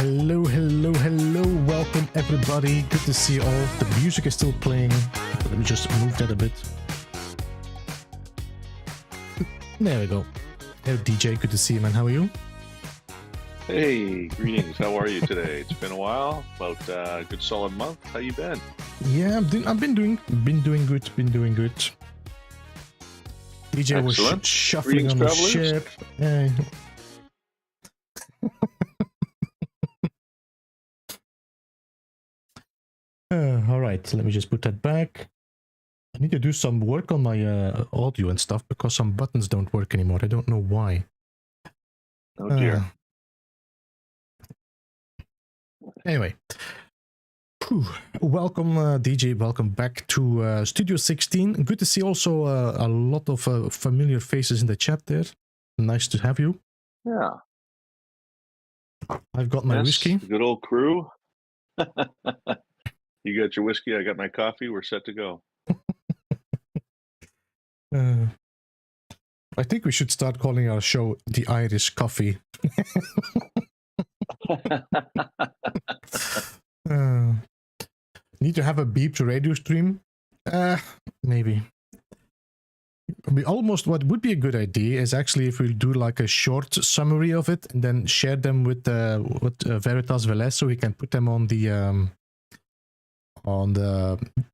Hello, hello, hello. Welcome, everybody. Good to see you all. The music is still playing. Let me just move that a bit. There we go. Hey, DJ. Good to see you, man. How are you? Hey, greetings. How are you today? It's been a while. About a good solid month. How you been? Yeah, I've been doing good. DJ was shuffling on the ship. All right, let me just put that back. I need to do some work on my audio and stuff because some buttons don't work anymore. I don't know why. Oh dear. Anyway, welcome DJ, welcome back to Studio 16. Good to see also a lot of familiar faces in the chat there. Nice to have you. Yeah. I've got my whiskey. Good old crew. You got your whiskey, I got my coffee, we're set to go. I think we should start calling our show The Irish Coffee. Need to have a beeped radio stream? Maybe. We almost, what would be a good idea is actually if we do like a short summary of it and then share them with Veritas Velez so we can put them on the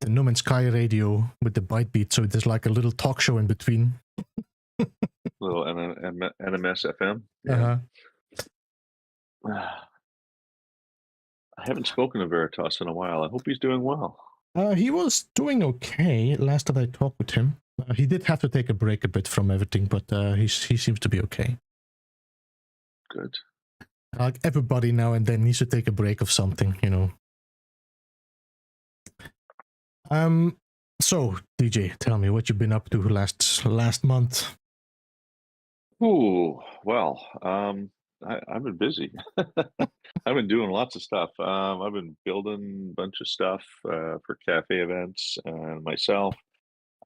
No Man's Sky radio with the byte beat, so there's like a little talk show in between. Little NMS FM. Yeah. I haven't spoken to Veritas in a while. I hope he's doing well. He was doing okay last time I talked with him. He did have to take a break a bit from everything, but he seems to be okay. Good. Like everybody now and then needs to take a break of something, you know. So DJ, tell me what you've been up to last month. Ooh, well, I've been busy. I've been doing lots of stuff. I've been building a bunch of stuff for cafe events and myself.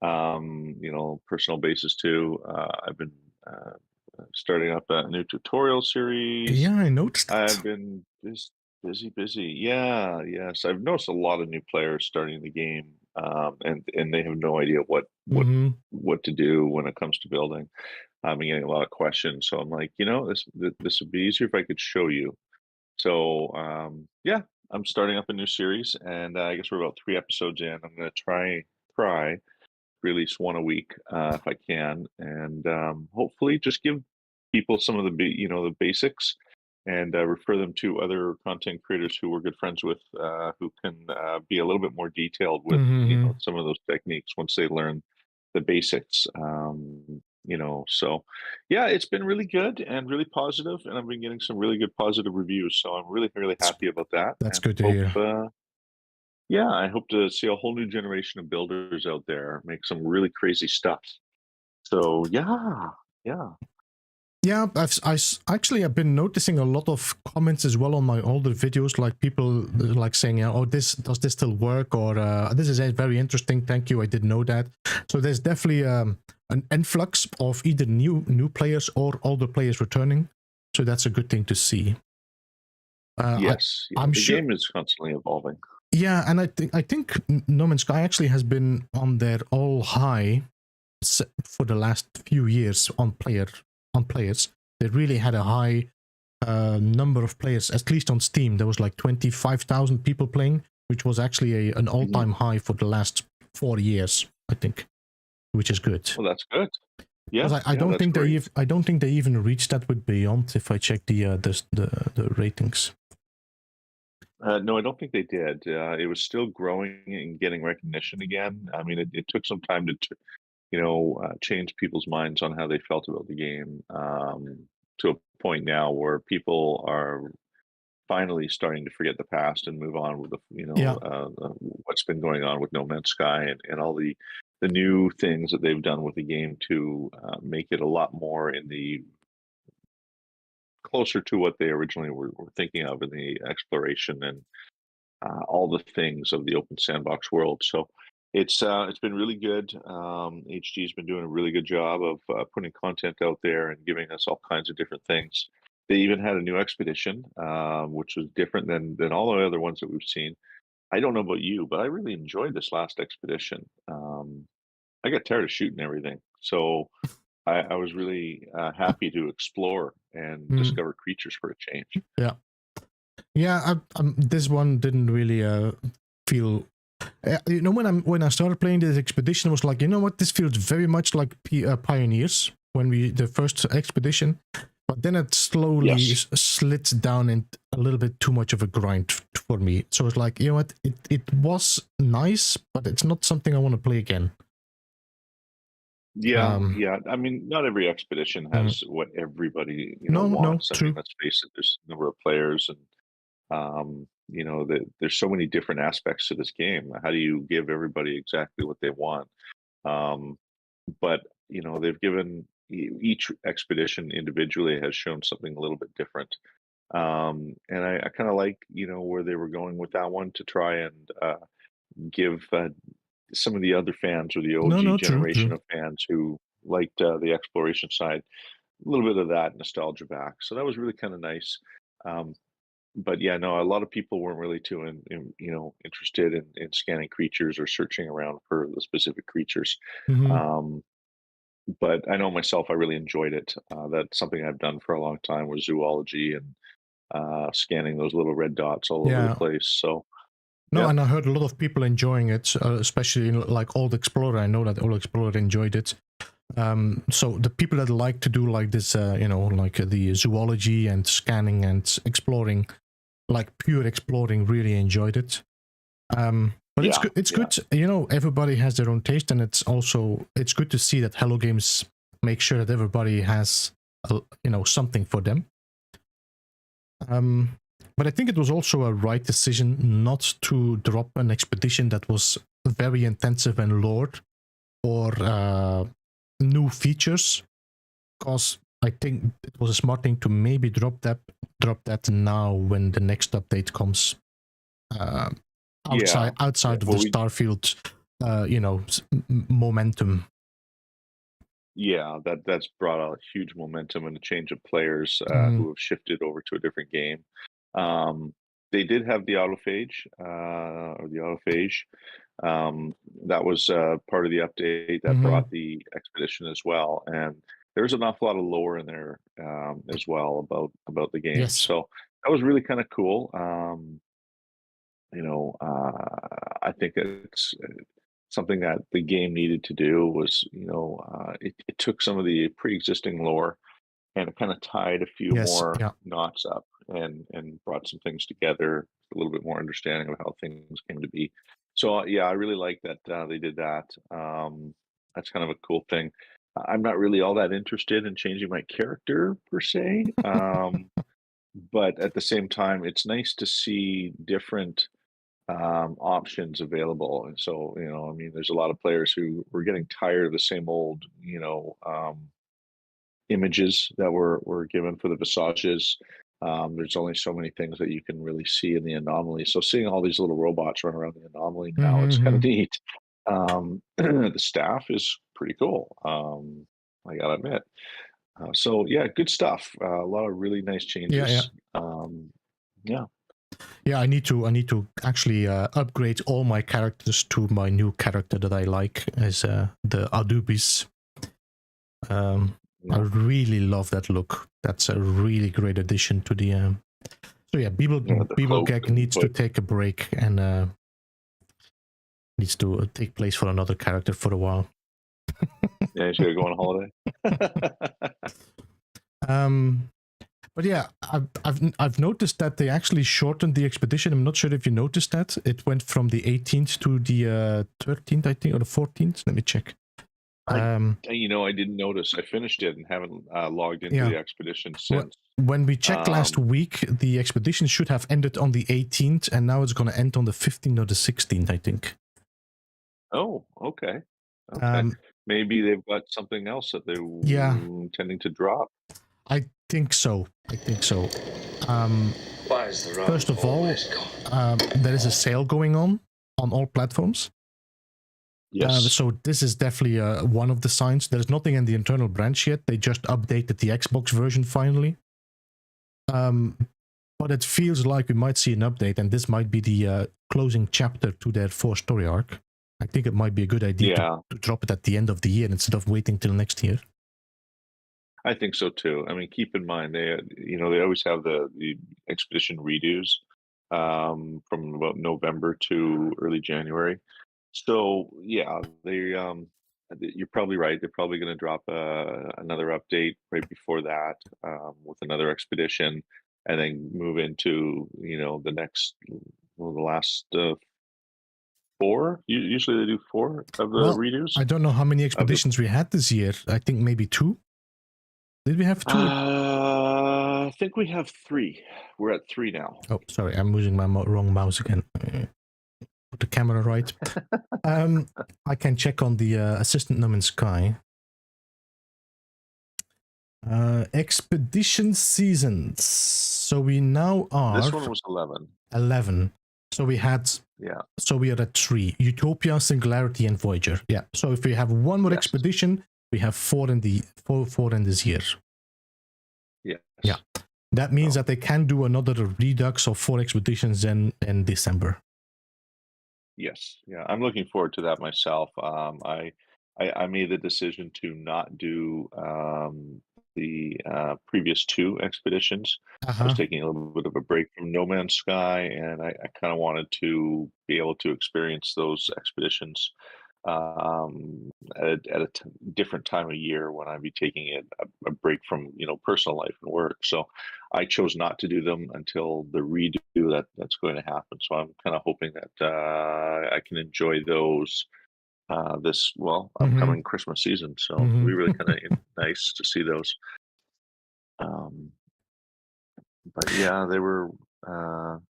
Personal basis too. I've been starting up a new tutorial series. Yeah, I noticed that. I've been just busy. Yeah, yes. I've noticed a lot of new players starting the game, and they have no idea Mm-hmm. what to do when it comes to building. I'm getting a lot of questions, so I'm like, this would be easier if I could show you. So yeah, I'm starting up a new series, and I guess we're about 3 episodes in. I'm going to try release one a week if I can, and hopefully just give people some of the basics, and refer them to other content creators who we're good friends with, who can be a little bit more detailed with Mm-hmm. some of those techniques once they learn the basics. So yeah, it's been really good and really positive, and I've been getting some really good positive reviews. So I'm really happy about that, That's and good to hope hear. yeah, I hope to see a whole new generation of builders out there make some really crazy stuff. So yeah. Yeah, actually I've been noticing a lot of comments as well on my older videos, like people like saying, "Oh, does this still work?" or "This is very interesting. Thank you, I didn't know that." So there's definitely an influx of either new players or older players returning. So that's a good thing to see. Yes, I'm the sure. game is constantly evolving. Yeah, and I think No Man's Sky actually has been on their all high for the last few years on players. They really had a high number of players, at least on Steam. There was like 25,000 people playing, which was actually an all-time high for the last 4 years, I think, which is good. Well, that's good. Yeah, Because I don't that's think great. I don't think they even reached that with Beyond. If I check the ratings. No, I don't think they did. It was still growing and getting recognition again. I mean, it took some time to change people's minds on how they felt about the game, to a point now where people are finally starting to forget the past and move on with Yeah. what's been going on with No Man's Sky, and all the new things that they've done with the game to make it a lot more in the closer to what they originally were thinking of in the exploration and all the things of the open sandbox world. So it's been really good. HG's been doing a really good job of putting content out there and giving us all kinds of different things. They even had a new expedition, which was different than all the other ones that we've seen. I don't know about you, but I really enjoyed this last expedition. I got tired of shooting everything, so I was really happy to explore and Mm, discover creatures for a change. yeah. Yeah. This one didn't really feel. When I started playing this expedition, I was like, you know what, this feels very much like Pioneers when the first expedition, but then it slowly Yes. slits down and a little bit too much of a grind for me. So it's like, you know what, it was nice, but it's not something I want to play again. Yeah. I mean, not every expedition has what everybody, No, wants. I mean, true. let's face it, there's a number of players, and there's so many different aspects to this game. How do you give everybody exactly what they want? Um, but they've given each expedition individually has shown something a little bit different. And I kind of like, where they were going with that one, to try and give some of the other fans, or the OG No, true, generation true. of fans who liked the exploration side, a little bit of that nostalgia back. So that was really kind of nice. Um, but yeah, no, a lot of people weren't really too interested in scanning creatures or searching around for the specific creatures. Mm-hmm. Um, but I know myself, I really enjoyed it. That's something I've done for a long time, with zoology and scanning those little red dots all over the Yeah. place. So No, yeah, and I heard a lot of people enjoying it, especially like Old Explorer. I know that Old Explorer enjoyed it. So the people that like to do like this, like the zoology and scanning and exploring, like pure exploring, really enjoyed it. But it's yeah, good. It's yeah. good. Everybody has their own taste, and it's good to see that Hello Games make sure that everybody has something for them. But I think it was also a right decision not to drop an expedition that was very intensive in lore or new features, because I think it was a smart thing to maybe drop that now when the next update comes. Outside of the Starfield, momentum. Yeah, that's brought out huge momentum and a change of players who have shifted over to a different game. They did have the autophage or the autophage. That was part of the update that brought the expedition as well, and there's an awful lot of lore in there as well about the game. Yes. So that was really kind of cool. I think it's something that the game needed to do was, it took some of the pre-existing lore and it kind of tied a few more knots up and brought some things together, a little bit more understanding of how things came to be. So yeah, I really like that they did that. That's kind of a cool thing. I'm not really all that interested in changing my character per se, but at the same time, it's nice to see different options available. And so, I mean, there's a lot of players who were getting tired of the same old, images that were given for the visages. There's only so many things that you can really see in the anomaly. So seeing all these little robots run around the anomaly now, it's kind of neat. The staff is pretty cool. I gotta admit. So yeah, good stuff. A lot of really nice changes. Yeah. Yeah, I need to actually upgrade all my characters to my new character that I like, as the Adubis. I really love that look. That's a really great addition to the. So yeah, Beeblebum needs to take a break and needs to take place for another character for a while. Yeah, he's gonna go on holiday. But yeah, I've noticed that they actually shortened the expedition. I'm not sure if you noticed that. It went from the 18th to the 13th, I think, or the 14th. Let me check. I didn't notice. I finished it and haven't logged into the expedition since. When we checked last week, the expedition should have ended on the 18th, and now it's going to end on the 15th or the 16th, I think. Oh, okay. Maybe they've got something else that they're intending to drop. I think so. First of all, there is a sale going on all platforms. Yes. So this is definitely one of the signs. There's nothing in the internal branch yet. They just updated the Xbox version finally. But it feels like we might see an update, and this might be the closing chapter to their 4 story arc. I think it might be a good idea to drop it at the end of the year instead of waiting till next year. I think so too. I mean, keep in mind they always have the expedition redos from about November to early January. So yeah, you're probably right. They're probably going to drop another update right before that with another expedition, and then move into the next, the last 4. Usually they do 4 of the redos. I don't know how many expeditions we had this year. I think maybe 2. Did we have 2? I think we have 3. We're at 3 now. Oh, sorry, I'm using my wrong mouse again. Put the camera right. I can check on the assistant num in Sky. Expedition seasons. So we now are. This one was 11. 11. So we had. Yeah. So we are at 3: Utopia, Singularity, and Voyager. Yeah. So if we have one more expedition, we have 4 in this year. Yes. Yeah. That means that they can do another redux of 4 expeditions in December. Yes. Yeah. I'm looking forward to that myself. I made the decision to not do the previous 2 expeditions. I was taking a little bit of a break from No Man's Sky, and I kind of wanted to be able to experience those expeditions at a different time of year when I'd be taking a break from personal life and work. So I chose not to do them until the redo that's going to happen. So I'm kind of hoping that I can enjoy those this upcoming Christmas season. So it'll be really kind of nice to see those. But yeah, they were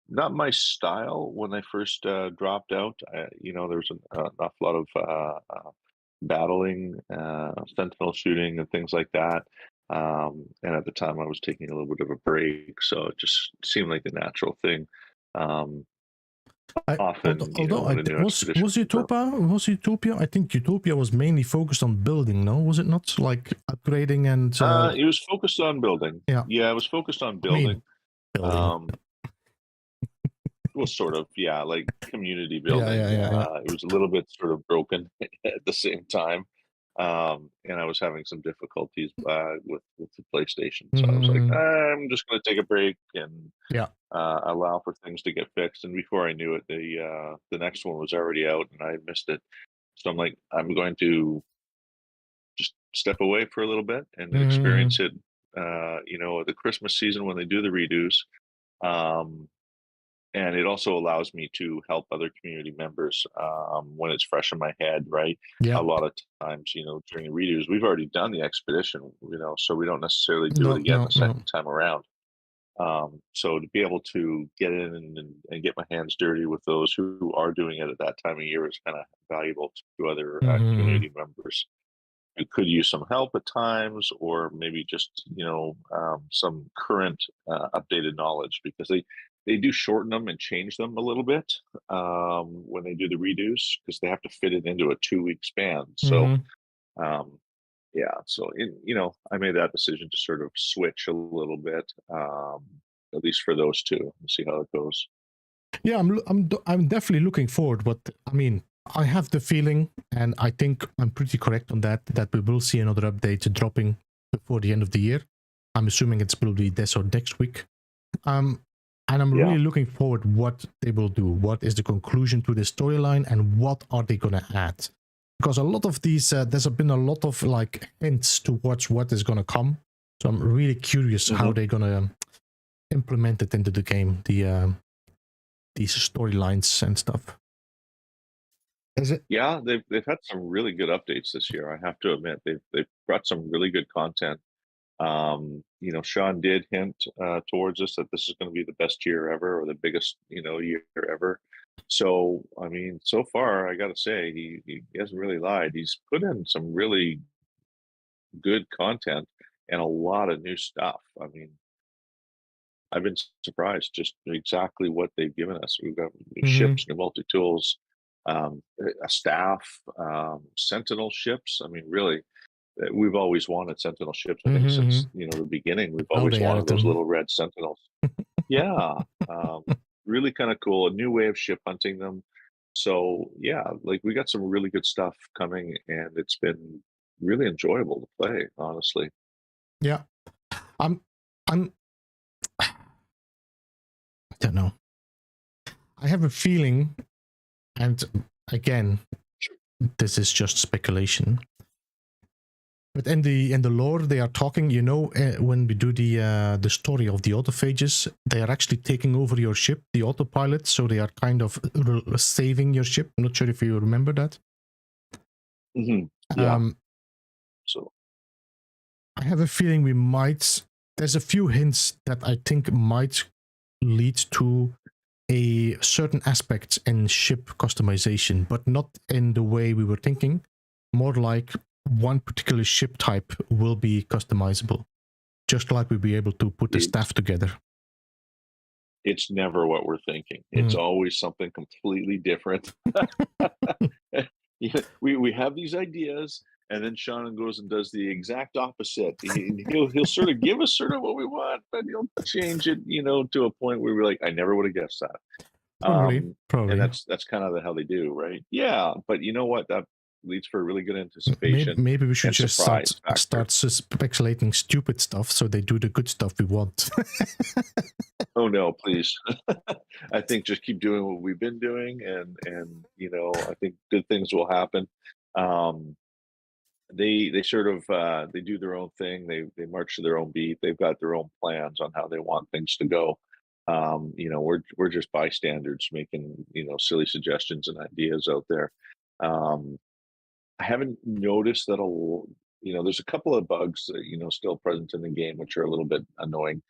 not my style when I first dropped out. There was an awful lot of battling, sentinel shooting, and things like that. And at the time, I was taking a little bit of a break, so it just seemed like the natural thing. Um, Often, Although when a new expedition comes out. Was Utopia? I think Utopia was mainly focused on building. No, was it not? Like upgrading and It was focused on building. yeah. Yeah, it was focused on I mean, building. building. Um, well, sort of, yeah, like community Yeah, yeah, building. yeah, yeah. It was a little bit sort of broken at the same time, and I was having some difficulties with the PlayStation. So I was like, Mm, I'm just going to take a break and yeah. allow for things to get fixed. And before I knew it, the next one was already out, and I missed it. So I'm like, I'm going to just step away for a little bit and Mm, experience it. The Christmas season when they do the redos. Um, and it also allows me to help other community members when it's fresh in my head, right? yeah. A lot of times, during the redos, we've already done the expedition, so we don't necessarily do it No, again no, the no. second time around. So to be able to get in and get my hands dirty with those who are doing it at that time of year is kind of valuable to other Mm, community members who could use some help at times, or maybe just some current updated knowledge, because they do shorten them and change them a little bit when they do the redos, because they have to fit it into a 2 week span. So mm. um, yeah, so I made that decision to sort of switch a little bit, at least for those two, and see how it goes. Yeah, I'm definitely looking forward. But I mean, I have the feeling, and I think I'm pretty correct on that, that we will see another update dropping before the end of the year. I'm assuming it's probably this or next week. Um, and I'm Yeah. really looking forward what they will do. What is the conclusion to the storyline, and what are they gonna add? Because a lot of these, there's been a lot of like hints towards what is gonna come. So I'm really curious how hmm they're gonna implement it into the game. These storylines and stuff. Is it? Yeah, they've had some really good updates this year. I have to admit, they've brought some really good content. Sean did hint towards us that this is going to be the best year ever, or the biggest, year ever. So, I mean, so far, I got to say, he hasn't really lied. He's put in some really good content and a lot of new stuff. I mean, I've been surprised just exactly what they've given us. We've got new Mm-hmm. ships, new multi tools, a staff, Sentinel ships. I mean, really, we've always wanted Sentinel ships. I think Mm-hmm. Mm-hmm. since the beginning, we've Now always they added wanted those them. little red Sentinels. Yeah, really kind of cool. A new way of ship hunting them. So yeah, like we got some really good stuff coming, and it's been really enjoyable to play. Honestly, Yeah. I'm I'm I don't know. I have a feeling, and again, this is just speculation. But in the lore, they are talking. When we do the story of the autophages, they are actually taking over your ship, the autopilot. So they are kind of saving your ship. I'm not sure if you remember that. yeah. Um, So I have a feeling we might. There's a few hints that I think might lead to a certain aspect in ship customization, but not in the way we were thinking. More like one particular ship type will be customizable, just like we'll be able to put the it's staff together. it's never what we're thinking. It's Mm. always something completely different. We have these ideas, and then Sean goes and does the exact opposite. He'll sort of give us sort of what we want, but he'll change it, to a point where we're like, I never would have guessed that. Probably, And probably. that's kind of how they do, right? Yeah, but you know what? That leads for really good anticipation Maybe we should and just surprise factor. start speculating stupid stuff so they do the good stuff we want. Oh no, please. I think just keep doing what we've been doing, and I think good things will happen. Um, they sort of they do their own thing. They march to their own beat. They've got their own plans on how they want things to go. We're just bystanders making silly suggestions and ideas out there. Um, I haven't noticed that there's a couple of bugs that still present in the game which are a little bit annoying.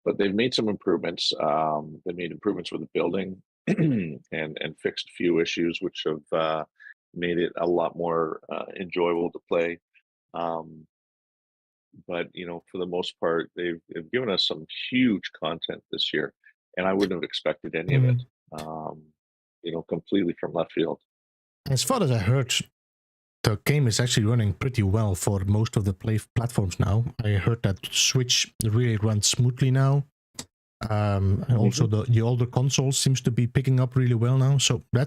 but they've made some improvements. They made improvements with the building and fixed a few issues, which have made it a lot more enjoyable to play. Um, but for the most part, they've given us some huge content this year, and I wouldn't have expected any of it. Mm. Um, completely from left field. As far as I heard, the game is actually running pretty well for most of the platforms now. I heard that Switch really runs smoothly now. And also the older consoles seems to be picking up really well now. So I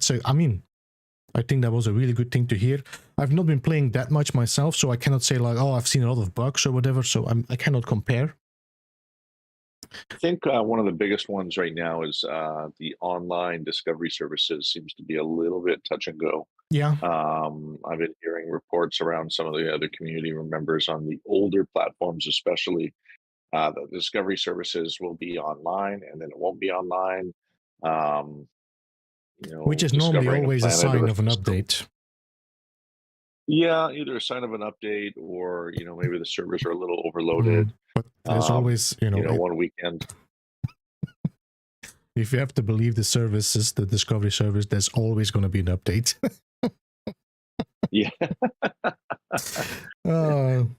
think that was a really good thing to hear. I've not been playing that much myself, so I cannot say like, oh, I've seen a lot of bugs or whatever. So I cannot compare. I think one of the biggest ones right now is the online discovery services seems to be a little bit touch and go. Yeah. I've been hearing reports around some of the other community members on the older platforms, especially the discovery services will be online and then it won't be online. Which is normally always a sign of an update. Yeah, either a sign of an update or maybe the servers are a little overloaded. But there's always one weekend. If you have to believe the services, the discovery service, there's always going to be an update. Yeah.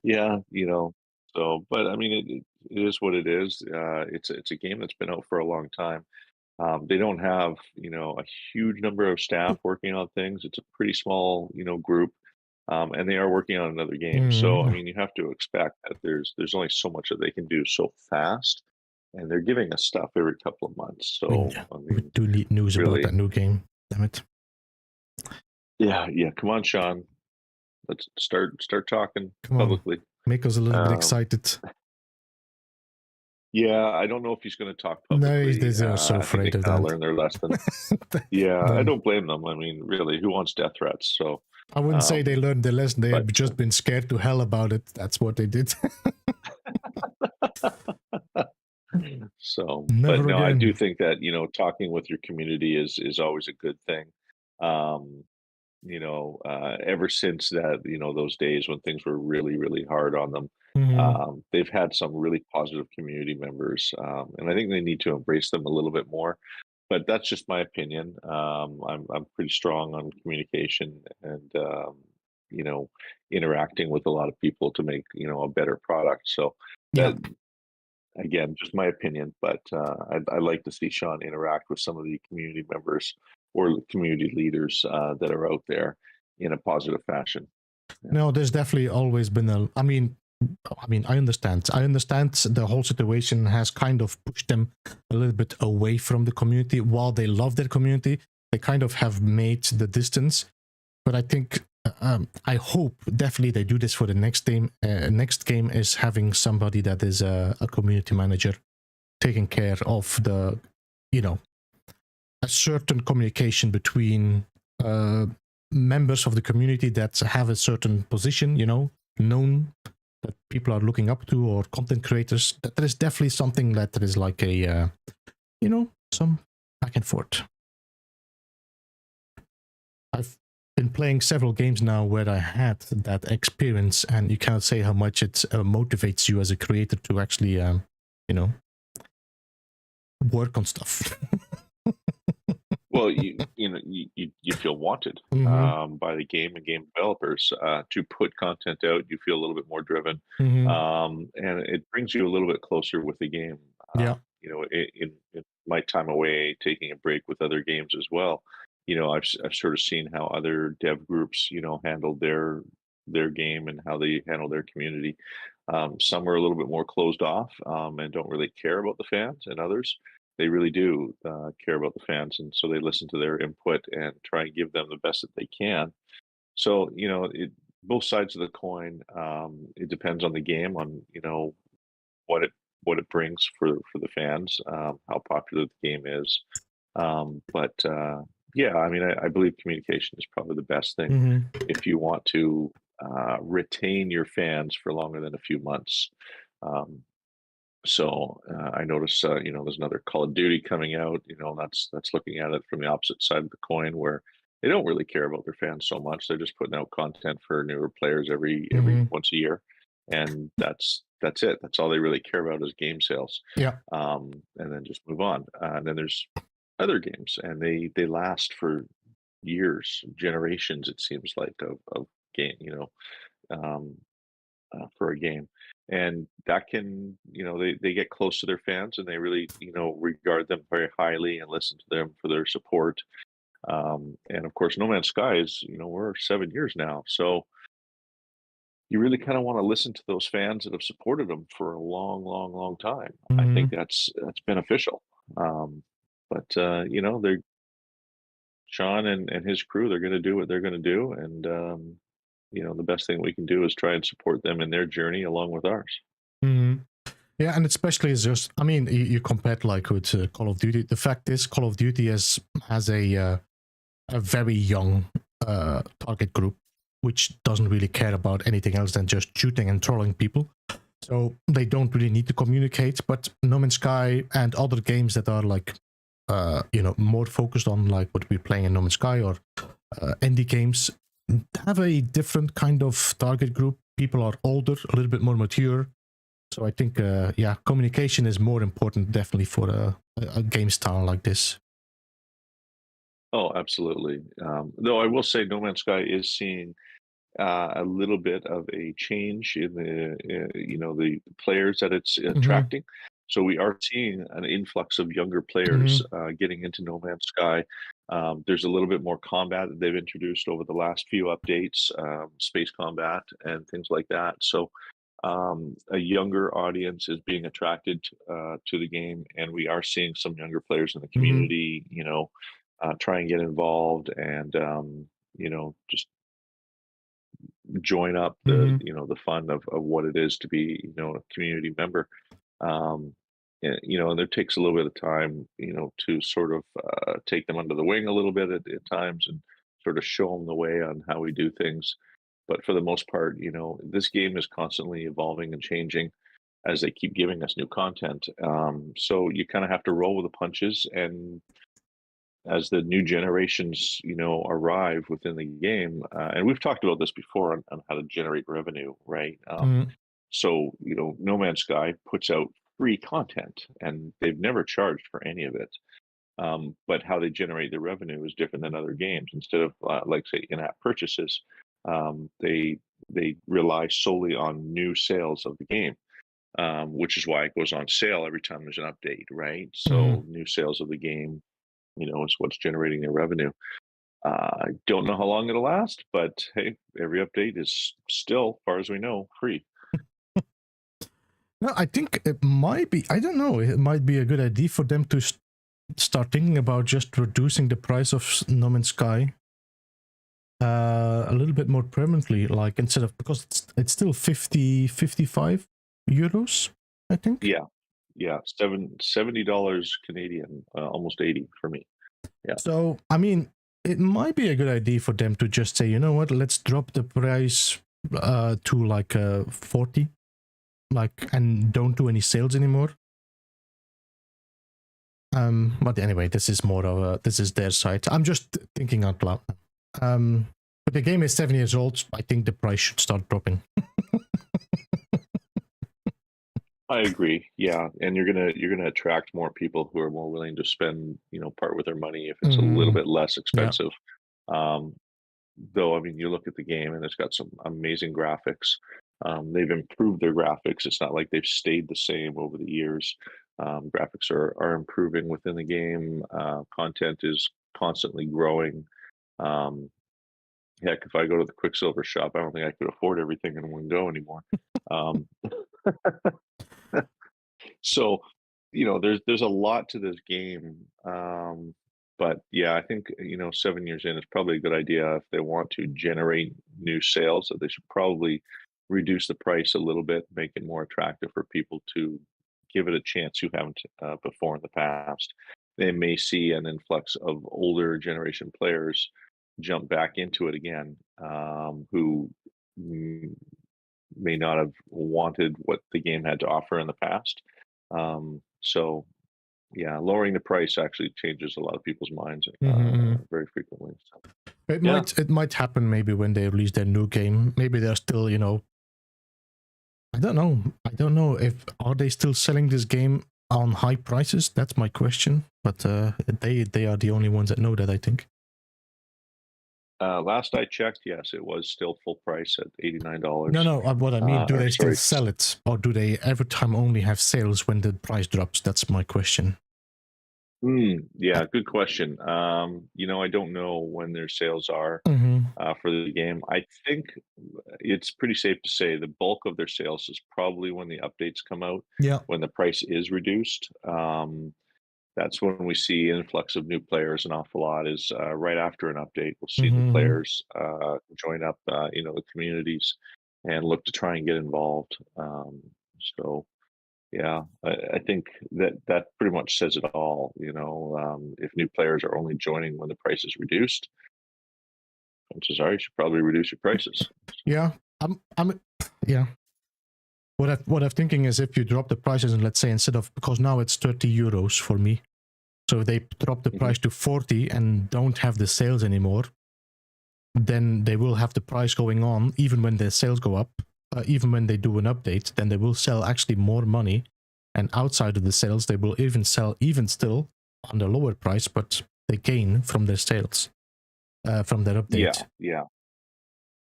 Yeah. So, but I mean, it is what it is. It's a game that's been out for a long time. They don't have, a huge number of staff working on things. It's a pretty small, group. And they are working on another game. So, I mean, you have to expect that there's only so much that they can do so fast. And they're giving us stuff every couple of months. So, we do need news about that new game. Damn it. Yeah. Come on, Sean. Let's start talking publicly. Make us a little bit excited. Yeah, I don't know if he's going to talk publicly. No, they're so afraid of that. Learn their lesson. Yeah, I don't blame them. I mean, really, who wants death threats? So I wouldn't say they learned their lesson. They have just been scared to hell about it. That's what they did. So, but no, I do think that talking with your community is always a good thing. Ever since that, those days when things were really, really hard on them, they've had some really positive community members, and I think they need to embrace them a little bit more. But that's just my opinion. I'm pretty strong on communication and interacting with a lot of people to make a better product. So that, again, just my opinion. But I'd like to see Sean interact with some of the community members or community leaders that are out there in a positive fashion. Yeah. No, there's definitely always been I mean, I understand. I understand the whole situation has kind of pushed them a little bit away from the community. While they love their community, they kind of have made the distance. But I think, I hope definitely they do this for the next game. Next game is having somebody that is a community manager taking care of the, a certain communication between members of the community that have a certain position, known that people are looking up to, or content creators. That there is definitely something that there is like a, some back and forth. I've been playing several games now where I had that experience, and you cannot say how much it motivates you as a creator to actually, work on stuff. Well, you feel wanted by the game and game developers to put content out. You feel a little bit more driven, and it brings you a little bit closer with the game. In my time away, taking a break with other games as well, I've sort of seen how other dev groups, handled their game and how they handle their community. Some are a little bit more closed off and don't really care about the fans, and others, they really do care about the fans, and so they listen to their input and try and give them the best that they can. So both sides of the coin. It depends on the game, on what it brings for the fans, how popular the game is. But yeah, I mean, I believe communication is probably the best thing if you want to retain your fans for longer than a few months. So I notice, there's another Call of Duty coming out, that's looking at it from the opposite side of the coin, where they don't really care about their fans so much. They're just putting out content for newer players every once a year. And that's that's it. That's all they really care about is game sales. Yeah. And then just move on. And then there's other games, and they last for years, generations. It seems like of game, um, for a game, and that can, they get close to their fans, and they really, regard them very highly and listen to them for their support. And of course, No Man's Sky is, we're 7 years now, so you really kind of want to listen to those fans that have supported them for a long, long, long time. I think Hmm. that's beneficial. Um, but they're Sean and his crew. They're going to do what they're going to do, and the best thing we can do is try and support them in their journey along with ours. Hmm. Yeah, and especially is just, I mean, you compared like with Call of Duty. The fact is, Call of Duty has a very young target group, which doesn't really care about anything else than just shooting and trolling people. So they don't really need to communicate. But No Man's Sky and other games that are like, more focused on like what we're playing in No Man's Sky or indie games have a different kind of target group. People are older, a little bit more mature. So I think, communication is more important definitely for a game style like this. Oh, absolutely. Though I will say, No Man's Sky is seeing a little bit of a change in the players that it's Hmm. attracting. So we are seeing an influx of younger players Hmm. getting into No Man's Sky. There's a little bit more combat that they've introduced over the last few updates, space combat and things like that. So a younger audience is being attracted to the game, and we are seeing some younger players in the Hmm. community, try and get involved and just join up the Hmm. the fun of what it is to be a community member. um and there takes a little bit of time to sort of take them under the wing a little bit at times and sort of show them the way on how we do things. But for the most part, this game is constantly evolving and changing as they keep giving us new content. So you kind of have to roll with the punches, and as the new generations, arrive within the game, and we've talked about this before on how to generate revenue, right? Hmm. So, No Man's Sky puts out free content, and they've never charged for any of it. But how they generate their revenue is different than other games. Instead of like say in-app purchases, they rely solely on new sales of the game, which is why it goes on sale every time there's an update, right? Hmm. So new sales of the game, is what's generating their revenue. I don't know how long it'll last, but hey, every update is still, far as we know, free. No, I think it might be. I don't know. It might be a good idea for them to start thinking about just reducing the price of No Man's Sky a little bit more permanently. Like instead of, because it's still 55 euros, I think. Yeah, yeah, $70 Canadian, almost 80 for me. Yeah. So I mean, it might be a good idea for them to just say, you know what, let's drop the price to like 40, like, and don't do any sales anymore. But anyway, this is more of a, this is their side. I'm just thinking out loud. But the game is 7 years old. I think the price should start dropping. I agree. Yeah, and you're gonna attract more people who are more willing to spend, part with their money if it's a little Mm, bit less yeah. expensive. Um, though, I mean, you look at the game and it's got some amazing graphics. They've improved their graphics. It's not like they've stayed the same over the years. Graphics are improving within the game. Content is constantly growing. Um, Heck, if I go to the Quicksilver shop, I don't think I could afford everything in one go anymore. Um, so, there's a lot to this game. But yeah, I think 7 years in, it's probably a good idea if they want to generate new sales, that they should probably reduce the price a little bit, make it more attractive for people to give it a chance who haven't before in the past. They may see an influx of older generation players jump back into it again, who mm, may not have wanted what the game had to offer in the past. So yeah, lowering the price actually changes a lot of people's minds Mm-hmm. very frequently. So It yeah, might happen maybe when they release their new game. Maybe they're still, I don't know. I don't know if are they still selling this game on high prices. That's my question. But they are the only ones that know that, I think. Last I checked, yes, it was still full price at $89. No. What I mean, do they still sorry. sell it, or do they every time only have sales when the price drops? That's my question. Yeah, good question. I don't know when their sales are for the game. I think it's pretty safe to say the bulk of their sales is probably when the updates come out. Yeah. When the price is reduced. That's when we see influx of new players an awful lot. Is right after an update, we'll see the players join up, the communities, and look to try and get involved. So. Yeah, I think that pretty much says it all. If new players are only joining when the price is reduced, chances are you should probably reduce your prices. Yeah, yeah. What I'm thinking is if you drop the prices, and let's say instead of, because now it's 30 euros for me, so if they drop the price to 40 and don't have the sales anymore, then they will have the price going on even when the sales go up. Even when they do an update, then they will sell actually more money, and outside of the sales, they will even sell even still on the lower price, but they gain from their sales, from their update. Yeah.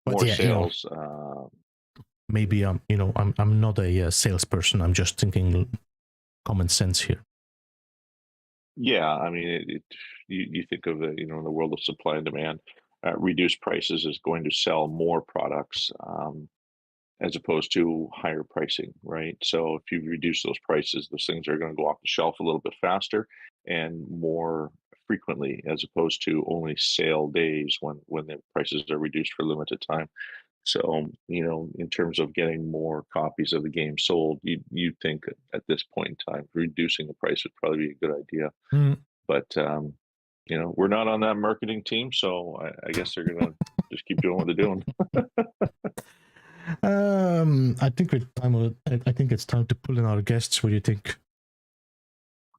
But more sales. Maybe I'm not a salesperson. I'm just thinking common sense here. Yeah, I mean, you think of it, in the world of supply and demand, reduced prices is going to sell more products. As opposed to higher pricing, right? So if you reduce those prices, those things are going to go off the shelf a little bit faster and more frequently, as opposed to only sale days when the prices are reduced for limited time. So, in terms of getting more copies of the game sold, you'd think at this point in time, reducing the price would probably be a good idea. But, we're not on that marketing team, so I guess they're going to just keep doing what they're doing. I think it's time to pull in our guests. What do you think?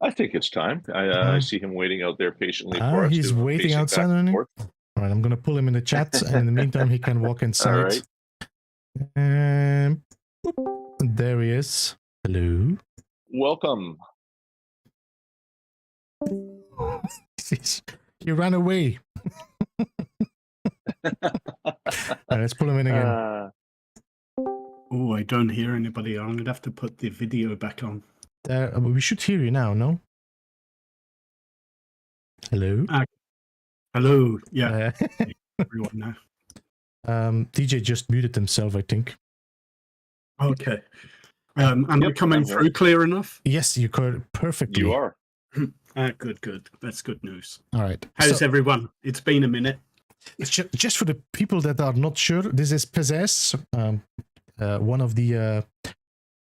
I think it's time. I see him waiting out there patiently for us. He's waiting outside. All right, I'm going to pull him in the chat, and in the meantime, he can walk inside. All right. And there he is. Hello. Welcome. He ran away. Right, let's pull him in again. Oh, I don't hear anybody. I'm going to have to put the video back on. We should hear you now, no? Hello? Hello. Yeah. Everyone now. DJ just muted himself, I think. Okay. Am I coming through clear enough? Yes, you could perfectly. You are. Good. That's good news. All right. How's everyone? It's been a minute. Just for the people that are not sure, this is PEZ-S, one of the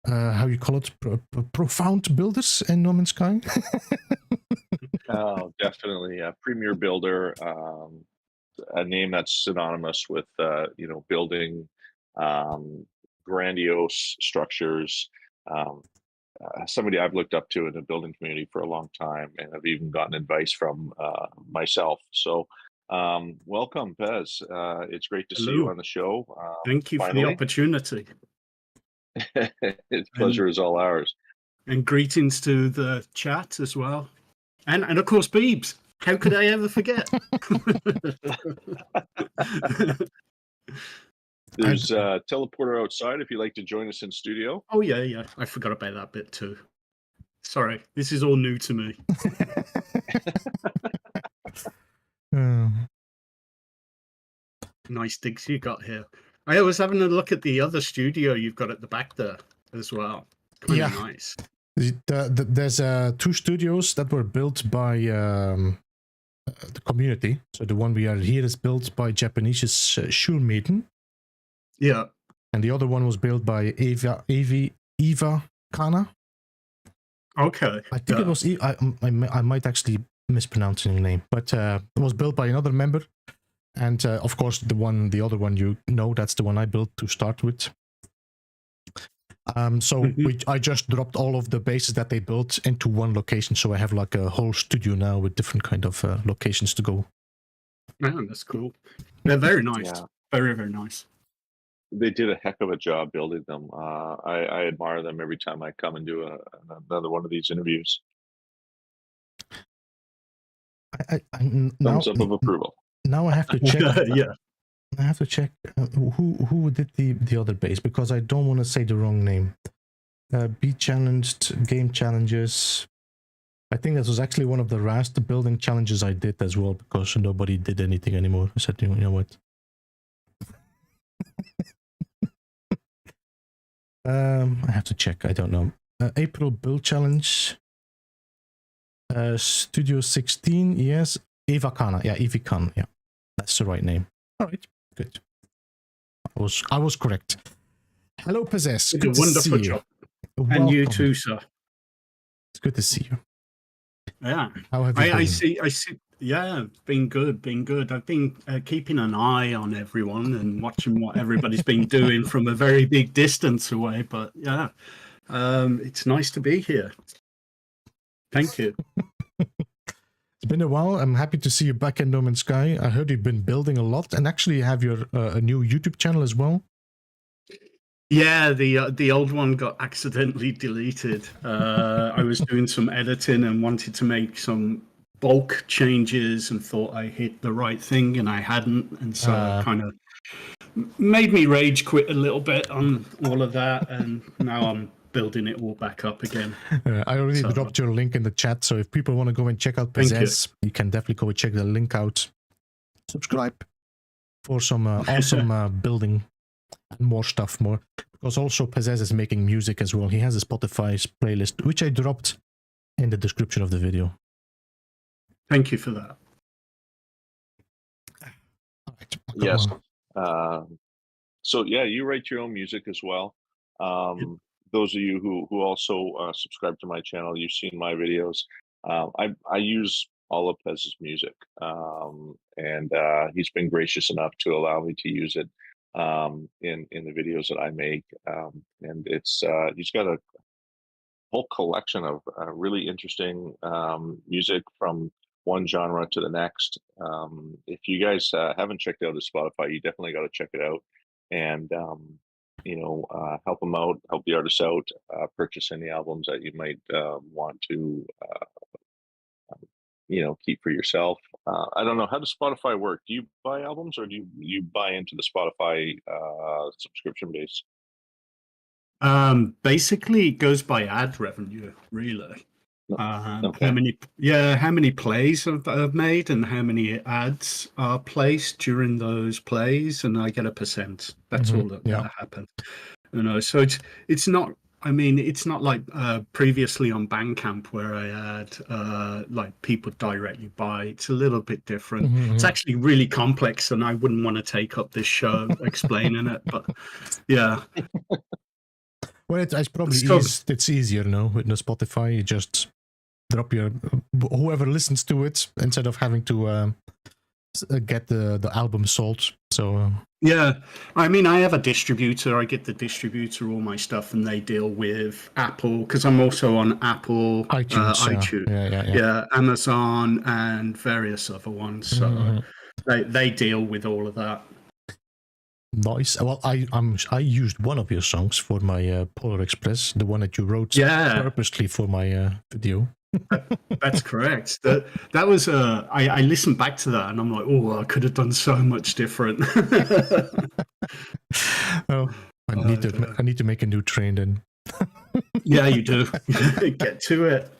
how you call it, profound builders in No Man's Sky. Oh, definitely a premier builder, a name that's synonymous with building grandiose structures. Somebody I've looked up to in the building community for a long time, and I've even gotten advice from myself. So welcome, Pez. It's great to see you on the show. Thank you for the opportunity. It's pleasure is all ours. And greetings to the chat as well. And of course, Beebs. How could I ever forget? There's a teleporter outside if you'd like to join us in studio. Oh, yeah. I forgot about that bit too. Sorry, this is all new to me. Nice digs you got here. I was having a look at the other studio you've got at the back there as well. Kind of nice. There's 2 studios that were built by the community. So the one we are here is built by Japanese's Schulmeeten. Yeah. And the other one was built by Eva Kana. Okay. I think it was I might actually mispronounce the name, but it was built by another member. And of course, the other one that's the one I built to start with. I just dropped all of the bases that they built into one location, so I have like a whole studio now with different kind of locations to go. Man, that's cool. They're very nice. Yeah. Very, very nice. they did a heck of a job building them. I admire them every time I come and do another one of these interviews. Now, Thumbs up of approval. now I have to check. Yeah. I have to check who did the other base, because I don't want to say the wrong name. Be challenged, game challenges. I think that was actually one of the last building challenges I did as well, because nobody did anything anymore. I said, you know what? I have to check. I don't know. April build challenge. Studio 16. Yes. Eva Kana. Yeah, Evie Khan. Yeah, that's the right name. All right. Good. I was correct. Hello, PEZ-S. Good to see you. Job. And you too, sir. It's good to see you. Yeah. How have you been? I see. Yeah, been good. I've been keeping an eye on everyone and watching what everybody's been doing from a very big distance away. But yeah, it's nice to be here. Thank you. It's been a while. I'm happy to see you back in No Man's Sky. I heard you've been building a lot, and actually you have your a new YouTube channel as well. Yeah, the old one got accidentally deleted. I was doing some editing and wanted to make some bulk changes and thought I hit the right thing, and I hadn't, and so it kind of made me rage quit a little bit on all of that, and now I'm building it all back up again. I already dropped your link in the chat, so if people want to go and check out PEZ-S, you can definitely go and check the link out. Subscribe for some awesome building and more stuff, because also PEZ-S is making music as well. He has a Spotify playlist, which I dropped in the description of the video. Thank you for that. All right, yes. So yeah, you write your own music as well. Those of you who also subscribe to my channel, you've seen my videos. I use all of PEZ's music, and he's been gracious enough to allow me to use it in the videos that I make. And it's he's got a whole collection of really interesting music from one genre to the next. If you guys haven't checked out his Spotify, you definitely got to check it out, and help them out, help the artists out, purchase any albums that you might want to keep for yourself. I don't know, how does Spotify work? Do you buy albums, or do you buy into the Spotify subscription base? Basically it goes by ad revenue, really. Okay. How many plays I've made and how many ads are placed during those plays, and I get a percent. That's all that happens. So it's not, I mean, it's not like previously on Bandcamp where I had like people directly buy. It's a little bit different. It's actually really complex, and I wouldn't want to take up this show explaining it, but yeah. Well, it's probably it's easier, no? With no Spotify, you just drop your whoever listens to it instead of having to get the album sold. So yeah, I mean, I have a distributor. I get the distributor all my stuff, and they deal with Apple, because I'm also on Apple, iTunes, Amazon, and various other ones. So they deal with all of that. Nice. Well, I used one of your songs for my Polar Express, the one that you wrote purposely for my video. That's correct. That was I listened back to that, and I'm like, oh, I could have done so much different. Oh, I need to make a new train then. Yeah, you do. Get to it.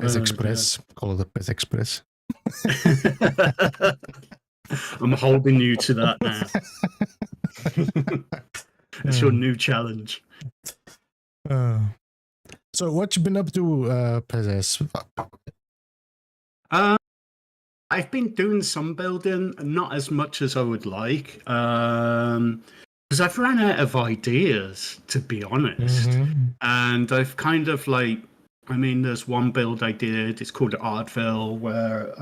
PEZ Express. Call it the PEZ Express. I'm holding you to that now. It's your new challenge. So what you been up to, PEZ-S? I've been doing some building, not as much as I would like, because I've ran out of ideas, to be honest. And I've kind of like, I mean, there's one build I did, it's called Artville, where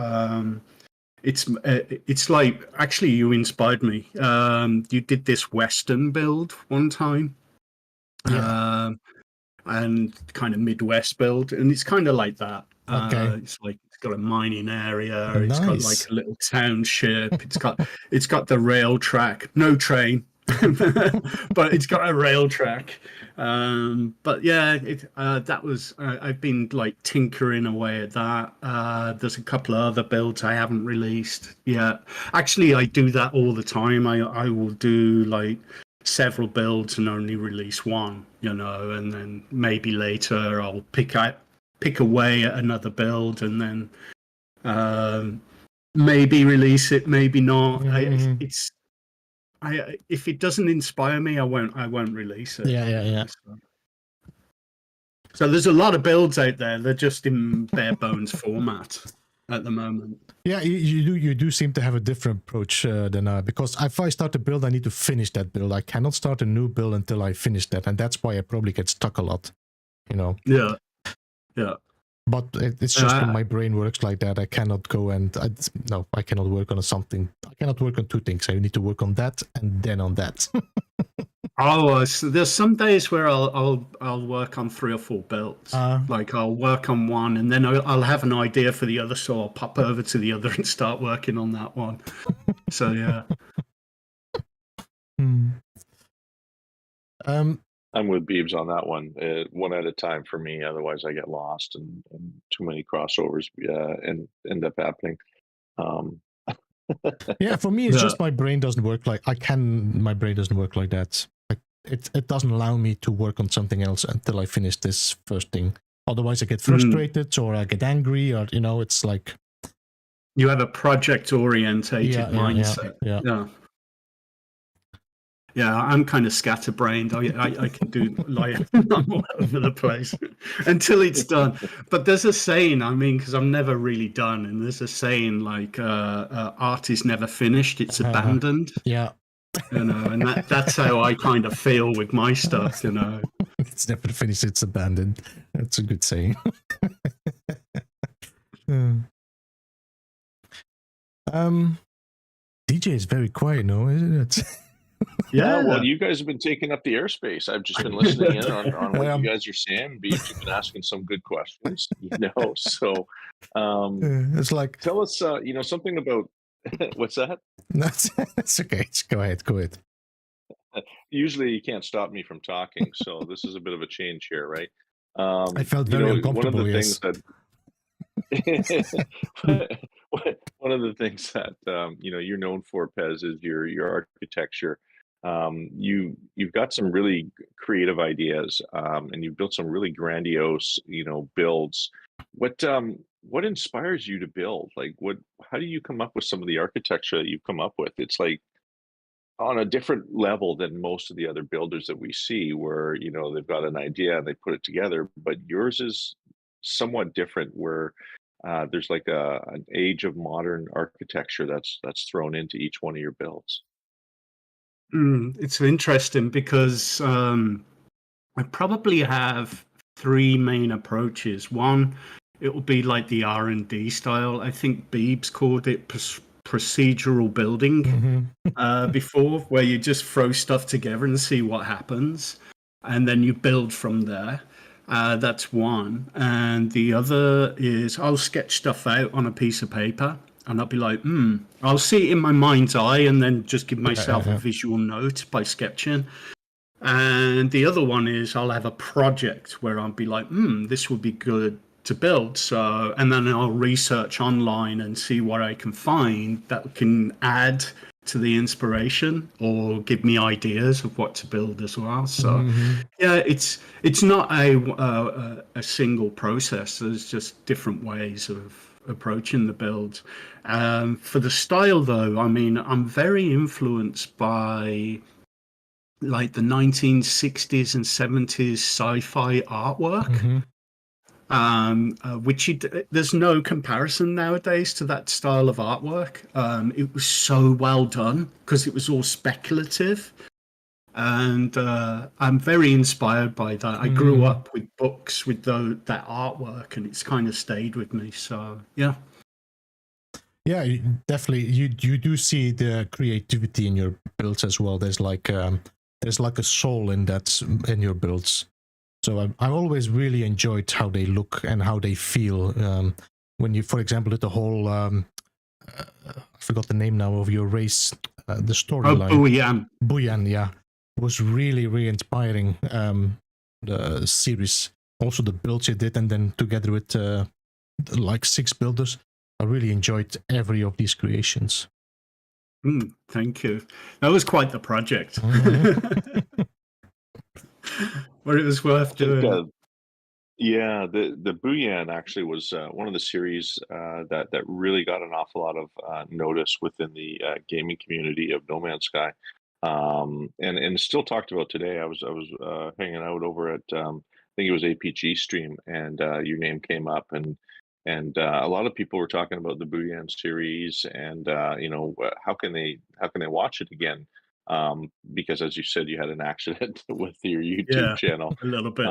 it's like, actually you inspired me. You did this Western build one time. And kind of Midwest build, and it's kind of like that. It's like it's got a mining area, it's got like a little township, it's got the rail track, no train, but it's got a rail track. But yeah, that was I've been like tinkering away at that. There's a couple of other builds I haven't released yet. Actually, I do that all the time. I will do like several builds and only release one, and then maybe later I'll pick away at another build and then maybe release it, maybe not. If it doesn't inspire me, I won't release it. Yeah. So there's a lot of builds out there. They're just in bare bones format at the moment. Yeah, you do seem to have a different approach than because if I start a build, I need to finish that build. I cannot start a new build until I finish that, and that's why I probably get stuck a lot. Yeah. But it's just that my brain works like that. I cannot go and I cannot work on something. I cannot work on two things. I need to work on that and then on that. So there's some days where I'll work on 3 or 4 builds. Like I'll work on one and then I'll have an idea for the other, so I'll pop over to the other and start working on that one. So yeah. I'm with Beebs on that one. One at a time for me. Otherwise, I get lost and too many crossovers and end up happening. Yeah, for me, it's just my brain doesn't work like my brain doesn't work like that. Like it doesn't allow me to work on something else until I finish this first thing. Otherwise, I get frustrated or I get angry, or it's like you have a project-orientated mindset. Yeah, I'm kind of scatterbrained. I can do like I'm all over the place until it's done. But there's a saying, because I'm never really done, and there's a saying like art is never finished, it's abandoned. Yeah. And that's how I kind of feel with my stuff, It's never finished, it's abandoned. That's a good saying. DJ is very quiet now, isn't it? Yeah, well, you guys have been taking up the airspace. I've just been listening in on what you guys are saying. Beebs, you've been asking some good questions, So, it's like, tell us, something about what's that? That's okay. Go ahead. Usually, you can't stop me from talking, so this is a bit of a change here, right? I felt very uncomfortable. One of the things that. One of the things that you're known for, PEZ, is your architecture. You've got some really creative ideas, and you've built some really grandiose, builds. What inspires you to build? Like, how do you come up with some of the architecture that you've come up with? It's like on a different level than most of the other builders that we see, where they've got an idea and they put it together, but yours is somewhat different, where there's like an age of modern architecture that's thrown into each one of your builds. It's interesting because I probably have 3 main approaches. One, it will be like the R&D style. I think Beebs called it procedural building before, where you just throw stuff together and see what happens, and then you build from there. That's one. And the other is I'll sketch stuff out on a piece of paper, and I'll be like, I'll see it in my mind's eye and then just give myself a visual note by sketching. And the other one is I'll have a project where I'll be like, this would be good to build. So, and then I'll research online and see what I can find that can add to the inspiration or give me ideas of what to build as well. So yeah, it's not a single process. There's just different ways of approaching the build. For the style though, I'm very influenced by like the 1960s and 70s sci-fi artwork. Which there's no comparison nowadays to that style of artwork. It was so well done because it was all speculative, and I'm very inspired by that. I grew up with books with that artwork, and it's kind of stayed with me. So yeah, definitely. You do see the creativity in your builds as well. There's like a soul in your builds. So I always really enjoyed how they look and how they feel. When you, for example, did the whole, I forgot the name now of your race, the Oh, storyline. Booyan. Booyan, yeah, was really inspiring. The series, also the builds you did, and then together with like 6 builders, I really enjoyed every of these creations. Thank you. That was quite the project. But it was worth doing. Yeah, the Booyan actually was one of the series that really got an awful lot of notice within the gaming community of No Man's Sky, and still talked about today. I was hanging out over at I think it was APG stream, and your name came up, and a lot of people were talking about the Booyan series, and how can they watch it again? Because as you said, you had an accident with your YouTube Yeah, channel. a little bit.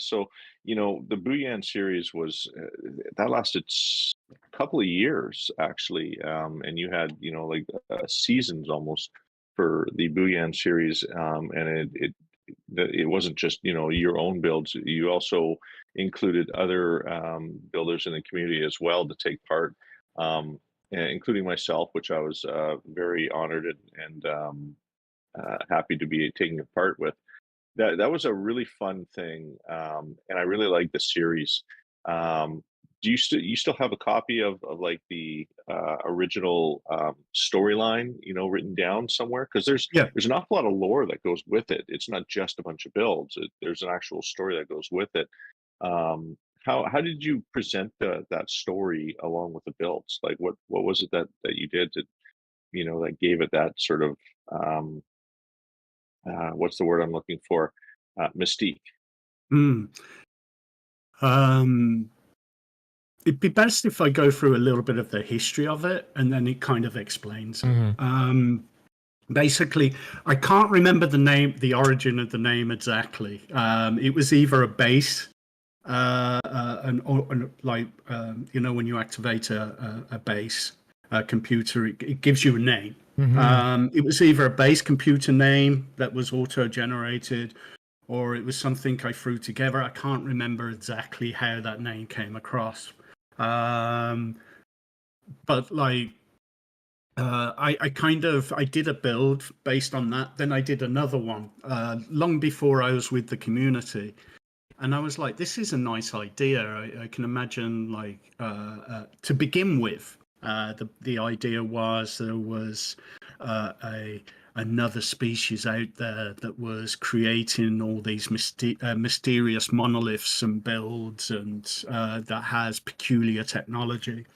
So the Booyan series was that lasted a couple of years actually, and you had like seasons almost for the Booyan series, and it wasn't just your own builds. You also included other builders in the community as well to take part, including myself, which I was very honored and happy to be taking a part with. That was a really fun thing, and I really like the series. Do you still have a copy of like the original storyline, written down somewhere? Because Yeah. there's an awful lot of lore that goes with it. It's not just a bunch of builds. There's an actual story that goes with it. How did you present that story along with the builds? Like what was it that you did to that gave it that sort of what's the word I'm looking for? Mystique. It'd be best if I go through a little bit of the history of it, and then it kind of explains it. Basically, I can't remember the origin of the name exactly. It was either a base, when you activate a base computer, it gives you a name. It was either a base computer name that was auto-generated, or it was something I threw together. I can't remember exactly how that name came across. But like, I did a build based on that. Then I did another one long before I was with the community. And I was like, this is a nice idea. I can imagine, like, to begin with, the idea was there was another species out there that was creating all these mysterious monoliths and builds, and that has peculiar technology.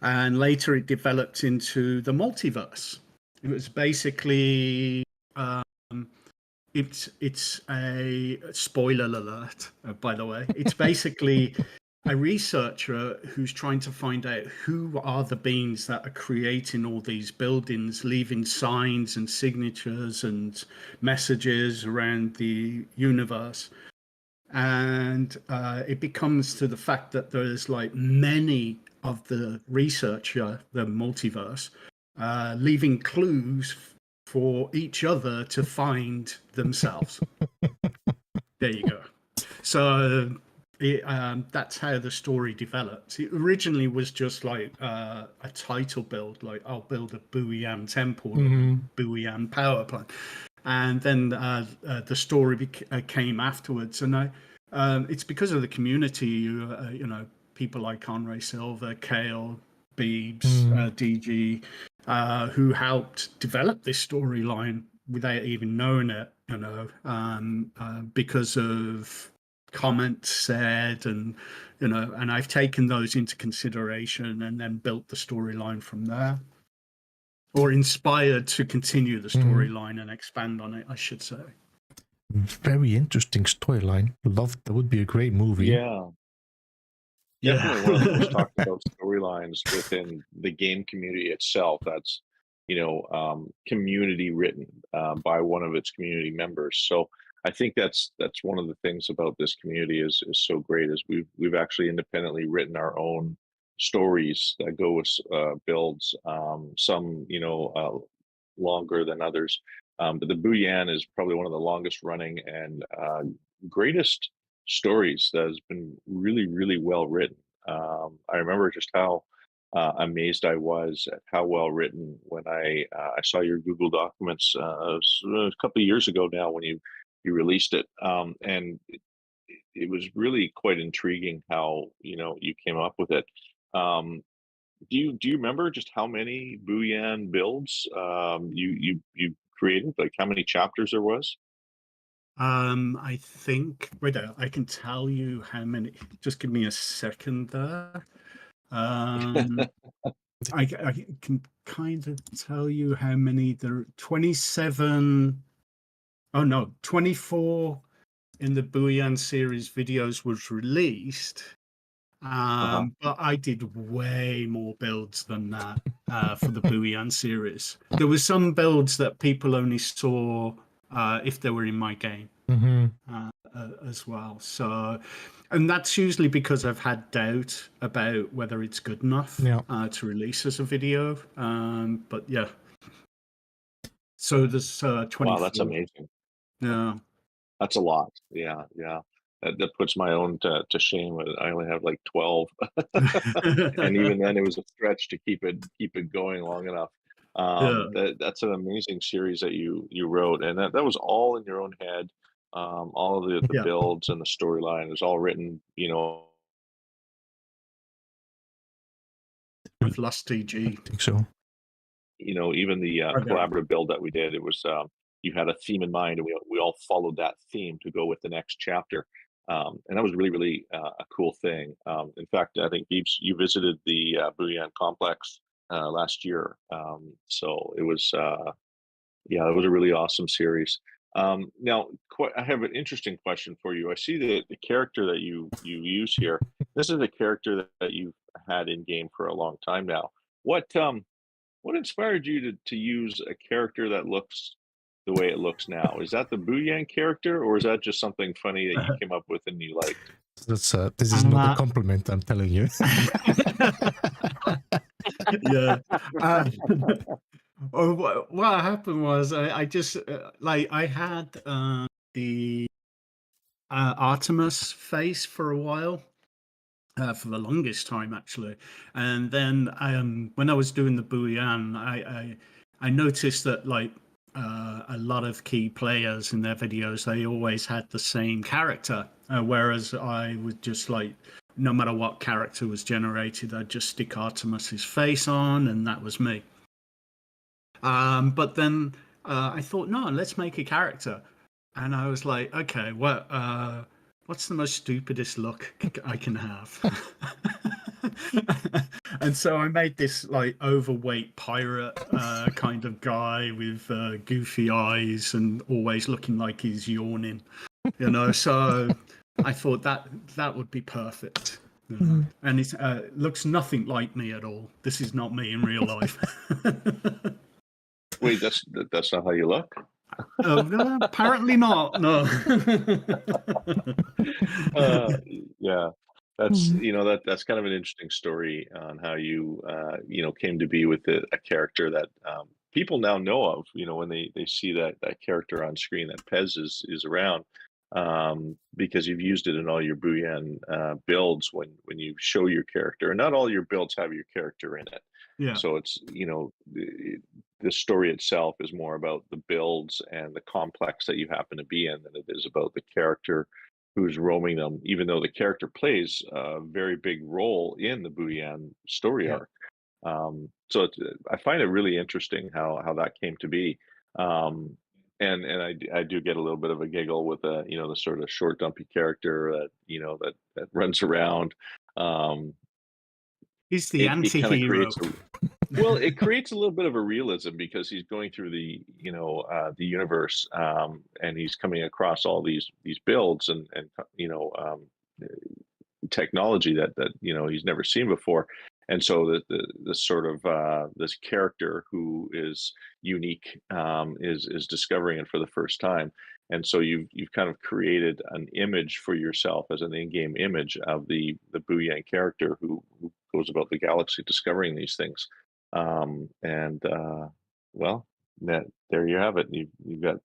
And later it developed into the multiverse. It was basically it's a spoiler alert, by the way. It's basically a researcher who's trying to find out who are the beings that are creating all these buildings, leaving signs and signatures and messages around the universe. And it becomes to the fact that there's like many of the researcher, the multiverse, leaving clues for each other to find themselves. There you go. So that's how the story developed. It originally was just like a title build, like I'll build a Booyan temple, Booyan power plant. And then the story came afterwards. And it's because of the community, people like Conray Silver, Kale, Beebs, DG, who helped develop this storyline without even knowing it, because of comments said, and I've taken those into consideration and then built the storyline from there, or inspired to continue the storyline and expand on it, I should say. Very interesting storyline. That would be a great movie. Yeah. Definitely one of the most talked about storylines within the game community itself. That's community written by one of its community members. So I think that's one of the things about this community is so great, is we've actually independently written our own stories that go with builds. Some longer than others, but the Booyan is probably one of the longest running and greatest stories that has been really, really well written. I remember just how amazed I was at how well written when I saw your Google documents a couple of years ago now when you released it, and it was really quite intriguing how you came up with it. Um, do you remember just how many Booyan builds you created? Like how many chapters there was? I think, wait, I can tell you how many. Just give me a second there. Um, I can kind of tell you how many there. 27. Oh no, 24 in the Booyan series videos was released. Uh-huh. But I did way more builds than that for the Booyan series. There were some builds that people only saw if they were in my game. As well. So, and that's usually because I've had doubt about whether it's good enough to release as a video. But yeah, so there's 24. Wow, that's amazing. Yeah. That's a lot. Yeah, yeah. That puts my own to shame. I only have like 12, and even then, it was a stretch to keep it going long enough. Yeah. That's an amazing series that you wrote, and that was all in your own head. All of the Yeah. builds and the storyline was all written. I've lost TG. I think so. Even the Okay. collaborative build that we did, it was you had a theme in mind, and we all followed that theme to go with the next chapter. And that was really, really a cool thing. In fact, I think Beeps, you visited the Booyan complex last year. So it was, yeah, it was a really awesome series. Now, I have an interesting question for you. I see the character that you use here. This is a character that you've had in game for a long time now. What inspired you to use a character that looks the way it looks now? Is that the Booyan character, or is that just something funny that you came up with and you liked? This is not a compliment, I'm telling you. Yeah. What happened was I just I had the Artemis face for a while. For the longest time, actually, and then when I was doing the Booyan, I noticed that a lot of key players in their videos, they always had the same character, whereas I would just no matter what character was generated, I'd just stick Artemis's face on, and that was me. But then I thought, no, let's make a character, and I was like, okay, what's the most stupidest look I can have? And so I made this overweight pirate kind of guy with goofy eyes and always looking like he's yawning, so I thought that would be perfect. And it looks nothing like me at all. This is not me in real life. Wait, that's not how you look? No, apparently not. No. Yeah, that's kind of an interesting story on how you came to be with a character that people now know of. When they see that character on screen, that PEZ is around, because you've used it in all your Booyan builds when you show your character, and not all your builds have your character in it. Yeah. So it's the story itself is more about the builds and the complex that you happen to be in than it is about the character who's roaming them, even though the character plays a very big role in the Booyan story arc. So I find it really interesting how that came to be. And I do get a little bit of a giggle with the sort of short, dumpy character that runs around. He's the anti-hero. Well, it creates a little bit of a realism because he's going through the universe, and he's coming across all these builds and technology that he's never seen before. And so the sort of this character who is unique is discovering it for the first time. And so you've kind of created an image for yourself as an in-game image of the Booyan character who goes about the galaxy discovering these things. And well, there you have it. You've got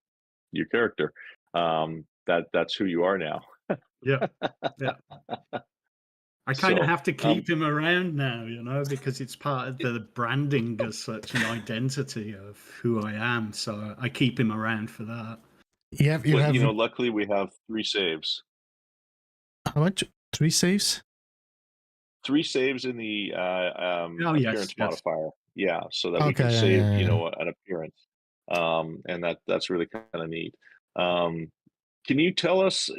your character. That's who you are now. Yeah. Yeah. I kind of So, have to keep him around now, you know, because it's part of the branding as such an identity of who I am. So I keep him around for that. You have luckily we have 3 saves. how much? 3 saves? 3 saves in the Oh, appearance yes. modifier. Yeah, so that we can Okay, save, yeah. an appearance. And that's really kind of neat. Can you tell us,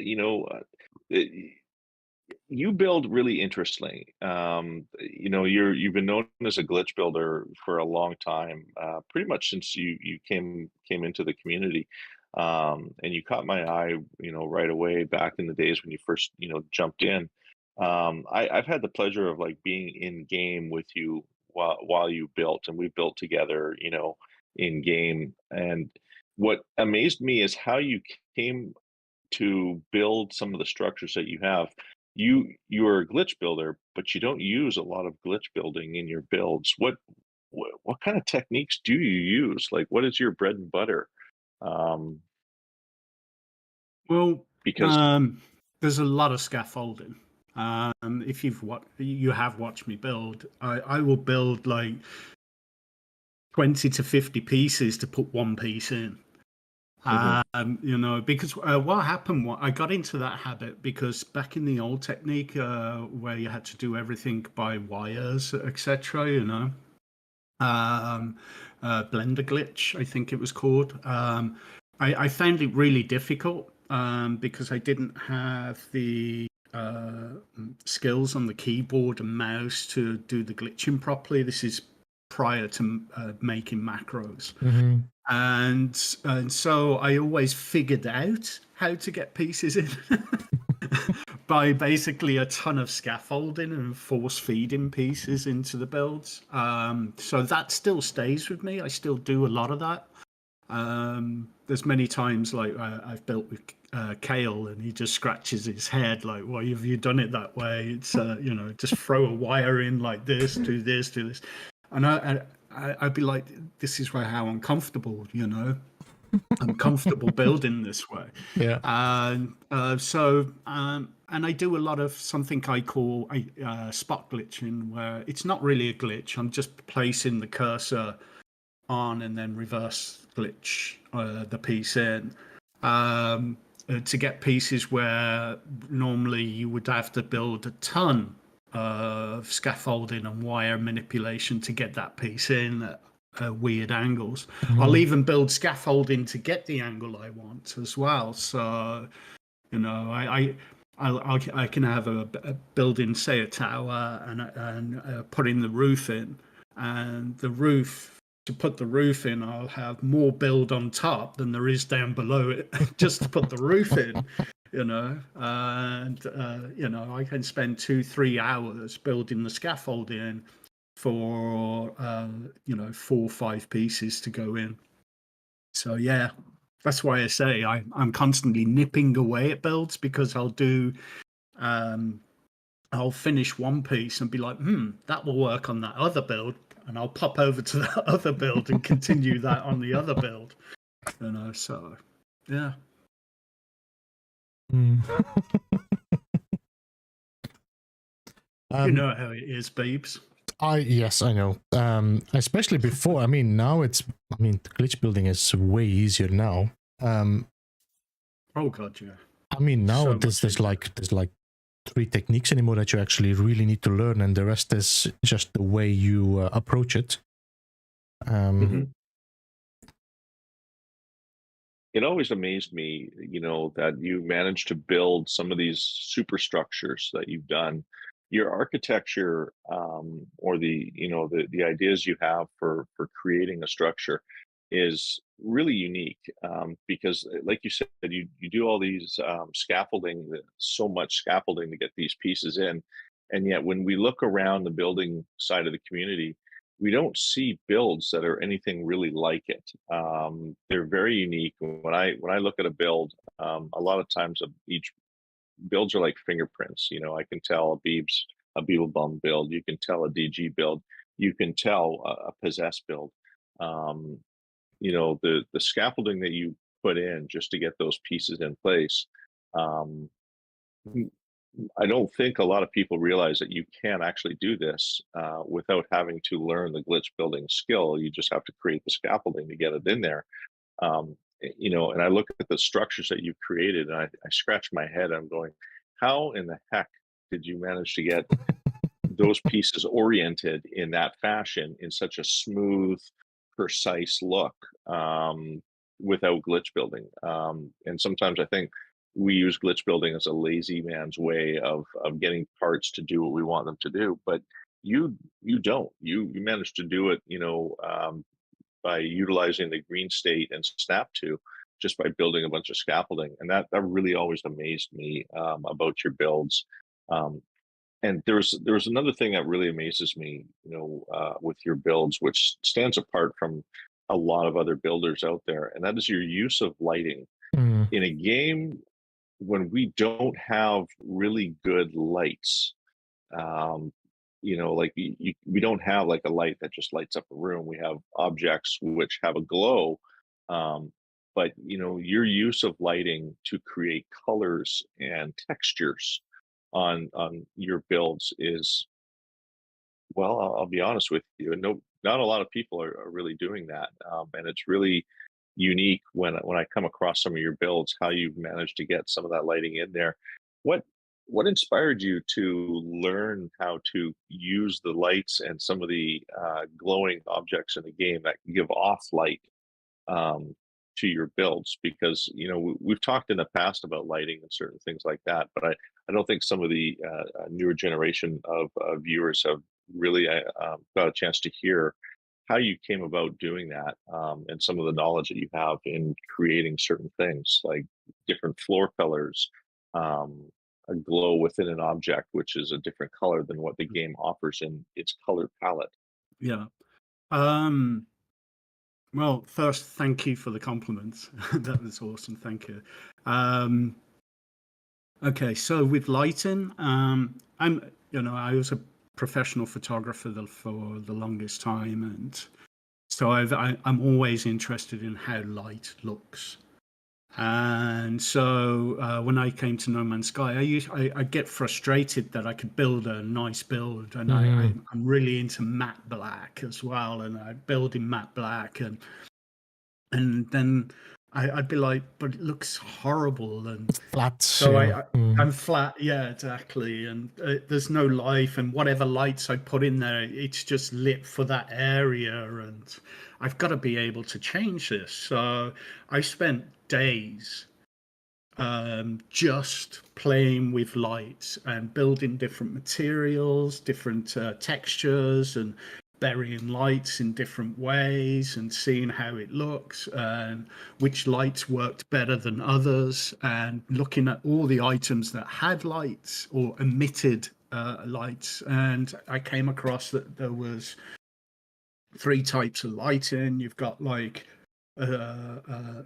you build really interesting. You've been known as a glitch builder for a long time, pretty much since you came into the community. And you caught my eye, right away back in the days when you first, jumped in. I've had the pleasure of like being in game with you while you built, and we built together, in game. And what amazed me is how you came to build some of the structures that you have. You are a glitch builder, but you don't use a lot of glitch building in your builds. What kind of techniques do you use? Like, what is your bread and butter? Um, Well, because there's a lot of scaffolding. If you have watched me build, I will build like 20 to 50 pieces to put one piece in. Mhm, Because what happened, I got into that habit because back in the old technique, where you had to do everything by wires, etc., Blender glitch, I think it was called. I found it really difficult because I didn't have the skills on the keyboard and mouse to do the glitching properly. This is prior to making macros. Mm-hmm. And so I always figured out how to get pieces in by basically a ton of scaffolding and force feeding pieces into the builds. So that still stays with me. I still do a lot of that. There's many times like I've built with Kale, and he just scratches his head like, "Why have you done it that way?" It's just throw a wire in like this, do this, do this, and I'd be like, "This is how I'm comfortable, I'm comfortable building this way." Yeah. And I do a lot of something I call spot glitching, where it's not really a glitch. I'm just placing the cursor on and then reverse glitch the piece in to get pieces where normally you would have to build a ton of scaffolding and wire manipulation to get that piece in at weird angles. I'll even build scaffolding to get the angle I want as well. So, I can have a building, say a tower, and put in the roof in, and the roof. To put the roof in, I'll have more build on top than there is down below it, just to put the roof in. I can spend 2-3 hours building the scaffolding for 4 or 5 pieces to go in. So yeah, that's why I say I'm constantly nipping away at builds, because I'll finish one piece and be like, that will work on that other build, and I'll pop over to that other build and continue that on the other build. So yeah. Mm. You know how it is, Beebs. Yes, I know. Especially before. I mean, now glitch building is way easier now. Oh god, yeah. I mean, now So there's like 3 techniques anymore that you actually really need to learn, and the rest is just the way you approach it. mhm. It always amazed me, that you managed to build some of these superstructures that you've done. Your architecture, or the ideas you have for creating a structure is really unique, because, like you said, you do all these scaffolding, so much scaffolding to get these pieces in, and yet when we look around the building side of the community, we don't see builds that are anything really like it. They're very unique. When I look at a build, a lot of times each builds are like fingerprints. I can tell a Beeblebum build. You can tell a DG build. You can tell a PEZ-S build. The scaffolding that you put in just to get those pieces in place. I don't think a lot of people realize that you can actually do this without having to learn the glitch building skill. You just have to create the scaffolding to get it in there. And I look at the structures that you've created, and I scratch my head. I'm going, how in the heck did you manage to get those pieces oriented in that fashion in such a smooth, precise look without glitch building? And sometimes I think we use glitch building as a lazy man's way of getting parts to do what we want them to do, but you don't. You manage to do it, by utilizing the green state and snap to, just by building a bunch of scaffolding, and that really always amazed me about your builds. And there's another thing that really amazes me, with your builds, which stands apart from a lot of other builders out there, and that is your use of lighting Mm. in a game when we don't have really good lights. Um, like we don't have like a light that just lights up a room. We have objects which have a glow, um, but your use of lighting to create colors and textures on your builds is, well, I'll be honest with you, and no, not a lot of people are really doing that, and it's really unique when I come across some of your builds, how you've managed to get some of that lighting in there. What what inspired you to learn how to use the lights and some of the glowing objects in the game that give off light um, to your builds? Because we've talked in the past about lighting and certain things like that, but I don't think some of the newer generation of viewers have really got a chance to hear how you came about doing that, and some of the knowledge that you have in creating certain things like different floor colors, um, a glow within an object, which is a different color than what the game offers in its color palette. Yeah. Um, well, first, thank you for the compliments. That was awesome. Thank you. Um, okay, so with lighting, I was a professional photographer for the longest time, and so I'm always interested in how light looks. And so when I came to No Man's Sky, I get frustrated that I could build a nice build, and I'm really into matte black as well, and I build in matte black, and then I'd be like, but it looks horrible, and Flat. so Yeah. I'm flat, yeah, exactly, and there's no life, and whatever lights I put in there, it's just lit for that area, and I've got to be able to change this. So I spent days just playing with lights and building different materials, different textures, and burying lights in different ways and seeing how it looks and which lights worked better than others, and looking at all the items that had lights or emitted lights. And I came across that there was 3 types of lighting. You've got like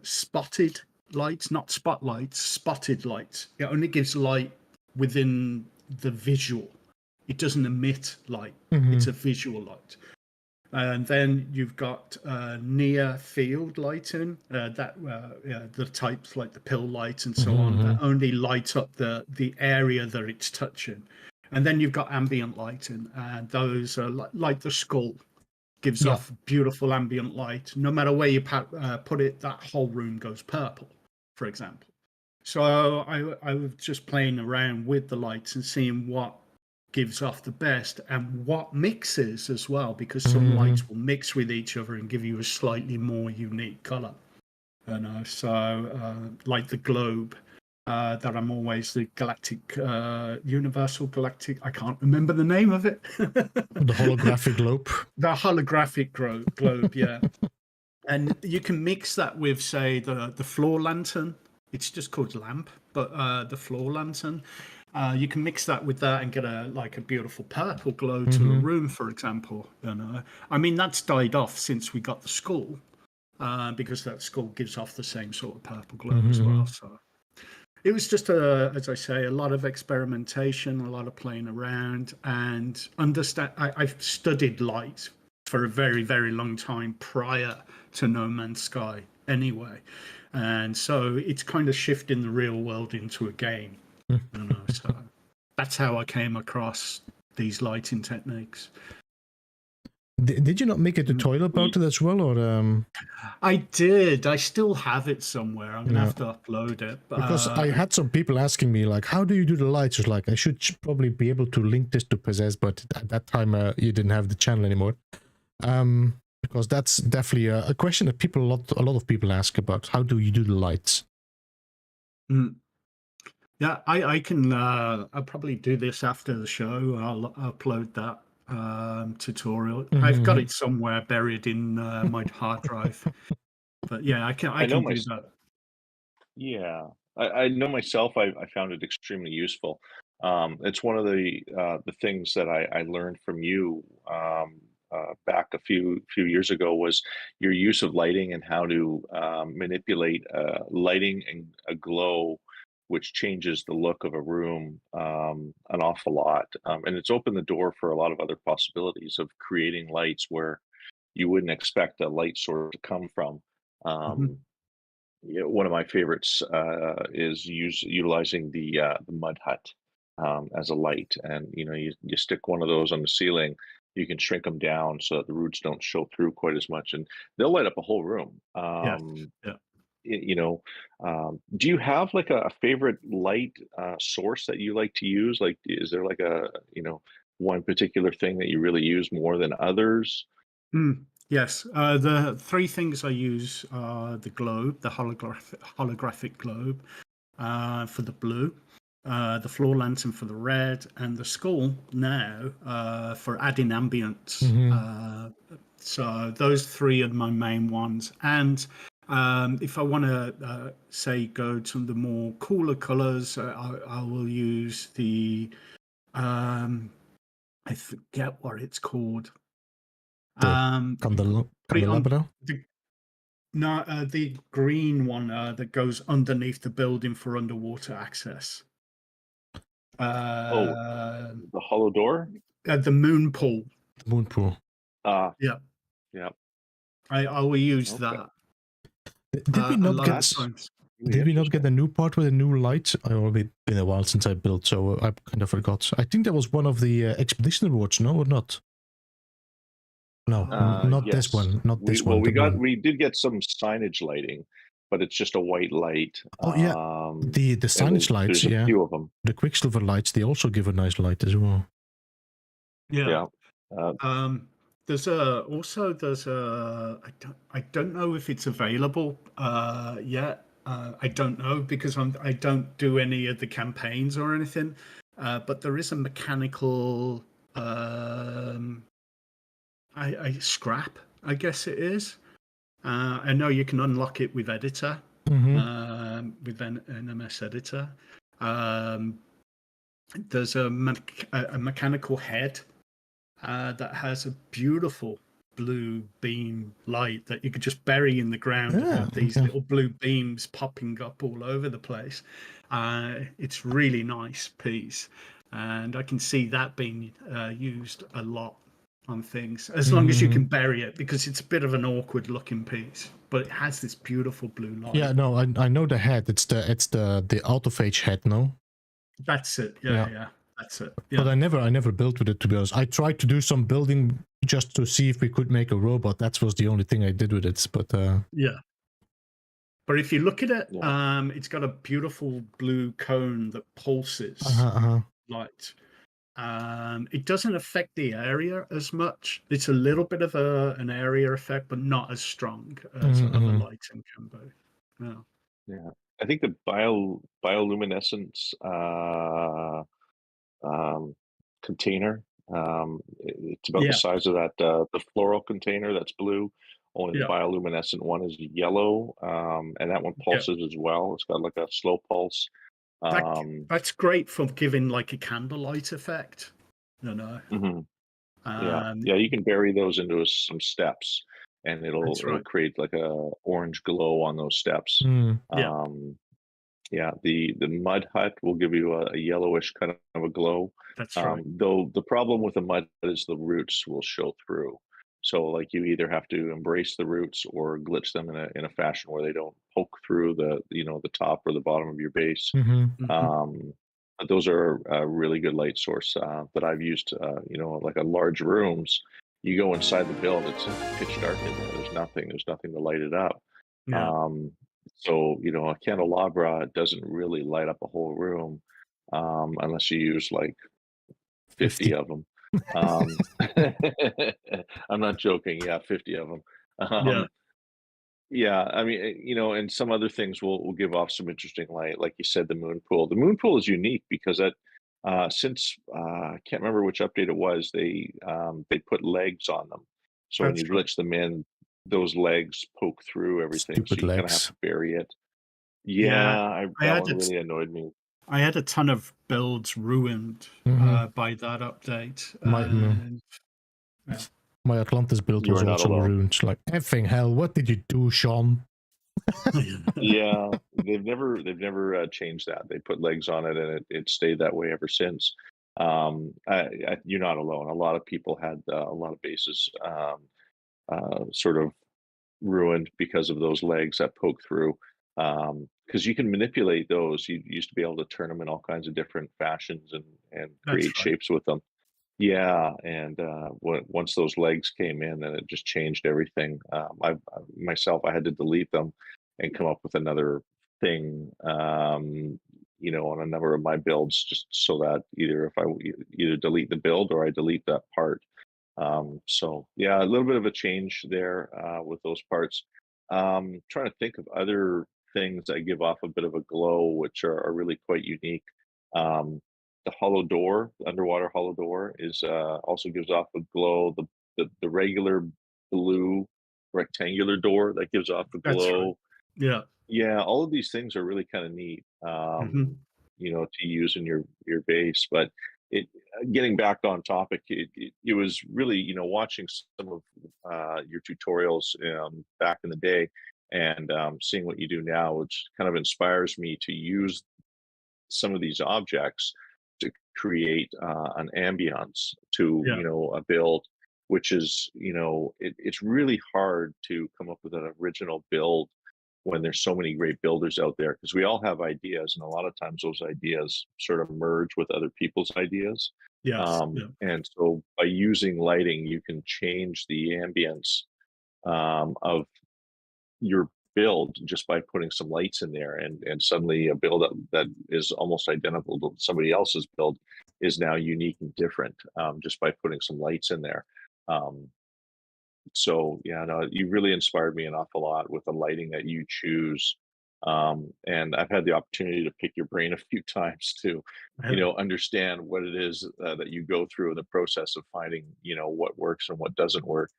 spotted lights, not spotlights, spotted lights. It only gives light within the visual. It doesn't emit light. It's a visual light. And then you've got near field lighting, the types like the pill light and so on, that only light up the area that it's touching. And then you've got ambient lighting, and those are like the skull gives off beautiful ambient light. No matter where you put it, that whole room goes purple, for example. So I was just playing around with the lights and seeing what gives off the best and what mixes as well, because some lights will mix with each other and give you a slightly more unique color. So like the globe, that I'm always the galactic, universal galactic, I can't remember the name of it. The holographic globe. The holographic globe, yeah. And you can mix that with, say, the floor lantern. It's just called lamp, but the floor lantern. You can mix that with that and get a beautiful purple glow to the room, for example. I mean, that's died off since we got the skull, because that skull gives off the same sort of purple glow as well. So it was just as I say, a lot of experimentation, a lot of playing around, and I've studied light for a very, very long time prior to No Man's Sky, anyway, and so it's kind of shifting the real world into a game. So that's how I came across these lighting techniques. Did you not make a tutorial about it as well, or? I did. I still have it somewhere. I'm gonna have to upload it. Because I had some people asking me, like, how do you do the lights? It's like, I should probably be able to link this to PEZ-S, but at that time you didn't have the channel anymore. Because that's definitely a question that a lot of people ask about. How do you do the lights? Yeah, I can. I'll probably do this after the show. I'll upload that tutorial. I've got it somewhere buried in my hard drive. But yeah, I can do that. Yeah, I know myself. I found it extremely useful. It's one of the things that I learned from you back a few years ago was your use of lighting and how to manipulate lighting and a glow, which changes the look of a room an awful lot. And it's opened the door for a lot of other possibilities of creating lights where you wouldn't expect a light source to come from. Yeah, one of my favorites is utilizing the mud hut as a light, and you stick one of those on the ceiling. You can shrink them down so that the roots don't show through quite as much, and they'll light up a whole room. Yeah. Do you have like a favorite light source that you like to use? Like, is there like a one particular thing that you really use more than others? Yes, the three things I use are the globe, the holographic globe for the blue, the floor lantern for the red, and the skull now for adding ambience. So those three are my main ones. And if I want to say go to the more cooler colors, I will use the I forget what it's called. Candelabra? The green one that goes underneath the building for underwater access. The hollow door? The moon pool. The moon pool. Yeah. I will use that. Did we not get a new part with a new light? It's been a while since I built, so I kind of forgot. I think that was one of the expedition rewards, no, or not? No, not yes. this one. Not this one. We did get some signage lighting, but it's just a white light. Oh yeah, the signage lights. There's a few of them. The Quicksilver lights. They also give a nice light as well. Yeah. There's a I don't know if it's available yet. I don't know because I don't do any of the campaigns or anything. But there is a mechanical scrap, I guess it is. I know you can unlock it with editor, with an NMS editor. There's a mechanical head that has a beautiful blue beam light that you could just bury in the ground and have these little blue beams popping up all over the place. It's really nice piece, and I can see that being used a lot on things, as long as you can bury it, because it's a bit of an awkward looking piece, but it has this beautiful blue light. Yeah, no, I know the head. It's the autophage head, no? That's it. Yeah. That's it. Yeah. But I never built with it, to be honest. I tried to do some building just to see if we could make a robot. That was the only thing I did with it. But yeah. But if you look at it, it's got a beautiful blue cone that pulses light. It doesn't affect the area as much. It's a little bit of an area effect, but not as strong as other lighting can be. Yeah. I think the bioluminescence container, it's about the size of that the floral container that's blue. Only the bioluminescent one is yellow, and that one pulses as well. It's got like a slow pulse. That's great for giving like a candlelight effect. Yeah, you can bury those into some steps, and it'll create like a orange glow on those steps. The mud hut will give you a yellowish kind of a glow. That's right. Though the problem with the mud is the roots will show through. So like you either have to embrace the roots or glitch them in a fashion where they don't poke through the top or the bottom of your base. but those are a really good light source that I've used. Like a large rooms, you go inside the build, it's pitch dark in there. There's nothing to light it up. Yeah. Um, so a candelabra doesn't really light up a whole room unless you use like 50 50. of them. I'm not joking. Yeah, 50 of them. Yeah. Yeah, I mean, and some other things will give off some interesting light. Like you said, the moon pool. The moon pool is unique because since I can't remember which update it was, they put legs on them. So when That's you right. glitch them in, those legs poke through everything. Stupid So you kind of have legs. to bury it. Yeah. Yeah, I that had one it. really annoyed me. I had a ton of builds ruined Mhm. by that update. My And yeah. my Atlantis build You was are not also alone. ruined. Like, effing hell, what did you do, Sean? Yeah, they've never changed that. They put legs on it, and it stayed that way ever since. You're not alone. A lot of people had a lot of bases sort of ruined because of those legs that poke through. Because you can manipulate those. You used to be able to turn them in all kinds of different fashions and That's create right. shapes with them. Yeah, and once those legs came in, then it just changed everything. Myself, I had to delete them and come up with another thing, on a number of my builds, just so that either if I either delete the build or I delete that part. So yeah, a little bit of a change there with those parts. Trying to think of other things that give off a bit of a glow, which are really quite unique. The hollow door, the underwater hollow door, is also gives off a glow. The regular blue rectangular door that gives off a That's right. glow. Yeah. Yeah, all of these things are really kind of neat, Hmm. to use in your base. But it getting back on topic, it was really watching some of your tutorials back in the day and seeing what you do now, which kind of inspires me to use some of these objects to create an ambience to Yeah. a build, which is it's really hard to come up with an original build when there's so many great builders out there, because we all have ideas, and a lot of times those ideas sort of merge with other people's ideas. Yes. Yeah. And so by using lighting, you can change the ambience of your build just by putting some lights in there, and suddenly a build that is almost identical to somebody else's build is now unique and different, just by putting some lights in there. um, so yeah, no, you really inspired me an awful lot with the lighting that you choose. And I've had the opportunity to pick your brain a few times to understand what it is that you go through in the process of finding what works and what doesn't work.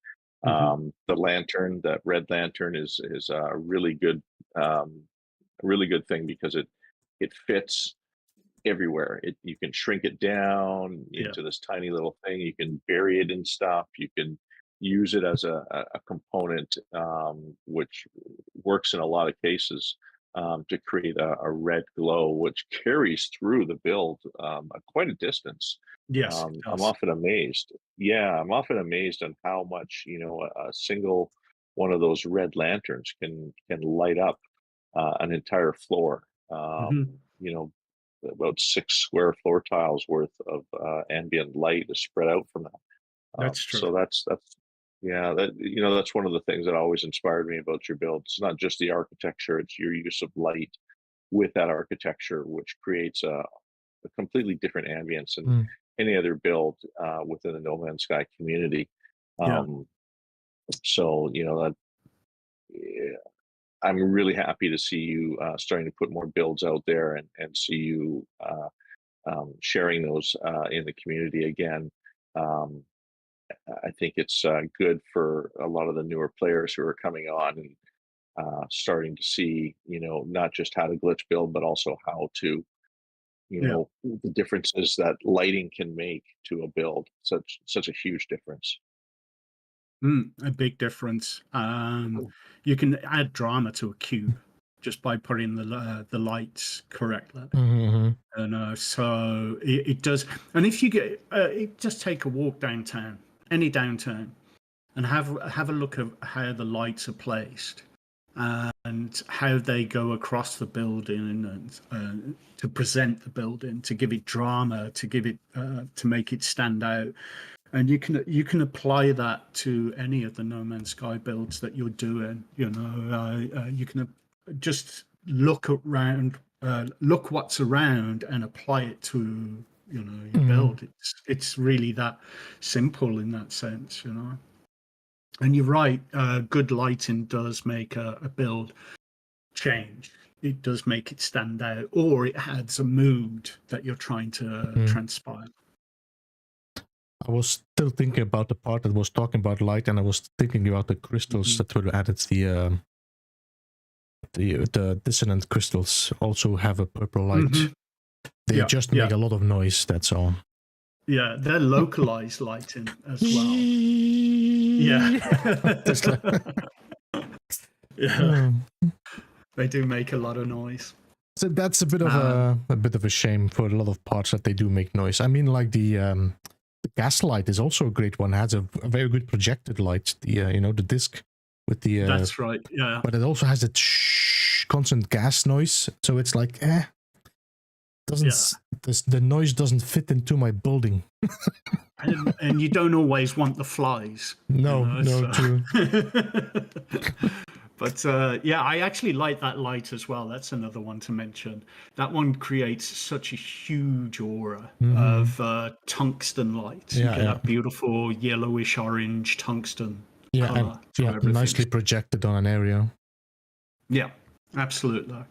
Hmm. The lantern, that red lantern, is a really good thing because it fits everywhere. You can shrink it down Yeah. into this tiny little thing. You can bury it in stuff. You can use it as a component, which works in a lot of cases, to create a red glow, which carries through the build quite a distance. Yes, it I'm does. often amazed. Yeah, I'm often amazed on how much a single one of those red lanterns can light up an entire floor. Hmm. You know, about 6 square floor tiles worth of ambient light is spread out from that. That's true. So that's yeah, that's one of the things that always inspired me about your build. It's not just the architecture; it's your use of light with that architecture, which creates a completely different ambience than Mm. any other build within the No Man's Sky community. Yeah. Um, so that yeah, I'm really happy to see you starting to put more builds out there and see you sharing those in the community again. Um, I think it's good for a lot of the newer players who are coming on and starting to see, not just how to glitch build, but also how to, Yeah. the differences that lighting can make to a build. Such a huge difference. A big difference. You can add drama to a cube just by putting the lights correctly. Mhm. And so it does. And if you get, just take a walk downtown, any downtown, and have a look at how the lights are placed. and how they go across the building and to present the building, to give it drama, to give it to make it stand out. And you can apply that to any of the No Man's Sky builds that you're doing. You can just look around, look what's around, and apply it to your build. It's really that simple in that sense, And you're right. Good lighting does make a build change. It does make it stand out, or it adds a mood that you're trying to transpire. I was still thinking about the part that was talking about light, and I was thinking about the crystals that were added. The dissonant crystals also have a purple light. They just make a lot of noise. That's all. Yeah, they're localized lighting as well. Yeah. Yeah. They do make a lot of noise. So that's a bit of a shame for a lot of parts that they do make noise. I mean, like the gas light is also a great one. It has a very good projected light. The disc with the. That's right. Yeah. But it also has a constant gas noise, so it's like the noise doesn't fit into my building. and you don't always want the flies. No, true. But I actually like that light as well. That's another one to mention. That one creates such a huge aura of tungsten light. You get that beautiful yellowish orange tungsten color. Nicely projected on an area. Yeah, absolutely.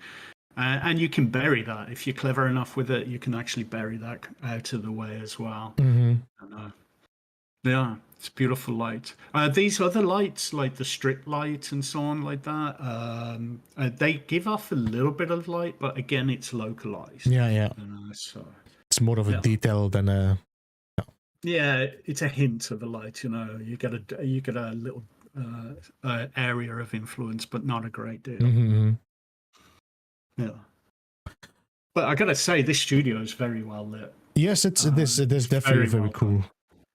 And you can bury that. If you're clever enough with it, you can actually bury that out of the way as well. Yeah, it's beautiful light. These other lights, like the strip light and so on like that, they give off a little bit of light, but again, it's localized. Yeah. So it's more of a detail than a... Yeah, it's a hint of a light, You get a little area of influence, but not a great deal. Yeah, but I gotta say, this studio is very well lit. Yes, it is definitely very cool.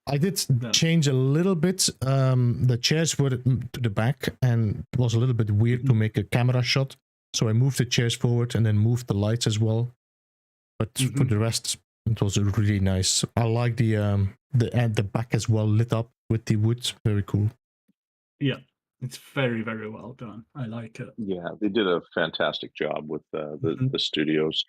I did change a little bit. The chairs were to the back, and it was a little bit weird to make a camera shot. So I moved the chairs forward and then moved the lights as well. But for the rest, it was really nice. I like the back as well, lit up with the wood. Very cool. Yeah. It's very, very well done. I like it. Yeah, they did a fantastic job with the studios.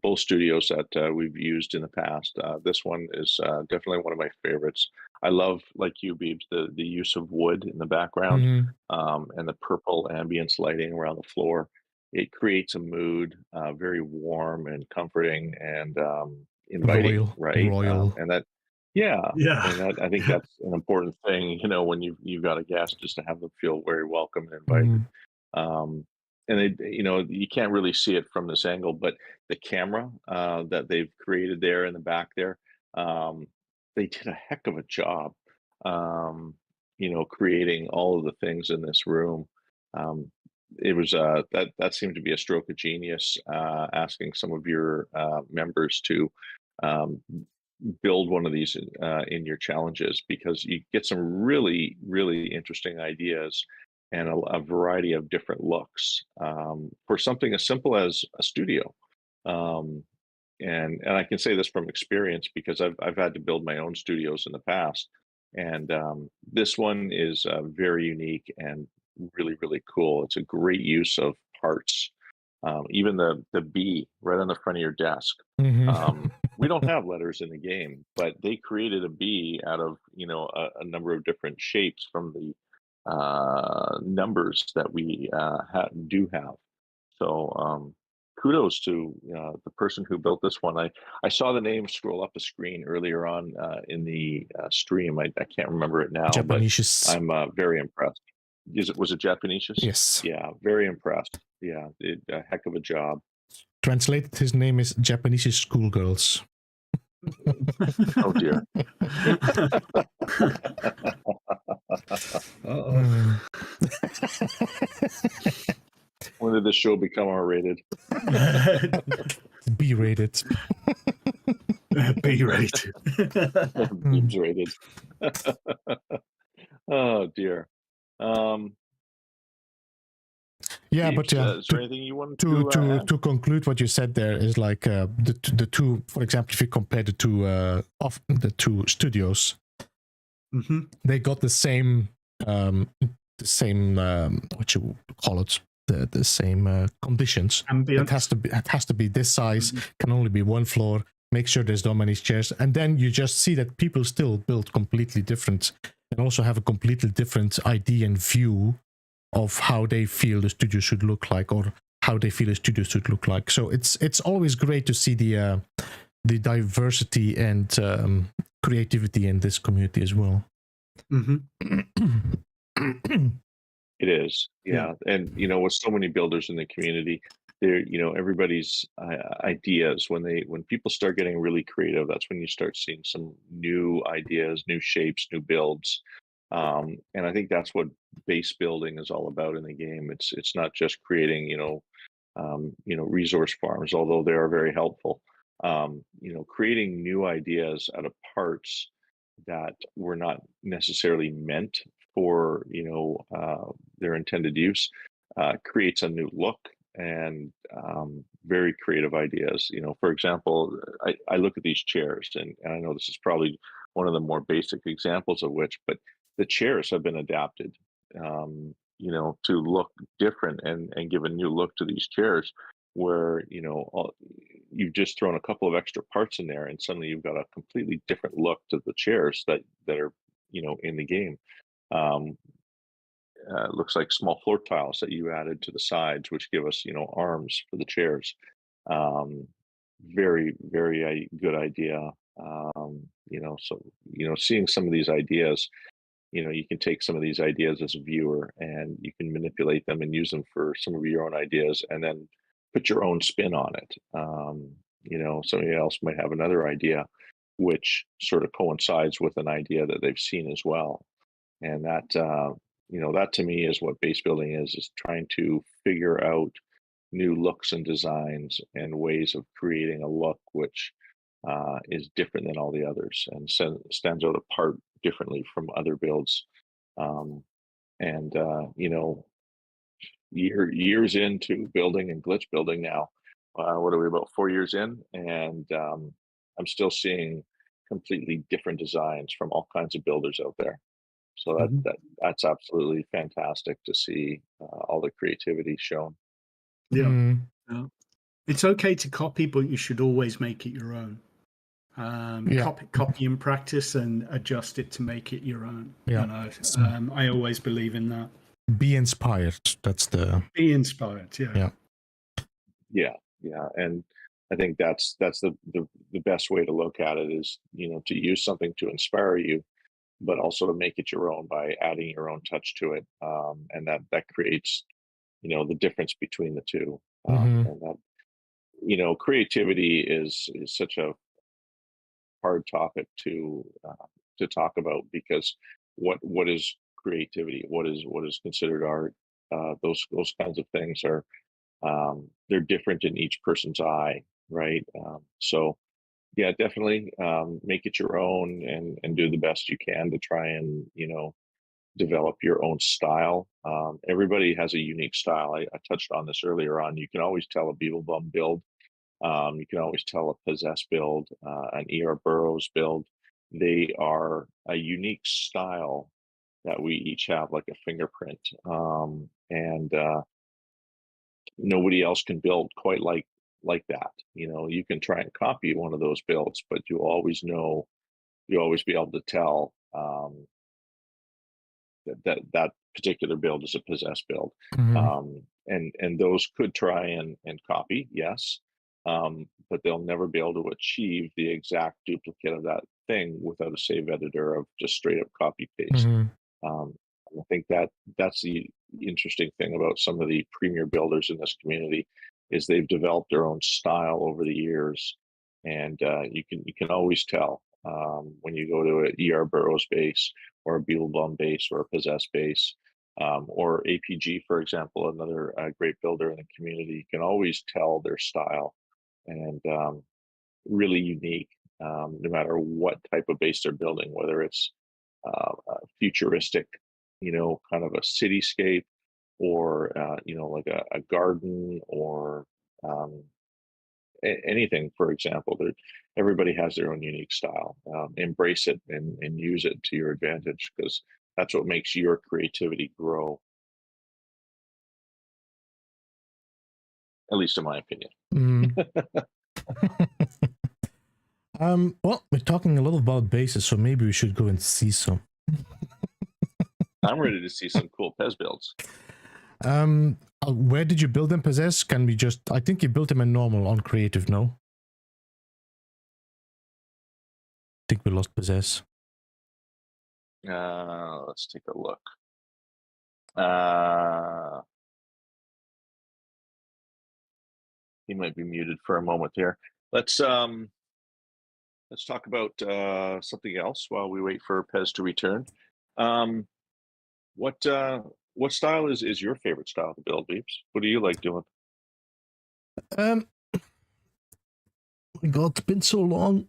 Both studios that we've used in the past. This one is definitely one of my favorites. I love, like you, Beebs, the use of wood in the background and the purple ambience lighting around the floor. It creates a mood, very warm and comforting and inviting, royal. And that. Yeah. And I think that's an important thing, when you've got a guest, just to have them feel very welcome and invited. And you can't really see it from this angle, but the camera that they've created there in the back there, they did a heck of a job, creating all of the things in this room. It was that seemed to be a stroke of genius, asking some of your members to build one of these in your challenges, because you get some really, really interesting ideas and a variety of different looks for something as simple as a studio. And I can say this from experience, because I've had to build my own studios in the past, and this one is very unique and really, really cool. It's a great use of parts. Even the B right on the front of your desk. We don't have letters in the game, but they created a B out of a number of different shapes from the numbers that we do have. So kudos to the person who built this one. I saw the name scroll up the screen earlier on in the stream. I can't remember it now, Japanese. But I'm very impressed. Was it Japanese? Yes. Yeah, very impressed. Yeah, did a heck of a job. Translated, his name is Japanese schoolgirls. Oh dear. When did the show become R-rated? B-rated. B-rated. B-rated. Oh dear. Yeah, but is there anything you wanted to add? to conclude what you said there is like the two, for example, if you compare the two studios, they got the same what you call it, the same conditions. Ambience. It has to be this size, can only be one floor, make sure there's not many chairs, and then you just see that people still build completely different and also have a completely different idea and view of how they feel the studio should look like, or how they feel a studio should look like. So it's always great to see the diversity and creativity in this community as well. It is, yeah. And with so many builders in the community, there, everybody's ideas, when people start getting really creative, that's when you start seeing some new ideas, new shapes, new builds. And I think that's what base building is all about in the game. It's not just creating, resource farms, although they are very helpful. Creating new ideas out of parts that were not necessarily meant for their intended use creates a new look and very creative ideas. For example, I look at these chairs, and I know this is probably one of the more basic examples of which, but the chairs have been adapted, to look different and give a new look to these chairs, where you've just thrown a couple of extra parts in there, and suddenly you've got a completely different look to the chairs that are in the game. Looks like small floor tiles that you added to the sides, which give us arms for the chairs. Very, very good idea. So seeing some of these ideas, you can take some of these ideas as a viewer and you can manipulate them and use them for some of your own ideas, and then put your own spin on it. Somebody else might have another idea which sort of coincides with an idea that they've seen as well. And that that to me is what base building is trying to figure out new looks and designs and ways of creating a look which is different than all the others and stands out apart differently from other builds. Years into building and glitch building now, what are we, about 4 years in, and I'm still seeing completely different designs from all kinds of builders out there. So that's absolutely fantastic to see all the creativity shown. Yeah. It's okay to copy, but you should always make it your own. Copy and practice and adjust it to make it your own. I always believe in that. Be inspired. Be inspired. Yeah. And I think that's the best way to look at it is, to use something to inspire you, but also to make it your own by adding your own touch to it. And that creates, the difference between the two. And that, creativity is such a hard topic to talk about, because what is creativity? What is considered art? Those kinds of things are, they're different in each person's eye, right? So yeah, definitely make it your own and do the best you can to try and develop your own style. Everybody has a unique style. I touched on this earlier on. You can always tell a Beeblebum build. You can always tell a PEZ-S build, an Burrows build. They are a unique style that we each have, like a fingerprint. And nobody else can build quite like that. You can try and copy one of those builds, but you'll always be able to tell that particular build is a PEZ-S build. And those could try and copy, yes, but they'll never be able to achieve the exact duplicate of that thing without a save editor of just straight up copy paste. I think that's the interesting thing about some of the premier builders in this community is they've developed their own style over the years, and you can always tell when you go to a Burrows base or a Beeblebum base or a PEZ-S base, or APG, for example, another great builder in the community. You can always tell their style, and really unique, no matter what type of base they're building, whether it's futuristic, kind of a cityscape, or like a garden, or anything. For example, everybody has their own unique style. Embrace it and use it to your advantage, because that's what makes your creativity grow. At least in my opinion. Well, we're talking a lot about bases, so maybe we should go and see some. I'm ready to see some cool PEZ builds. Where did you build them, PEZ-S? Can we just... I think you built them in normal, on creative, no? I think we lost PEZ-S. Let's take a look. He might be muted for a moment there. Let's talk about something else while we wait for PEZ to return. What style is your favorite style to build, Beeps? What do you like doing? My God, it's been so long.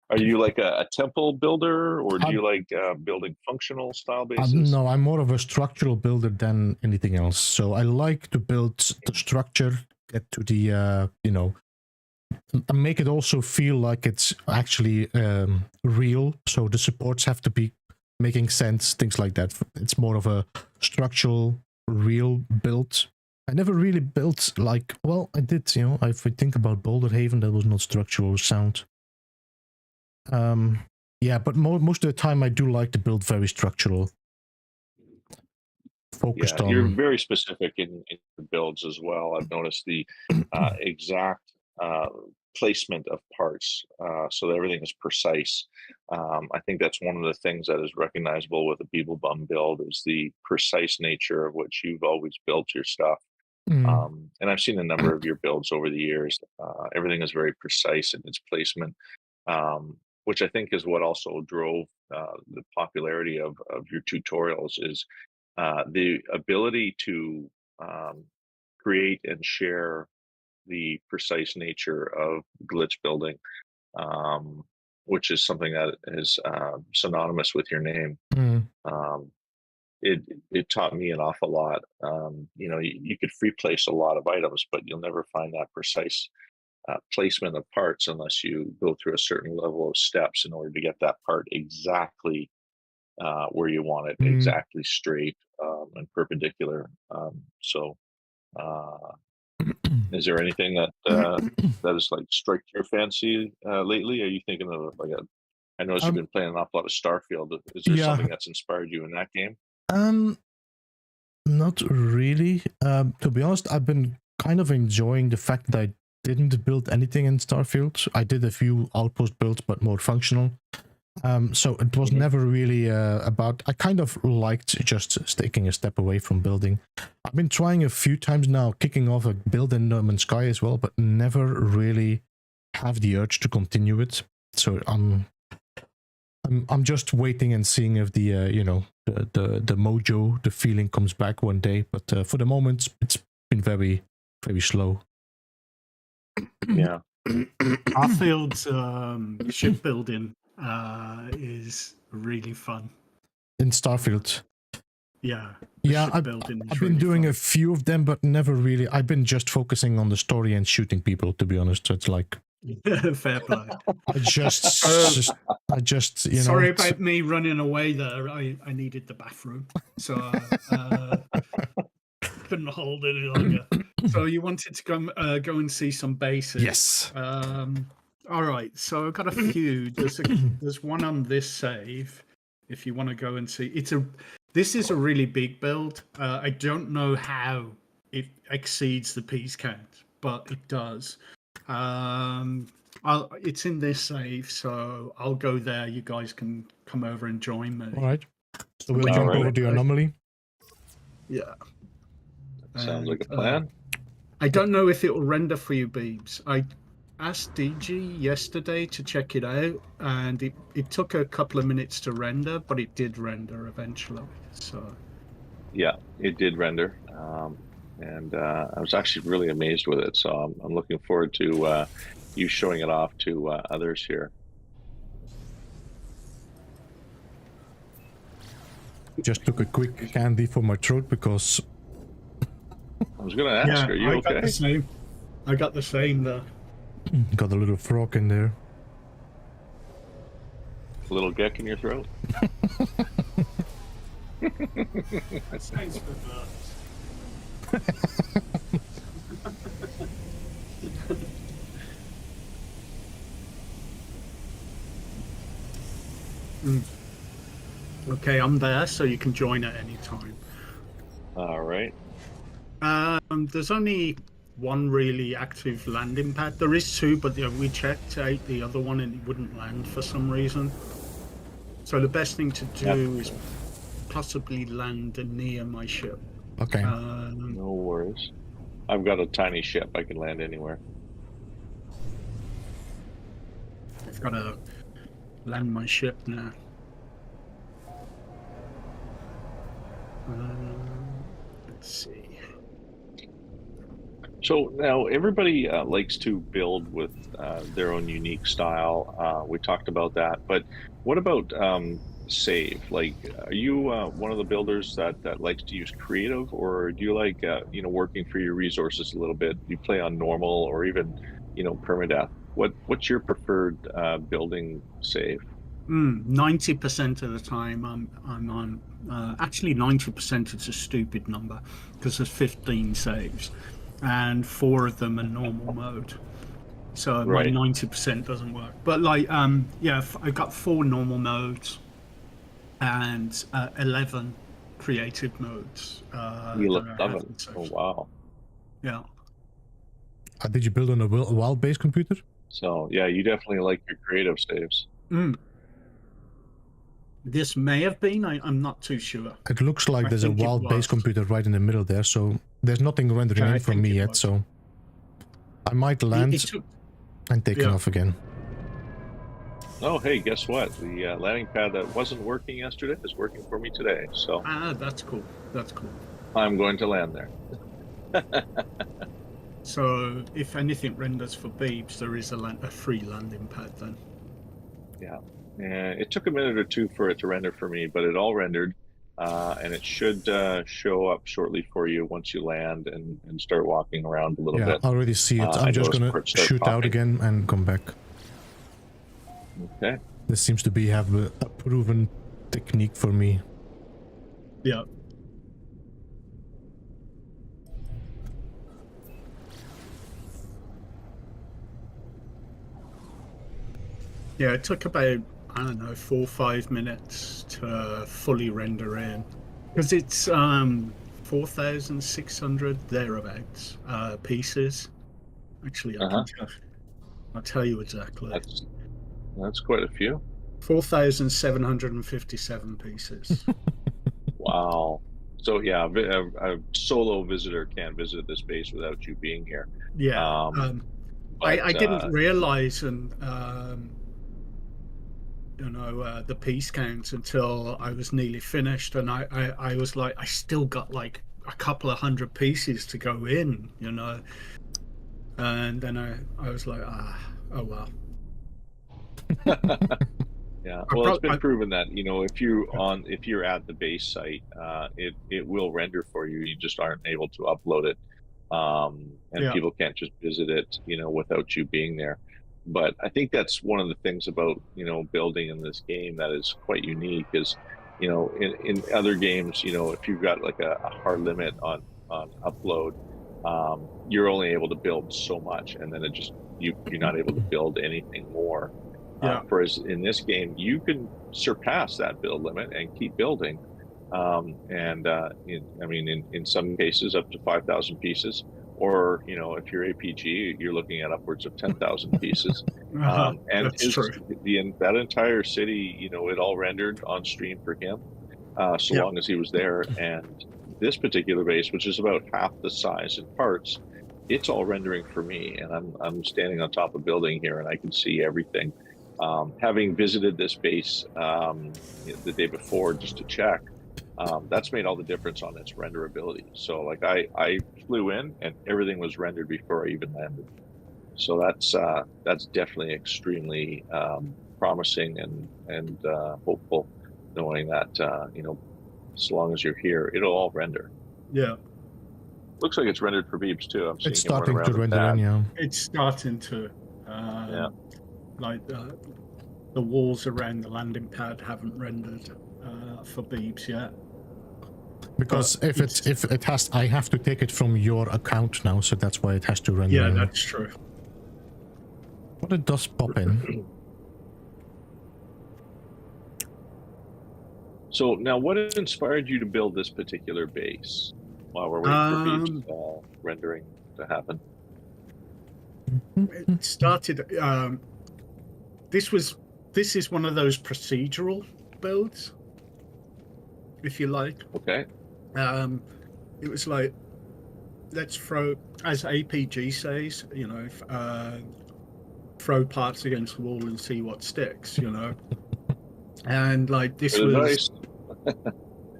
Are you like a temple builder, or do you like building functional style bases? No, I'm more of a structural builder than anything else. So I like to build the structure, get to the, and make it also feel like it's actually real. So the supports have to be making sense, things like that. It's more of a structural, real build. I never really built like, well, I did, if I think about Boulder Haven, that was not structural or sound. Yeah, but most of the time I do like to build very structural. Focused on... You're very specific in your builds as well. I've noticed the exact placement of parts, so that everything is precise. I think that's one of the things that is recognizable with a Beeblebum build, is the precise nature of which you've always built your stuff. And I've seen a number of your builds over the years. Everything is very precise in its placement, which I think is what also drove the popularity of your tutorials, is the ability to create and share the precise nature of glitch building, which is something that is synonymous with your name. It taught me an awful lot. You could free place a lot of items, but you'll never find that precise placement of parts unless you go through a certain level of steps in order to get that part exactly where you want it, exactly straight and perpendicular. Is there anything that has like struck your fancy lately? Are you thinking of like I noticed you've been playing an awful lot of Starfield. Is there something that's inspired you in that game? Not really. To be honest, I've been kind of enjoying the fact that I didn't build anything in Starfield. I did a few outpost builds, but more functional. So it was never really about... I kind of liked just taking a step away from building. I've been trying a few times now, kicking off a build in No Man's Sky as well, but never really have the urge to continue it. So I'm just waiting and seeing if the the mojo, the feeling comes back one day. But for the moment, it's been very, very slow. Yeah. Starfield's shipbuilding is really fun. In Starfield. Yeah. I've been really doing fun. A few of them, but never really. I've been just focusing on the story and shooting people, to be honest. So it's like... Fair play. I just Sorry about me running away there. I needed the bathroom, so couldn't hold any longer. So you wanted to go and see some bases? Yes. All right. So I've got a few. There's one on this save. If you want to go and see, this is a really big build. I don't know how it exceeds the piece count, but it does. It's in this save, so I'll go there. You guys can come over and join me. All right. So we'll jump over to anomaly. Yeah. Sounds like a plan. I don't know if it will render for you, Beebs. I asked DG yesterday to check it out, and it took a couple of minutes to render, but it did render eventually. So. Yeah, it did render. And I was actually really amazed with it. So I'm looking forward to you showing it off to others here. Just took a quick candy for my throat because I was going to ask, are you I okay? got the same. I got the same there. got a little frog in there. A little geck in your throat? That sounds perverse. Okay, I'm there, so you can join at any time. All right. There's only one really active landing pad. There is two, but we checked out the other one and it wouldn't land for some reason. So the best thing to do is possibly land near my ship. Okay. No worries. I've got a tiny ship. I can land anywhere. I've got to land my ship now. Let's see. So now everybody likes to build with their own unique style. We talked about that, but what about save? Like, are you one of the builders that likes to use creative, or do you like working for your resources a little bit? Do you play on normal or even permadeath? What's your preferred building save? 90% of the time I'm on. Actually, 90% is a stupid number because there's 15 saves, and 4 of them are normal mode. So my 90% doesn't work. But like, I've got 4 normal modes and 11 creative modes. 11. Oh wow! Yeah. Did you build on a WoW-based computer? So yeah, you definitely like your creative saves. This may have been. I'm not too sure. It looks like there's a WoW-based computer right in the middle there, so there's nothing rendering in from me yet. So I might land and take it off again. Oh, hey, guess what? The landing pad that wasn't working yesterday is working for me today. So that's cool. That's cool. I'm going to land there. So if anything renders for Beebs, there is a free landing pad then. Yeah. And it took a minute or two for it to render for me, but it all rendered, and it should show up shortly for you once you land and start walking around a little bit. Yeah, I already see it. I'm just going to shoot out again and come back. Okay. This seems to have a proven technique for me. Yeah. Yeah, it took about, I don't know, 4 or 5 minutes to fully render in. Because it's 4,600 thereabouts pieces. Actually, I'll tell you exactly. That's quite a few. 4,757 pieces. Wow. So yeah, a solo visitor can't visit this base without you being here. Yeah. I didn't realize the piece count until I was nearly finished, and I was like, I still got like a couple of 100 pieces to go in, and then I was like, oh well. Yeah, well, it's been proven that if you're at the base site, it will render for you. You just aren't able to upload it, and people can't just visit it, without you being there. But I think that's one of the things about building in this game that is quite unique. Is in other games, if you've got like a hard limit on upload, you're only able to build so much, and then you're not able to build anything more. Whereas in this game, you can surpass that build limit and keep building. In some cases, up to 5,000 pieces. Or if you're APG, you're looking at upwards of 10,000 pieces. And that entire city, it all rendered on stream for him, long as he was there. And this particular base, which is about half the size in parts, it's all rendering for me. And I'm standing on top of a building here, and I can see everything. Having visited this base the day before just to check, that's made all the difference on its renderability. So like I flew in and everything was rendered before I even landed. So that's definitely extremely promising and hopeful, knowing that as long as you're here, it'll all render. Yeah. Looks like it's rendered for Beebs too. I'm seeing It's him run starting around to with render that. in, yeah. It's starting to. Yeah. Like the walls around the landing pad haven't rendered for Beebs yet. Because if it has, I have to take it from your account now, so that's why it has to render. Yeah, in. that's true. But it does pop in. So now, what inspired you to build this particular base while we're waiting for Beebs rendering to happen? It started. This is one of those procedural builds, if you like. Okay. It was like, let's throw, as APG says, you know, throw parts against the wall and see what sticks, you know. And like this was nice.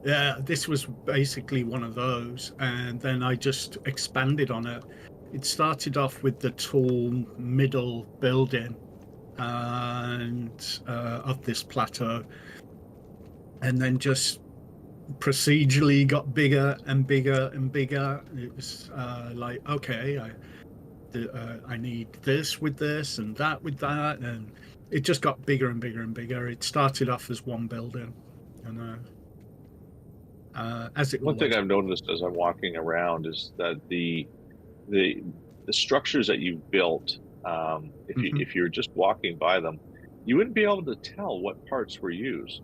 Yeah, this was basically one of those, and then I just expanded on it. It started off with the tall middle building and of this plateau, and then just procedurally got bigger and bigger and bigger. It was like, okay, I need this with this and that with that, and it just got bigger and bigger and bigger. It started off as one building, and as it one thing I've noticed as I'm walking around is that the structures that you've built, if you're just walking by them, you wouldn't be able to tell what parts were used.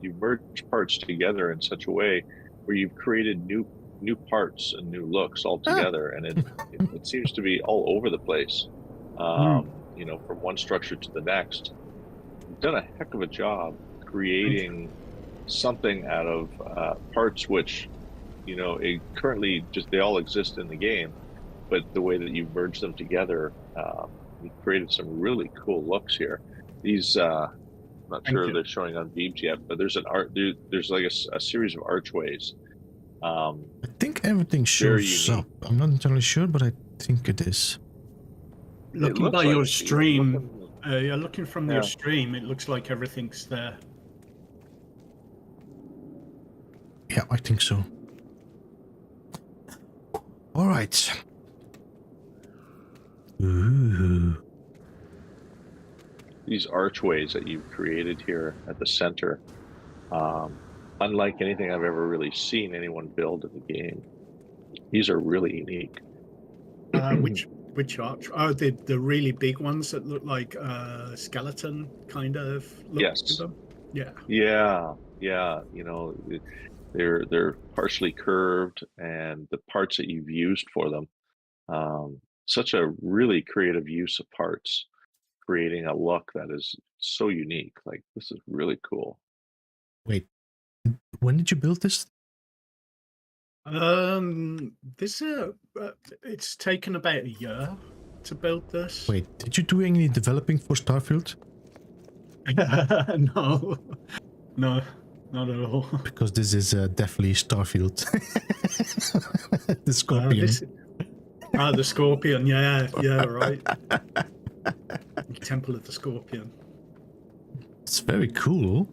You merge parts together in such a way where you've created new parts and new looks all together, and it seems to be all over the place. You know, from one structure to the next. You've done a heck of a job creating something out of parts which, you know, currently just they all exist in the game, but the way that you merge them together, you've created some really cool looks here. These, I'm not sure they're showing on Beebs yet, but there's there's like a series of archways. I think everything shows up. I'm not entirely sure, but I think it is. Looking by your stream, looking from your stream, it looks like everything's there. Yeah, I think so. All right. Ooh. These archways that you've created here at the center, unlike anything I've ever really seen anyone build in the game, these are really unique. Which arch? Oh, the really big ones that look like skeleton kind of look to them? Yeah. You know, they're partially curved, and the parts that you've used for them, such a really creative use of parts, creating a look that is so unique. Like, this is really cool. Wait, when did you build this? It's taken about a year to build this. Wait, did you do any developing for Starfield? No, not at all. Because this is definitely Starfield. The Scorpion. The Scorpion, yeah, right. Temple of the Scorpion. It's very cool.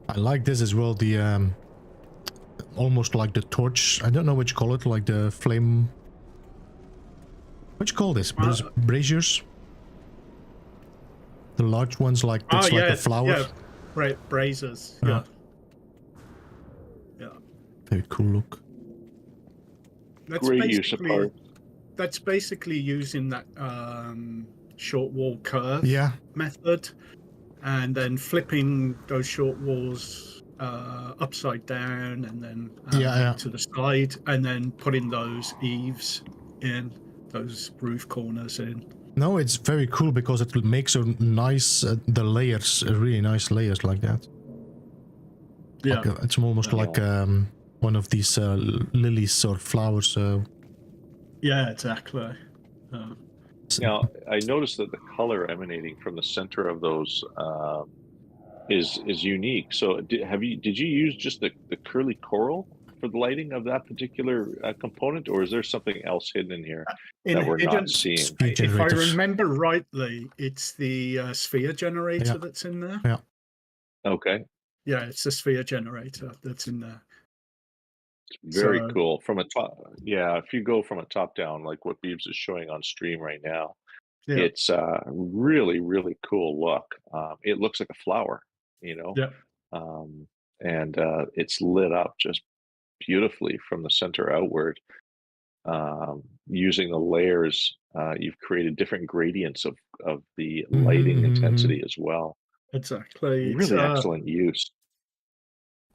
I like this as well, the almost like the torch, I don't know what you call it, like the flame, what you call this? Braziers? The large ones, like it's like a flower. Yeah, right, braziers. Yeah. Very cool look. Great use of part. That's basically using that short wall curve method, and then flipping those short walls upside down, and then to the side, and then putting those eaves in, those roof corners in. No, it's very cool because it makes a nice, the layers, really nice layers like that. Yeah. Like it's almost like one of these lilies or flowers. Yeah, exactly. Now, I noticed that the color emanating from the center of those is unique. So, did you use just the curly coral for the lighting of that particular component, or is there something else hidden in here that we're not seeing? If I remember rightly, it's the sphere generator that's in there. Yeah. Okay. Yeah, it's a sphere generator that's in there. Very So cool. From a top, yeah, if you go from a top down, like what Beebs is showing on stream right now, yeah, it's really, really cool look. It looks like a flower, you know, yeah, um, and it's lit up just beautifully from the center outward. Using the layers, you've created different gradients of the lighting intensity as well. exactly. It's Really excellent use.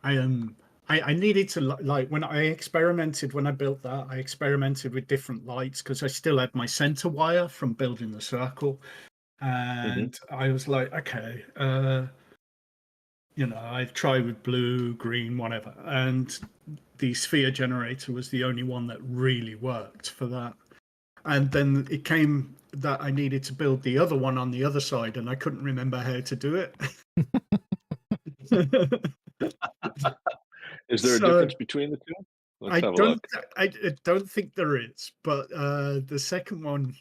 I I needed to like when I experimented when I built that, I experimented with different lights because I still had my center wire from building the circle, Hmm. and I was like, okay, I've tried with blue, green, whatever, and the sphere generator was the only one that really worked for that. And then it came that I needed to build the other one on the other side, and I couldn't remember how to do it. Is there a So difference between the two? Let's I have a don't look. I don't think there is, but the second one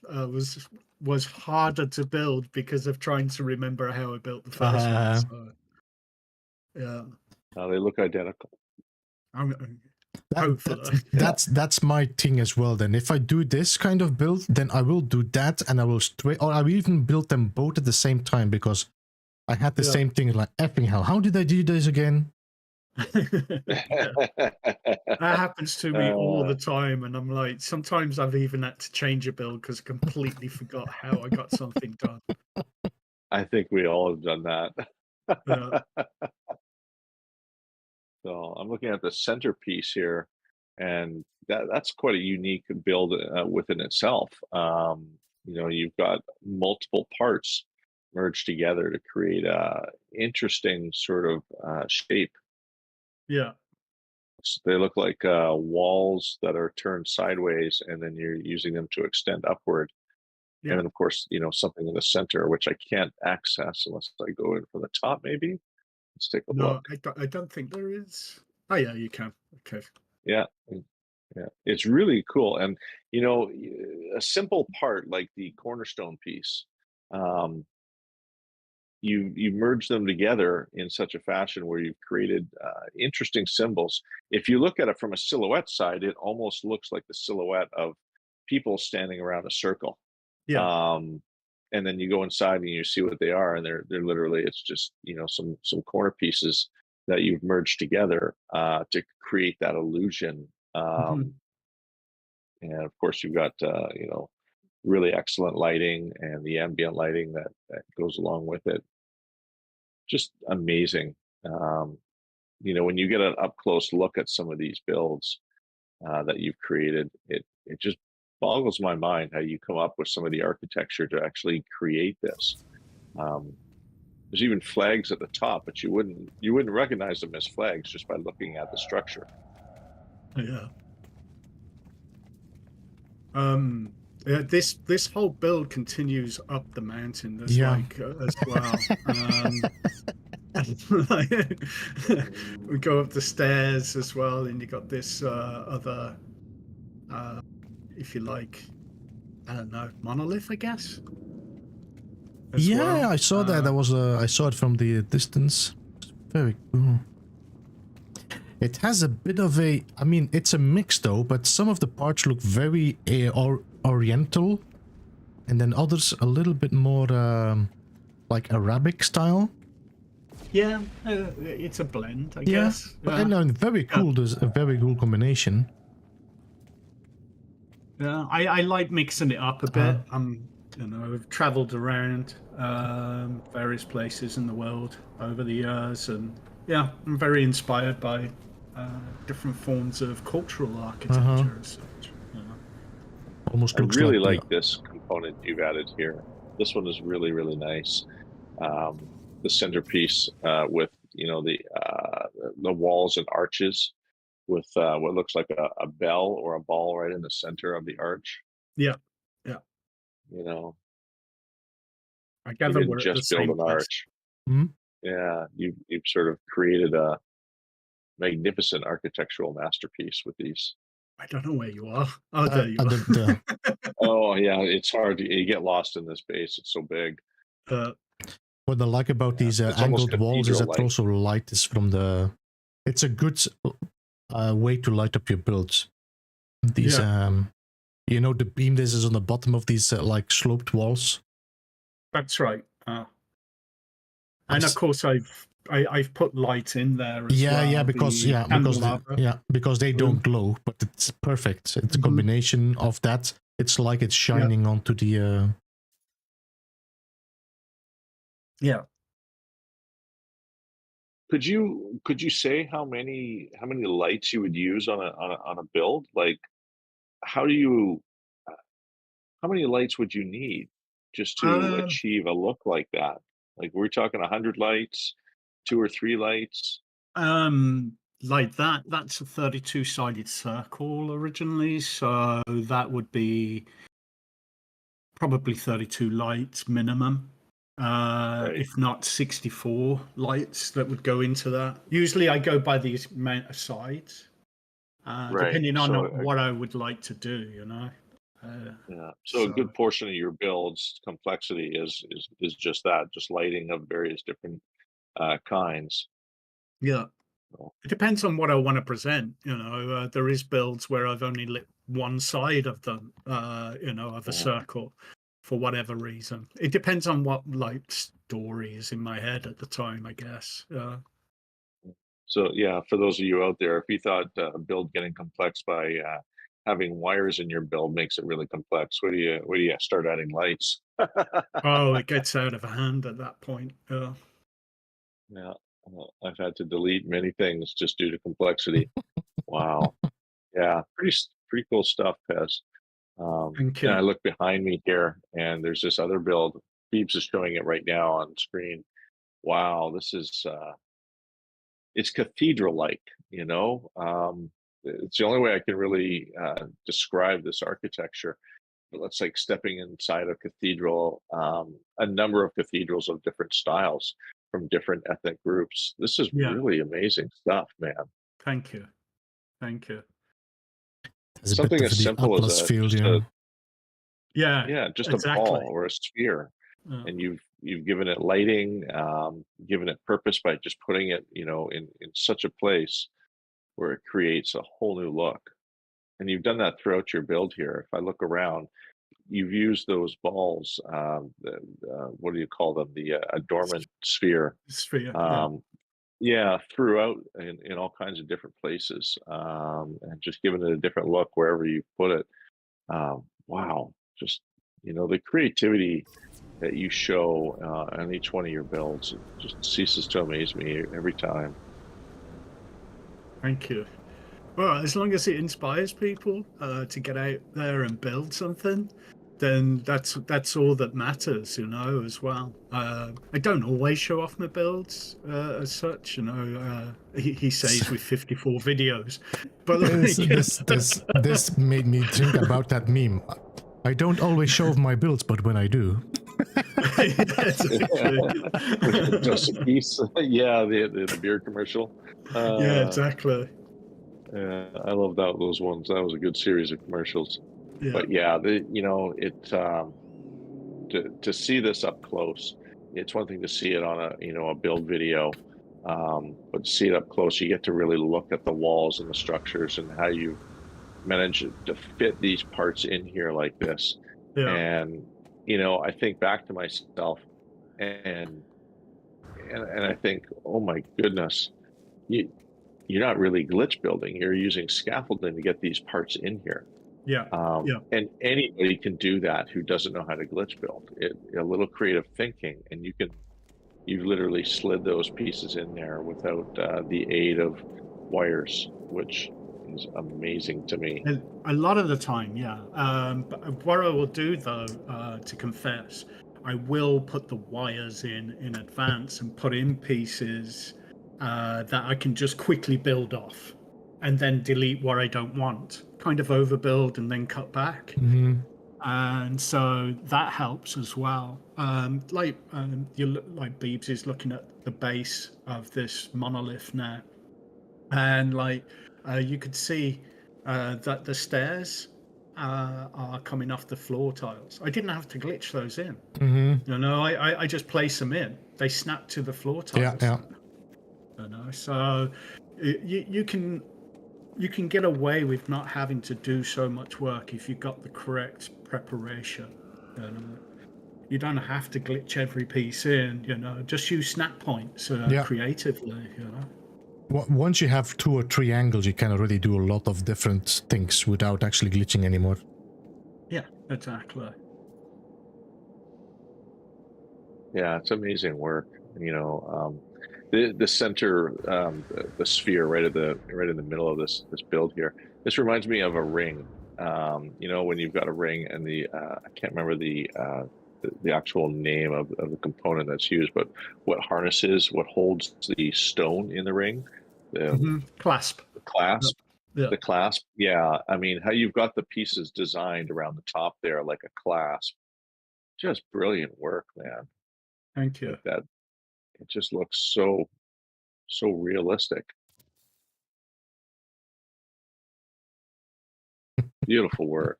was harder to build because of trying to remember how I built the first one. So yeah, They look identical. hopefully. That's my thing as well. Then if I do this kind of build, then I will do that, and I will or I will even build them both at the same time, because I had the Yeah. same thing, like effing hell. How did I do this again? Yeah. That happens to me all the time, and I'm like, sometimes I've even had to change a build because I completely forgot how I got something done. I think we all have done that. Yeah, So I'm looking at the centerpiece here, and that's quite a unique build within itself. You've got multiple parts merged together to create a interesting sort of shape. yeah, So they look like walls that are turned sideways, and then you're using them to extend upward. And yeah. then, of course, something in the center, which I can't access unless I go in from the top, maybe. Let's take a No, look. I don't think there is. Oh yeah, you can. Okay. Yeah. Yeah, it's really cool. And, a simple part like the cornerstone piece, um, you merge them together in such a fashion where you've created interesting symbols. If you look at it from a silhouette side, it almost looks like the silhouette of people standing around a circle. Yeah. Um, and then you go inside and you see what they are, and they're literally, it's just some corner pieces that you've merged together to create that illusion. Mhm. And of course, you've got really excellent lighting and the ambient lighting that goes along with it. Just amazing. Um, when you get an up close look at some of these builds that you've created, it just boggles my mind how you come up with some of the architecture to actually create this. Um, there's even flags at the top, but you wouldn't recognize them as flags just by looking at the structure. Yeah. Yeah, this whole build continues up the mountain. There's Yeah. as well. We go up the stairs as well, and you got this other, if you like, I don't know, monolith, I guess. Yeah, I saw that. I saw it from the distance. Very cool. It has a bit of a, I mean, it's a mix though, but some of the parts look very oriental, and then others a little bit more like Arabic style. Yeah, it's a blend, I guess. But I know, very cool. There's a very cool combination. Yeah, I like mixing it up a bit. I've traveled around various places in the world over the years, and yeah, I'm very inspired by different forms of cultural architecture and such. Almost I looks really like this component you've added here. This one is really, really nice. The centerpiece with the walls and arches with what looks like a bell or a ball right in the center of the arch. Yeah, yeah. I You gather didn't we're at the just build same an place. arch. Yeah, you've sort of created a magnificent architectural masterpiece with these. I don't know where you are. Oh, there you are. Oh yeah, it's hard. You get lost in this base. It's so big. What I like about these it's almost angled walls is that cathedral-like. also light is from the. It's a good way to light up your builds. These you know, the beam this is on the bottom of these like sloped walls. That's right. And of course, I've put light in there as well. Because they don't glow, but it's perfect. It's a combination of that. It's like it's shining onto the. Yeah. Could you say how many lights you would use on a build? Like, how many lights would you need just to achieve a look like that? Like, we're talking 100 lights, 2 or 3 lights. Like that's a 32-sided circle originally, so that would be probably 32 lights minimum. Right. If not 64 lights that would go into that. Usually I go by these amount of sides, depending on what I would like to do, you know. So a good portion of your build's complexity is just that, just lighting of various different kinds. Yeah. It depends on what I want to present, you know. There is builds where I've only lit one side of them, you know, of a circle for whatever reason. It depends on what like story is in my head at the time, I guess. So yeah, for those of you out there, if you thought a build getting complex by having wires in your build makes it really complex, where do you start adding lights? Oh, it gets out of hand at that point. Yeah, I've had to delete many things just due to complexity. Wow. Yeah, pretty cool stuff, Pez. Thank you. And I look behind me here, and there's this other build. Phoebes is showing it right now on screen. Wow, this is it's cathedral-like, you know. It's the only way I can really describe this architecture. It's like stepping inside a cathedral, a number of cathedrals of different styles from different ethnic groups. This is really amazing stuff, man. Thank you. Thank you. There's Something as simple as just a ball or a sphere, and you've given it lighting, given it purpose by just putting it, you know, in such a place where it creates a whole new look. And you've done that throughout your build here. If I look around, you've used those balls, what do you call them? The adornment sphere. Throughout in all kinds of different places, and just giving it a different look wherever you put it. Wow, just, you know, the creativity that you show on each one of your builds just ceases to amaze me every time. Thank you. Well, as long as it inspires people to get out there and build something, then that's all that matters, you know, as well. I don't always show off my builds as such, you know. He says with 54 videos, but like, this made me think about that meme. I don't always show off my builds, but when I do. Just a piece. The beer commercial. Yeah, exactly. Yeah, I love those ones. That was a good series of commercials. Yeah. But yeah, you know, to see this up close, it's one thing to see it on a build video, but to see it up close, you get to really look at the walls and the structures and how you manage to fit these parts in here like this. Yeah. And you know, I think back to myself, and I think, oh my goodness, you're not really glitch building. You're using scaffolding to get these parts in here. Yeah. And anybody can do that who doesn't know how to glitch build. A little creative thinking, and you've literally slid those pieces in there without the aid of wires, which is amazing to me. A lot of the time, yeah. But what I will do, though, to confess, I will put the wires in advance and put in pieces that I can just quickly build off and then delete what I don't want, kind of overbuild and then cut back. Mm-hmm. And so that helps as well. Like Beebs is looking at the base of this monolith now, and like you could see that the stairs are coming off the floor tiles. I didn't have to glitch those in. Mm-hmm. You know, I just place them in. They snap to the floor Yeah, tiles. yeah. You know, so you can get away with not having to do so much work if you've got the correct preparation. You know, you don't have to glitch every piece in. You know, just use snap points Yeah. creatively. You know. Once you have 2 or 3 angles, you can already do a lot of different things without actually glitching anymore. Yeah, exactly. Yeah, it's amazing work. You know, the center, the sphere right in the middle of this build here. This reminds me of a ring. You know, when you've got a ring and I can't remember the actual name of the component that's used, but what holds the stone in the ring, the Clasp. clasp. Yeah. The clasp, yeah. I mean, how you've got the pieces designed around the top there like a clasp. Just brilliant work, man. Thank you. Like that, it just looks so realistic. Beautiful work.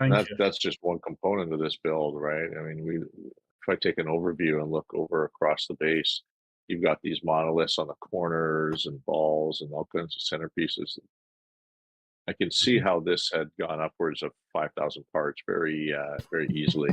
Thank you. That's just one component of this build, right? I mean, if I take an overview and look over across the base, you've got these monoliths on the corners and balls and all kinds of centerpieces. I can see how this had gone upwards of 5,000 parts very easily.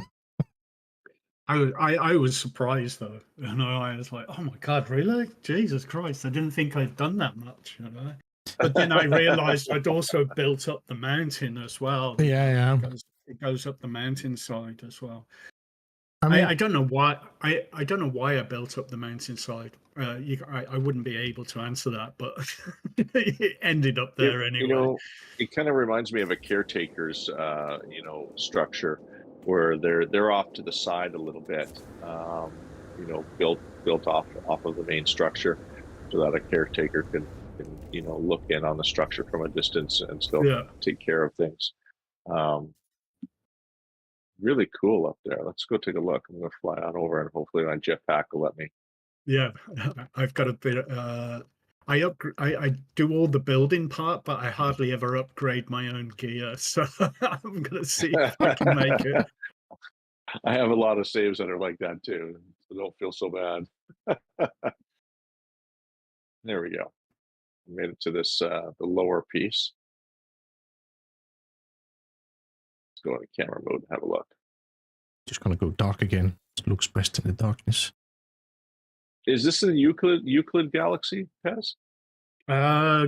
I was surprised though. You know, I was like, oh my God, really? Jesus Christ. I didn't think I'd done that much, you know. But then I realized I'd also built up the mountain as well. Yeah. It goes up the mountainside as well. I mean, I don't know why I don't know why I built up the mountainside. I wouldn't be able to answer that, but it ended up there anyway. You know, it kind of reminds me of a caretaker's structure where they're off to the side a little bit, you know, built off of the main structure so that a caretaker can look in on the structure from a distance and still take care of things. Really cool up there. Let's go take a look. I'm going to fly on over and hopefully my jetpack will let me. Yeah, I've got a bit. I do all the building part, but I hardly ever upgrade my own gear. So I'm gonna see if I can make it. I have a lot of saves that are like that too, so don't feel so bad. There we go. Made it to this the lower piece. Let's go into camera mode and have a look. Just gonna go dark again. It looks best in the darkness. Is this in Euclid Galaxy, PEZ?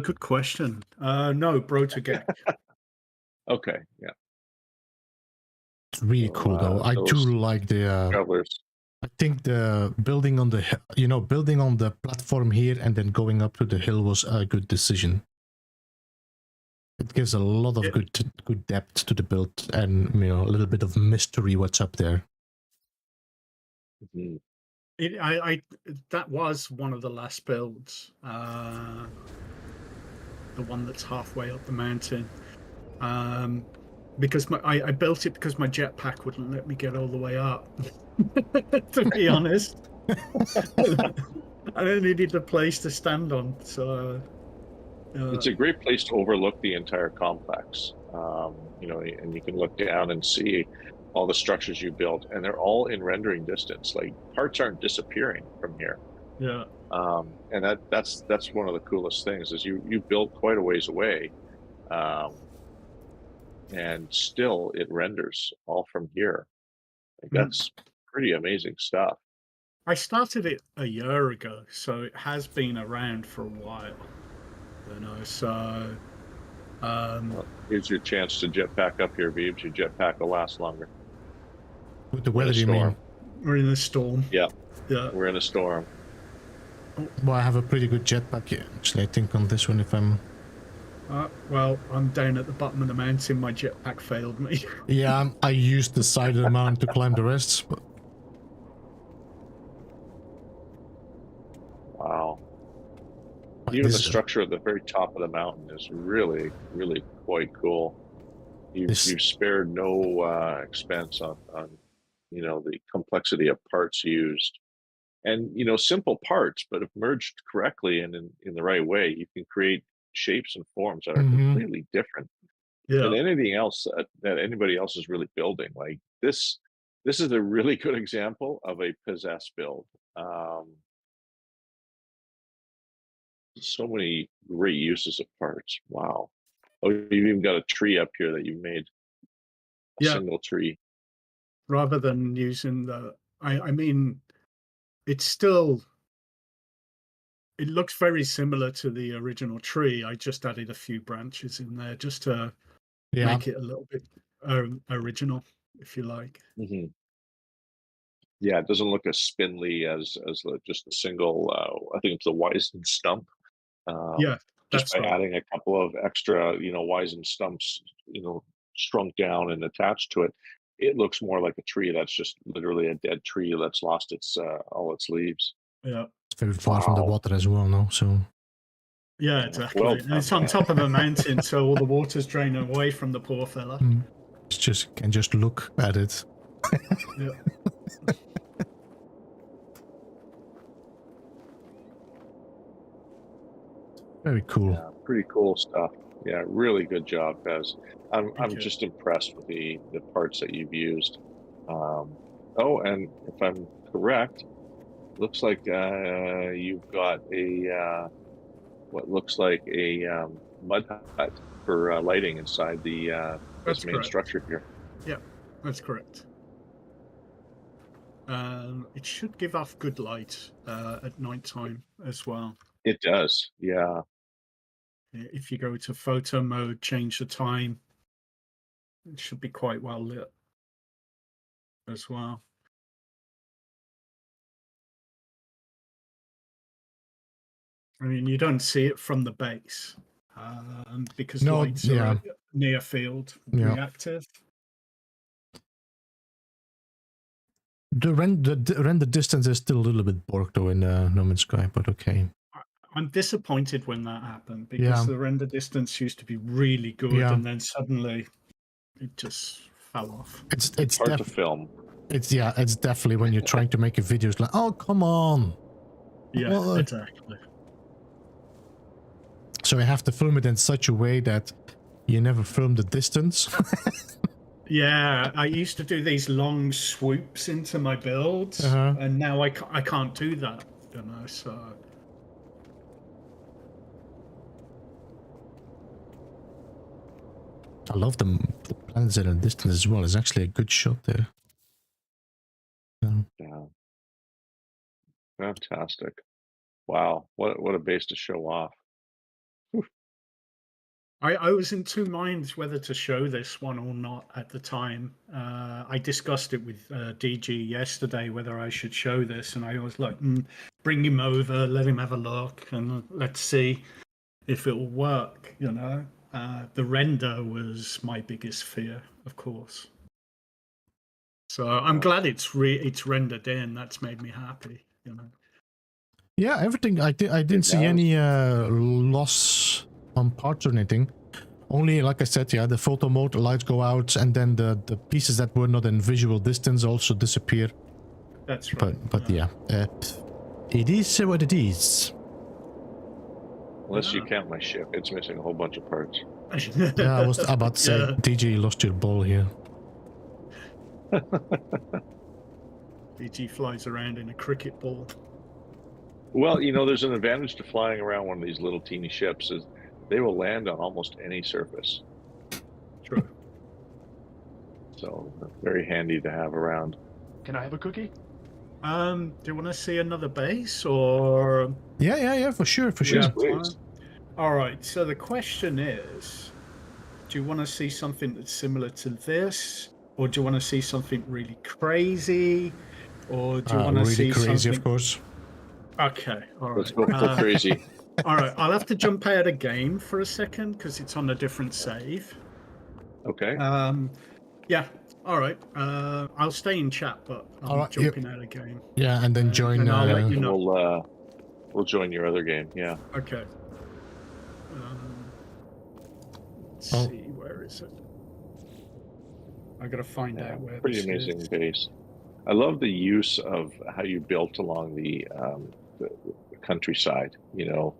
Good question. No, Brotogek. Okay, yeah. It's really cool though. I do like the travelers. I think the building on the platform here and then going up to the hill was a good decision. It gives a lot of good depth to the build and a little bit of mystery what's up there. Mm-hmm. That was one of the last builds. The one that's halfway up the mountain. Because I built it because my jetpack wouldn't let me get all the way up. To be honest, I needed a place to stand on. So it's a great place to overlook the entire complex. And you can look down and see all the structures you built, and they're all in rendering distance. Like parts aren't disappearing from here. Yeah. And that's one of the coolest things is you built quite a ways away, and still it renders all from here. Like, that's pretty amazing stuff. I started it a year ago, so it has been around for a while. So well, here's your chance to jetpack up here, Beebs. Your jetpack will last longer. With the weather, you mean? We're in a storm. Yeah. We're in a storm. Well, I have a pretty good jetpack actually, I think, on this one. If I'm well, I'm down at the bottom of the mountain. My jetpack failed me. Yeah, I used the side of the mountain to climb the rest. But... Wow. Even the structure at the very top of the mountain is really, really quite cool. You've spared no expense on the complexity of parts used, and simple parts, but if merged correctly and in the right way, you can create shapes and forms that are completely different than anything else that anybody else is really building. Like this is a really good example of a PEZ-S build. So many great uses of parts. Wow. Oh, you've even got a tree up here that you made. A single tree. Rather than using the, I mean, it's still, it looks very similar to the original tree. I just added a few branches in there just to make it a little bit original, if you like. Mm-hmm. Yeah, it doesn't look as spindly as just a single. I think it's a Wyzen stump. Yeah, just by that's right. adding a couple of extra, Wyzen stumps, shrunk down and attached to it, it looks more like a tree that's just literally a dead tree that's lost its all its leaves. Yeah, it's very far from the water as well, no? So yeah, exactly. Well And it's on top of a mountain, so all the water's draining away from the poor fella. Can just look at it. Yeah. Very cool. Yeah, pretty cool stuff. Yeah, really good job, Pez. I'm just impressed with the parts that you've used. Oh, and if I'm correct, looks like you've got a what looks like a mud hut for lighting inside the this main structure here. Yeah, that's correct. It should give off good light at night time as well. It does, yeah. If you go to photo mode, change the time, it should be quite well lit as well. I mean, you don't see it from the base because lights are near field reactive. The render distance is still a little bit borked though in No Man's Sky, but okay. I'm disappointed when that happened because the render distance used to be really good, and then suddenly it just fell off. It's hard to film. It's definitely when you're trying to make a video, it's like, oh, come on. Yeah, exactly. So you have to film it in such a way that you never film the distance. Yeah, I used to do these long swoops into my builds, and now I can't do that, so... I love the planets at a distance as well. It's actually a good shot there. Yeah. Fantastic. Wow, what a base to show off. I was in two minds whether to show this one or not at the time. I discussed it with DG yesterday, whether I should show this, and I was like, bring him over, let him have a look, and let's see if it will work, The render was my biggest fear, of course. So I'm glad it's rendered in. That's made me happy, Yeah, everything. I didn't see any loss on parts or anything. Only, like I said, the photo mode, the lights go out, and then the pieces that were not in visual distance also disappear. That's right. But it is what it is. Unless you count my ship, it's missing a whole bunch of parts. Yeah, I was about to say, DG lost your ball here. DG flies around in a cricket ball. Well, there's an advantage to flying around one of these little teeny ships is they will land on almost any surface. True. So very handy to have around. Can I have a cookie? Do you want to see another base or? Yeah, for sure. Yeah, please. All right. So the question is, do you want to see something that's similar to this, or do you want to see something really crazy, or do you want to really see crazy, something? Of course. Okay. All right. Let's go for crazy. All right. I'll have to jump out of game for a second because it's on a different save. Okay. Yeah. All right. I'll stay in chat, but I'm jumping out of game. Yeah, and then join. And I'll let you know. We'll join your other game. Yeah. Okay. Let's see. Where is it? I gotta find out where. Pretty amazing base. I love the use of how you built along the countryside. You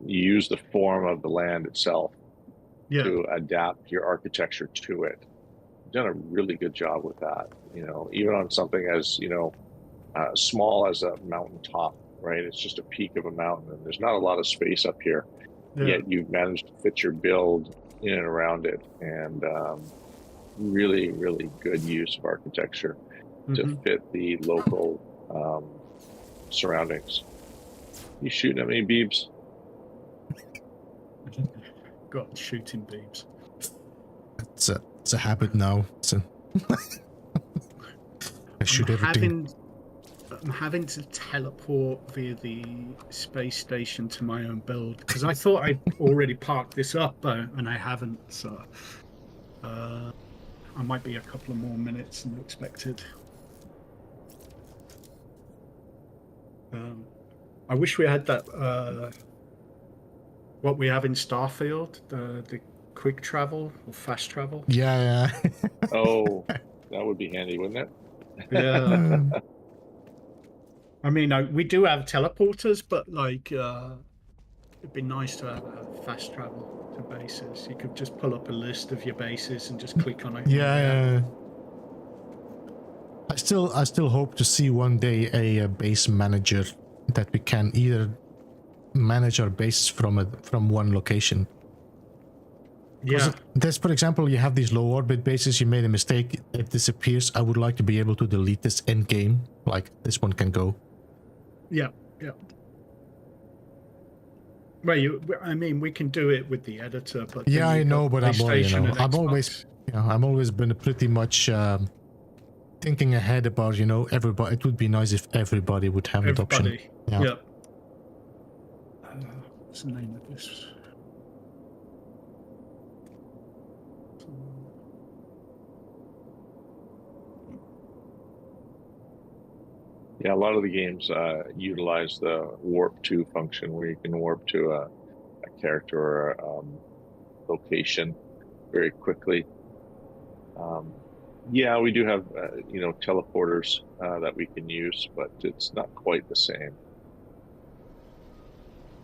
use the form of the land itself to adapt your architecture to it. You've done a really good job with that. You know, even on something as, you know, small as a mountaintop, right? It's just a peak of a mountain, and there's not a lot of space up here. Yet you've managed to fit your build in and around it, and really, really good use of architecture to fit the local surroundings. You shooting at me, Beebs? Got shooting Beebs. It's a habit now. So I shoot everything. I'm having to teleport via the space station to my own build because I thought I'd already parked this up, and I haven't. So I might be a couple of more minutes than expected. I wish we had that. What we have in Starfield, the quick travel or fast travel. Yeah. Oh, that would be handy, wouldn't it? Yeah. I mean, we do have teleporters, but like, it'd be nice to have fast travel to bases. You could just pull up a list of your bases and just click on it. Yeah. I still hope to see one day a base manager that we can either manage our bases from one location. Yeah. There's, for example, you have these low orbit bases. You made a mistake, it disappears. I would like to be able to delete this end game. Like this one can go. Yeah. Well, I mean, we can do it with the editor, but yeah, I know, but I'm always been pretty much thinking ahead about, you know, everybody. It would be nice if everybody would have that option. Yeah. What's the name of this? Yeah, a lot of the games utilize the warp to function, where you can warp to a character or a location very quickly. Yeah, we do have you know, teleporters that we can use, but it's not quite the same.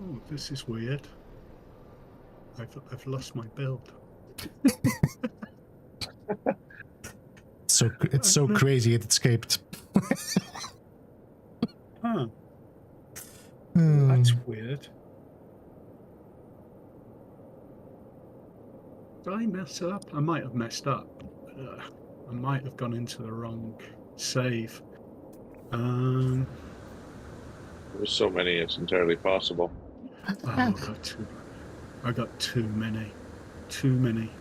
Oh, this is weird. I've lost my build. It's so crazy it escaped. Huh. That's weird. Did I mess up? I might have messed up. I might have gone into the wrong save. There's so many, it's entirely possible. Oh, I got too many. Too many.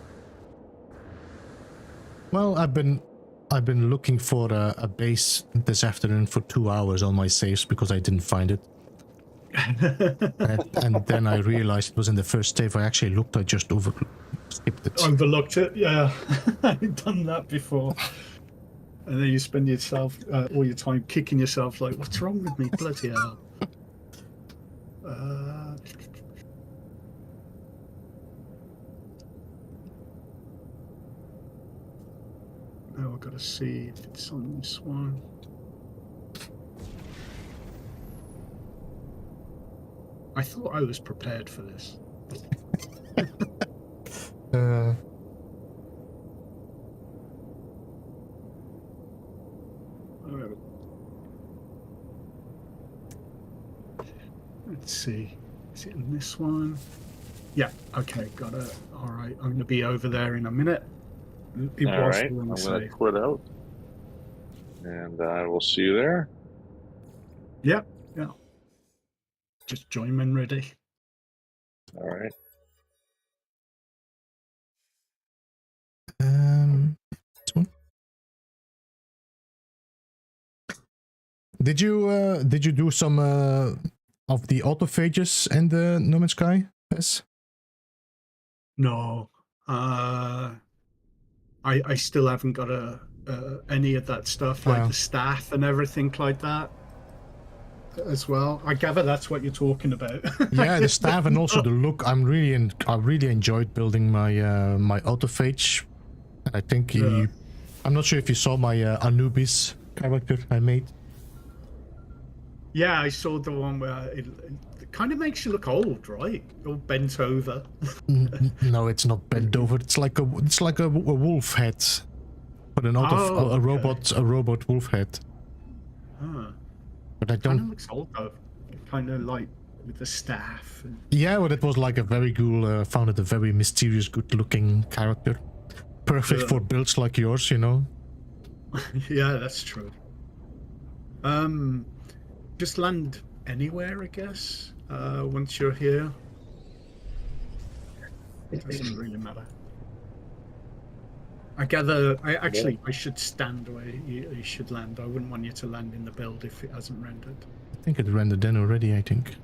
Well, I've been looking for a base this afternoon for 2 hours on my saves because I didn't find it. and then I realized it was in the first save. I actually looked, I just skipped it. Overlooked it, yeah. I've done that before. And then you spend yourself all your time kicking yourself like, what's wrong with me? Bloody hell. Now I've got to see if it's on this one. I thought I was prepared for this. Let's see. Is it in this one? Yeah. Okay. Got it. All right. I'm going to be over there in a minute. All right. I'm going to quit out, and I will see you there. Yeah. Yeah. Just join when ready. All right. This one. Did you do some of the autophages in the No Man's Sky, PEZ? No. I still haven't got any of that stuff, like the staff and everything like that as well. I gather that's what you're talking about. Yeah, the staff and also the look. I really enjoyed building my my autophage. I think I'm not sure if you saw my Anubis character I made. Yeah, I saw the one where it kind of makes you look old, right? All bent over. No, it's not bent over. It's like a wolf head, but not a robot wolf head. Huh. But I Kind of don't. looks old though. Kind of like with the staff. And... Yeah, but it was like a very cool. Found it a very mysterious, good-looking character. Perfect for builds like yours, you know. Yeah, that's true. Just land anywhere, I guess. Once you're here, it doesn't really matter. I gather. I should stand where you should land. I wouldn't want you to land in the build if it hasn't rendered. I think it rendered in already. I think.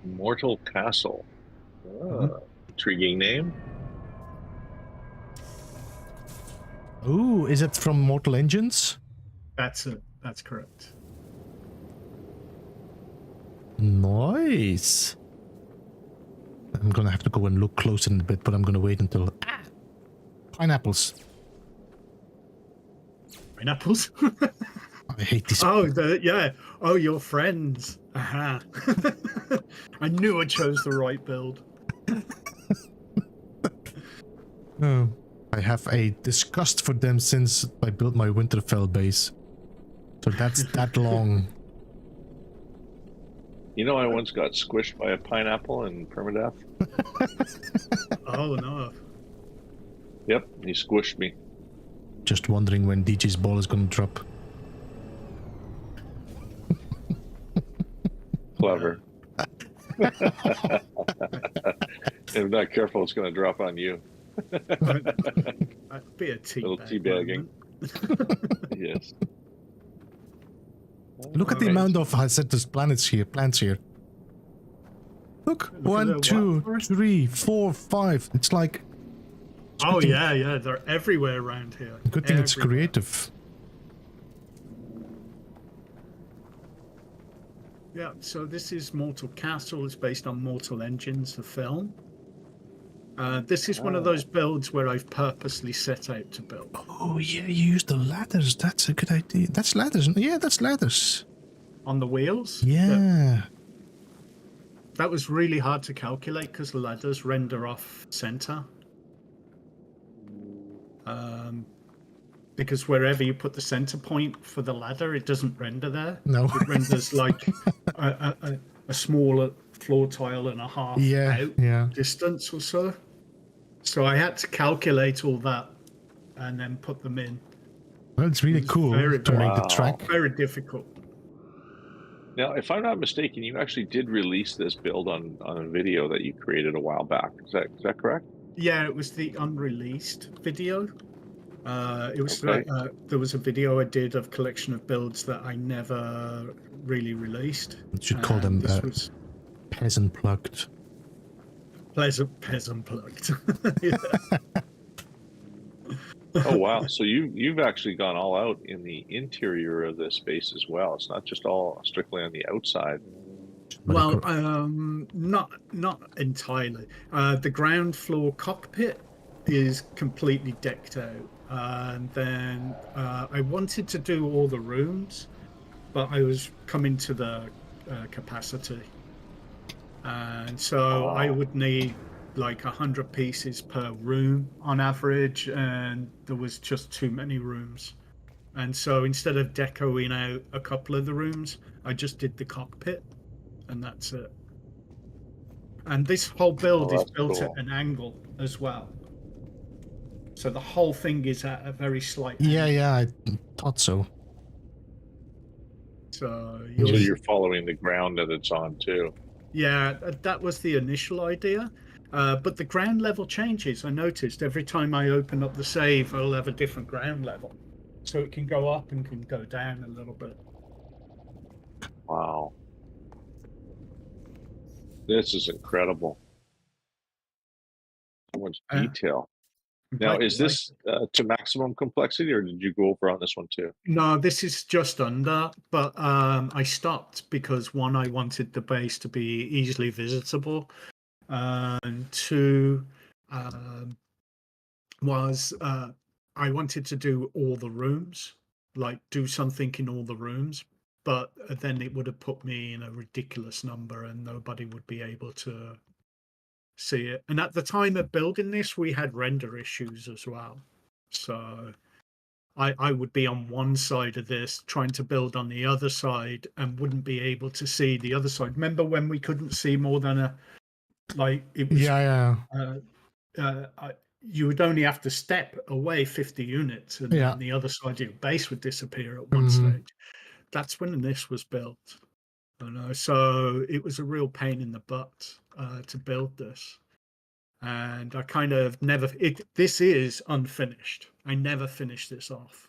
Mortal Castle. Intriguing name. Oh, is it from Mortal Engines? That's it. That's correct. Nice. I'm gonna have to go and look closer in a bit, but I'm gonna wait until... Pineapples. Pineapples? I hate these... Oh, yeah. Oh, your friends. Aha. I knew I chose the right build. Oh, I have a disgust for them since I built my Winterfell base. So that's that long. You know, I once got squished by a pineapple in permadeath. Oh, no. Yep, he squished me. Just wondering when DJ's ball is gonna drop. Clever. If not careful, it's going to drop on you. That'd be a little teabagging. Yes. Look at the amount of I said there's plants here. Look, 1, 2, 3, 4, 5. It's like. Oh yeah, they're everywhere around here. Good thing it's creative. Yeah, so this is Mortal Castle. It's based on Mortal Engines, the film. This is one of those builds where I've purposely set out to build. Oh yeah, you use the ladders. That's a good idea. That's ladders. Yeah, that's ladders. On the wheels? Yeah. That was really hard to calculate because the ladders render off center. Because wherever you put the center point for the ladder, it doesn't render there. No. It renders like a smaller floor tile and a half out distance or so. So I had to calculate all that and then put them in. Well, it's really cool to make the track. Very difficult. Now, if I'm not mistaken, you actually did release this build on a video that you created a while back. Is that correct? Yeah, it was the unreleased video. It was there was a video I did of collection of builds that I never really released. You should call them PEZ Unplugged. PEZ Unplugged. Oh wow! So you've actually gone all out in the interior of this space as well. It's not just all strictly on the outside. Well, not entirely. The ground floor cockpit is completely decked out. And then I wanted to do all the rooms, but I was coming to the capacity. And so I would need like 100 pieces per room on average, and there was just too many rooms. And so instead of decoing out a couple of the rooms, I just did the cockpit, and that's it. And this whole build is built at an angle as well. So the whole thing is at a very slight angle. Yeah, I thought so. So you're following the ground that it's on too. Yeah, that was the initial idea. But the ground level changes. I noticed every time I open up the save, I'll have a different ground level. So it can go up and can go down a little bit. Wow. This is incredible. So much detail. Now, is this to maximum complexity, or did you go over on this one too? No, this is just under, but I stopped because one, I wanted the base to be easily visitable, and two, was I wanted to do all the rooms, like do something in all the rooms, but then it would have put me in a ridiculous number and nobody would be able to see it. And at the time of building this, we had render issues as well. So I would be on one side of this trying to build on the other side and wouldn't be able to see the other side. Remember when we couldn't see more than it was, you would only have to step away 50 units and then the other side of your base would disappear at one stage. That's when this was built. So it was a real pain in the butt to build this. And I kind of this is unfinished. I never finished this off.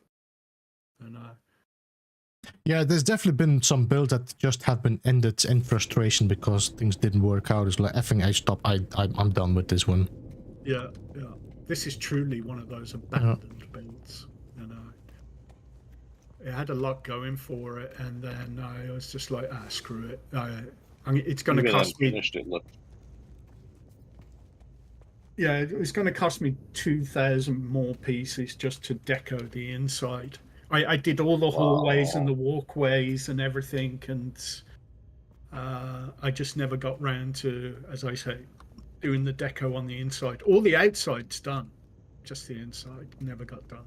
Yeah, there's definitely been some builds that just have been ended in frustration because things didn't work out. It's like, effing, I stop. I'm done with this one. Yeah. This is truly one of those abandoned builds. It had a lot going for it, and then I was just like, screw it. It's going to cost me. Yeah, it was going to cost me 2,000 more pieces just to deco the inside. I did all the hallways and the walkways and everything, and I just never got round to, as I say, doing the deco on the inside. All the outside's done, just the inside never got done.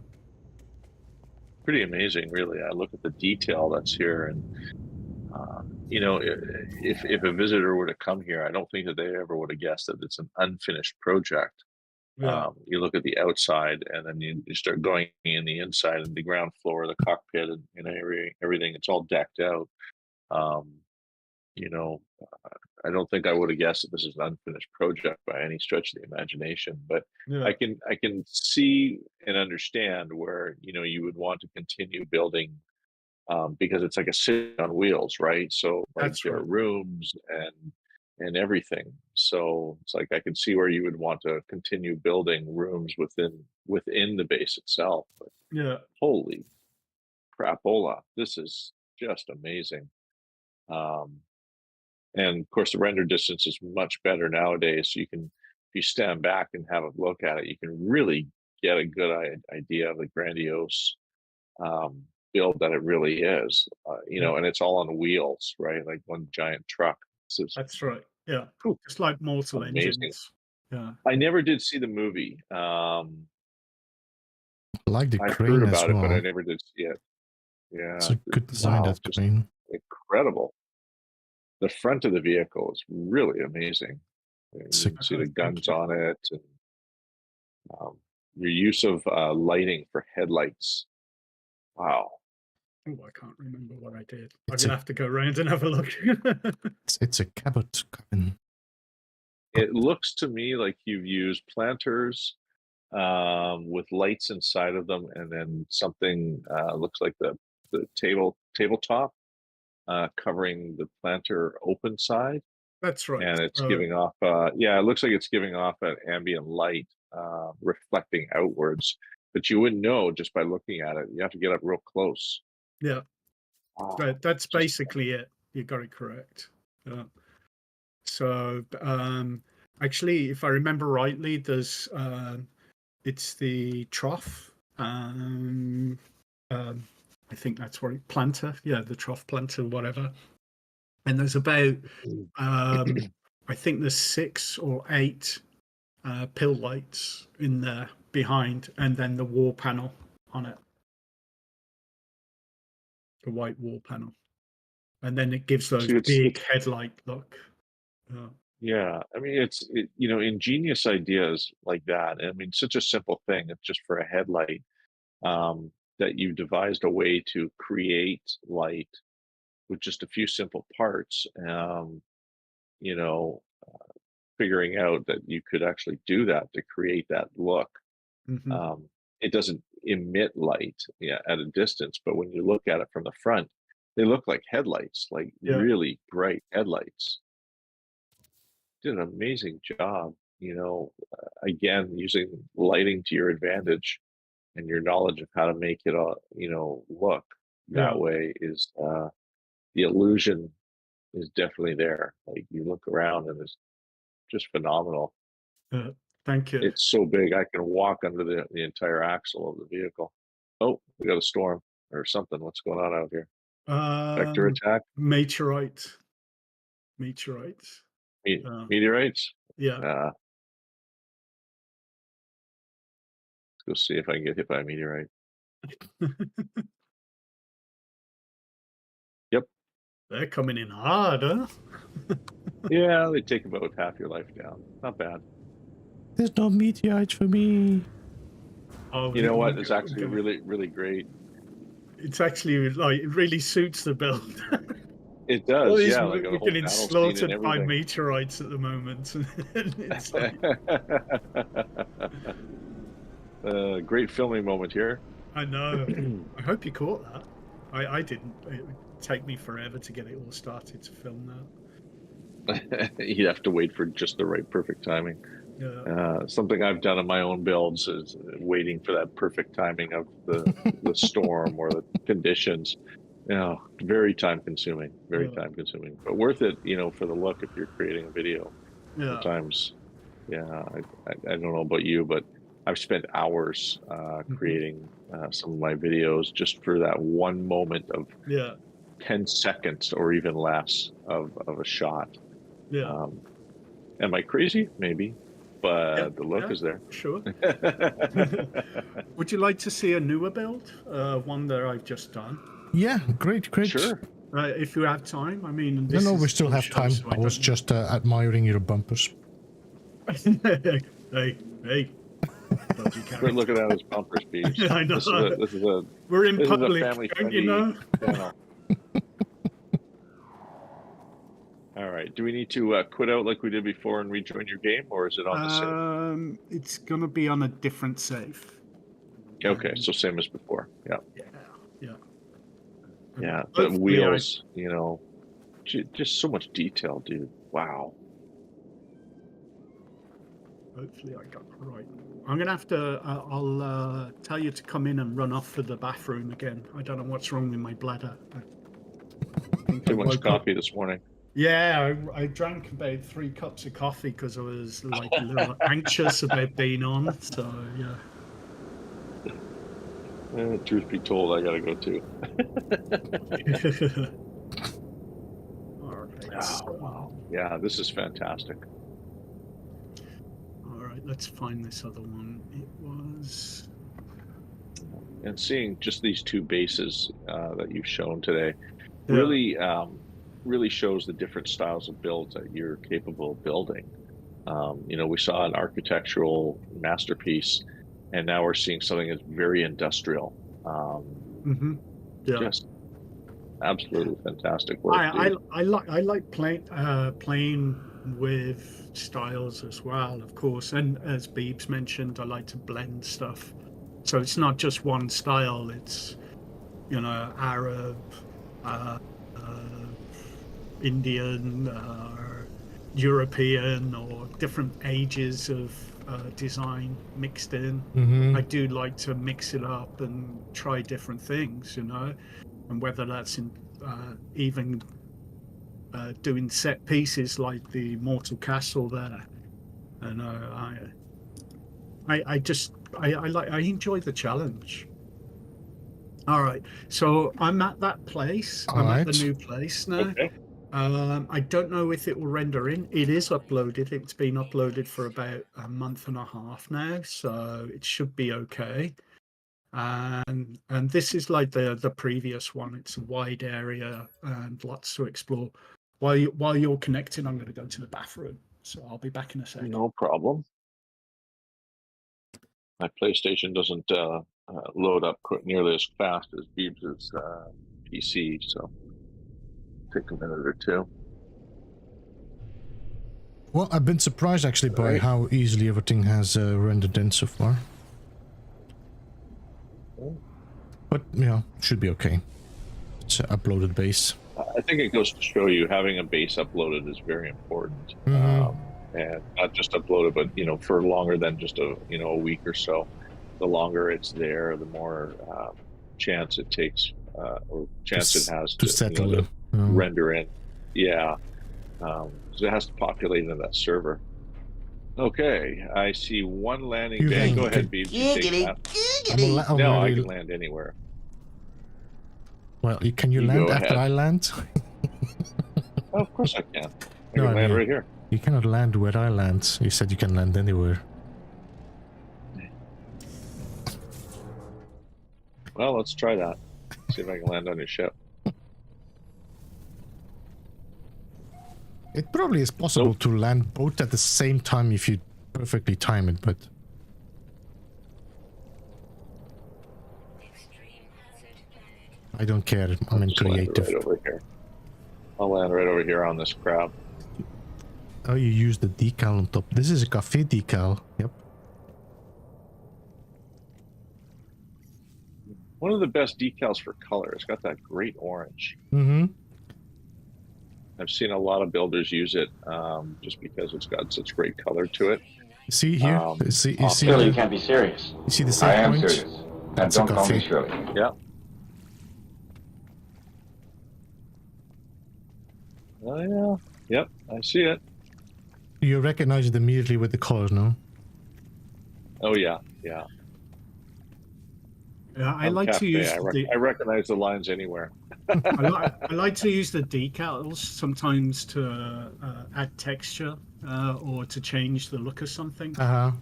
Pretty amazing, really. I look at the detail that's here, and if a visitor were to come here, I don't think that they ever would have guessed that it's an unfinished project. Yeah. You look at the outside, and then you start going in the inside and the ground floor, the cockpit, and everything. It's all decked out. I don't think I would have guessed that this is an unfinished project by any stretch of the imagination. But I can see and understand where you would want to continue building. Because it's like a city on wheels, right? So like there are rooms and everything. So it's like I can see where you would want to continue building rooms within the base itself. But holy crapola, this is just amazing. And of course the render distance is much better nowadays. So if you stand back and have a look at it, you can really get a good idea of the grandiose build that it really is, and it's all on wheels, right? Like one giant truck. That's right. Yeah, just like Mortal Engines. Yeah, I never did see the movie. I like the I've crane heard about as well. it, but I never did see it. Yeah, it's a good design. That crane, incredible. The front of the vehicle is really amazing. You can see the guns on it, and your use of lighting for headlights. Wow. Oh, I can't remember what I did. I'm going to have to go around and have a look. It's a cabot cabin. It looks to me like you've used planters with lights inside of them, and then something looks like the tabletop covering the planter open side. That's right. And it's giving off, it looks like it's giving off an ambient light reflecting outwards. But you wouldn't know just by looking at it. You have to get up real close. Yeah. That's basically it. You got it correct. So actually, if I remember rightly, there's it's the trough. I think that's what planter. Yeah, the trough planter, whatever. And there's about I think there's 6 or 8 pill lights in there behind, and then the wall panel on it. The white wall panel, and then it gives those big headlight look. Yeah, I mean it's ingenious ideas like that. I mean, such a simple thing. It's just for a headlight that you devised a way to create light with just a few simple parts. Figuring out that you could actually do that to create that look. Mm-hmm. It doesn't emit light at a distance, but when you look at it from the front, they look like headlights, like really bright headlights. Did an amazing job, again, using lighting to your advantage and your knowledge of how to make it look that way is the illusion is definitely there. Like you look around and it's just phenomenal. Thank you. It's so big I can walk under the entire axle of the vehicle. Oh, we got a storm. or something. What's going on out here? Vector Um, attack? meteorite. Meteorites. Meteorites? Yeah. Let's go see if I can get hit by a meteorite. Yep. They're coming in hard, huh? Yeah, they take about half your life down. Not bad. There's no meteorites for me. Oh, You know what? It's actually really, really great. It's actually like it really suits the build. It does, yeah. Like we're getting slaughtered by meteorites at the moment. It's like... Great filming moment here. I know. I hope you caught that. I didn't. It would take me forever to get it all started to film that. You'd have to wait for just the right perfect timing. Yeah. Something I've done in my own builds is waiting for that perfect timing of the storm or the conditions. Very time consuming, time consuming, but worth it, for the look if you're creating a video. Yeah. Sometimes, I don't know about you, but I've spent hours creating some of my videos just for that one moment of 10 seconds or even less of a shot. Yeah. Am I crazy? Maybe. But the look is there. Sure. Would you like to see a newer build? One that I've just done? Yeah, great. Sure. If you have time. I mean, no, we still have time. So I was just admiring your bumpers. Hey. We're looking at his bumpers, Beebs. I know. We're in public, don't you know? All right. Do we need to quit out like we did before and rejoin your game, or is it on the save? It's going to be on a different save. Okay, so same as before. Yeah. Yeah, the wheels, just so much detail, dude. Wow. Hopefully I got it right. I'm going to have to, I'll tell you to come in and run off to the bathroom again. I don't know what's wrong with my bladder. Too much coffee this morning. Yeah, I drank about 3 cups of coffee because I was like a little anxious about being on. So, yeah. Truth be told, I gotta go too. All right. Oh, wow. Yeah, this is fantastic. All right, let's find this other one. It was... And seeing just these 2 bases that you've shown today really shows the different styles of builds that you're capable of building. We saw an architectural masterpiece, and now we're seeing something that's very industrial. Just absolutely fantastic work. I like playing with styles as well, of course. And as Beebs mentioned, I like to blend stuff. So it's not just one style. It's Arab, Indian, European, or different ages of design mixed in. I do like to mix it up and try different things, and whether that's in even doing set pieces like the Mortal Castle there. And I enjoy the challenge. All right, so I'm at that place. At the new place now. Okay. I don't know if it will render in. It is uploaded. It's been uploaded for about a month and a half now, so it should be okay. And this is like the previous one. It's a wide area and lots to explore. While you're connecting, I'm going to go to the bathroom, so I'll be back in a second. No problem. My PlayStation doesn't load up nearly as fast as Beebs' PC, so take a minute or 2. Well, I've been surprised actually by how easily everything has rendered in so far. But should be okay. It's an uploaded base. I think it goes to show you having a base uploaded is very important, and not just uploaded, but for longer than just a week or so. The longer it's there, the more chance it takes, or chance it has to settle to render in. Yeah, so it has to populate into that server. Okay, I see one landing bay. Go ahead, Beebs. You take that. No, I can land anywhere. Well, can you You land go after ahead. I land? Oh, of course I can. I No, can I land mean- right here. You cannot land where I land. You said you can land anywhere. Well, let's try that. See if I can land on your ship. It probably is possible to land both at the same time if you perfectly time it, but... I don't care. I'm in Just land creative. right over here. I'll land right over here on this crab. Oh, you use the decal on top. This is a cafe decal. Yep. One of the best decals for color. It's got that great orange. Mm-hmm. I've seen a lot of builders use it just because it's got such great color to it. See here? You see Shirley, you the, can't be serious. you see the I save am point? serious. Now That's a don't call me coffee. Shirley. Yeah. Oh yeah. Yep. I see it. You recognize it immediately with the colors, no? Oh yeah. Yeah. I On like Cafe, to use I recognize the lines anywhere. I like to use the decals sometimes to add texture or to change the look of something. Uh-huh.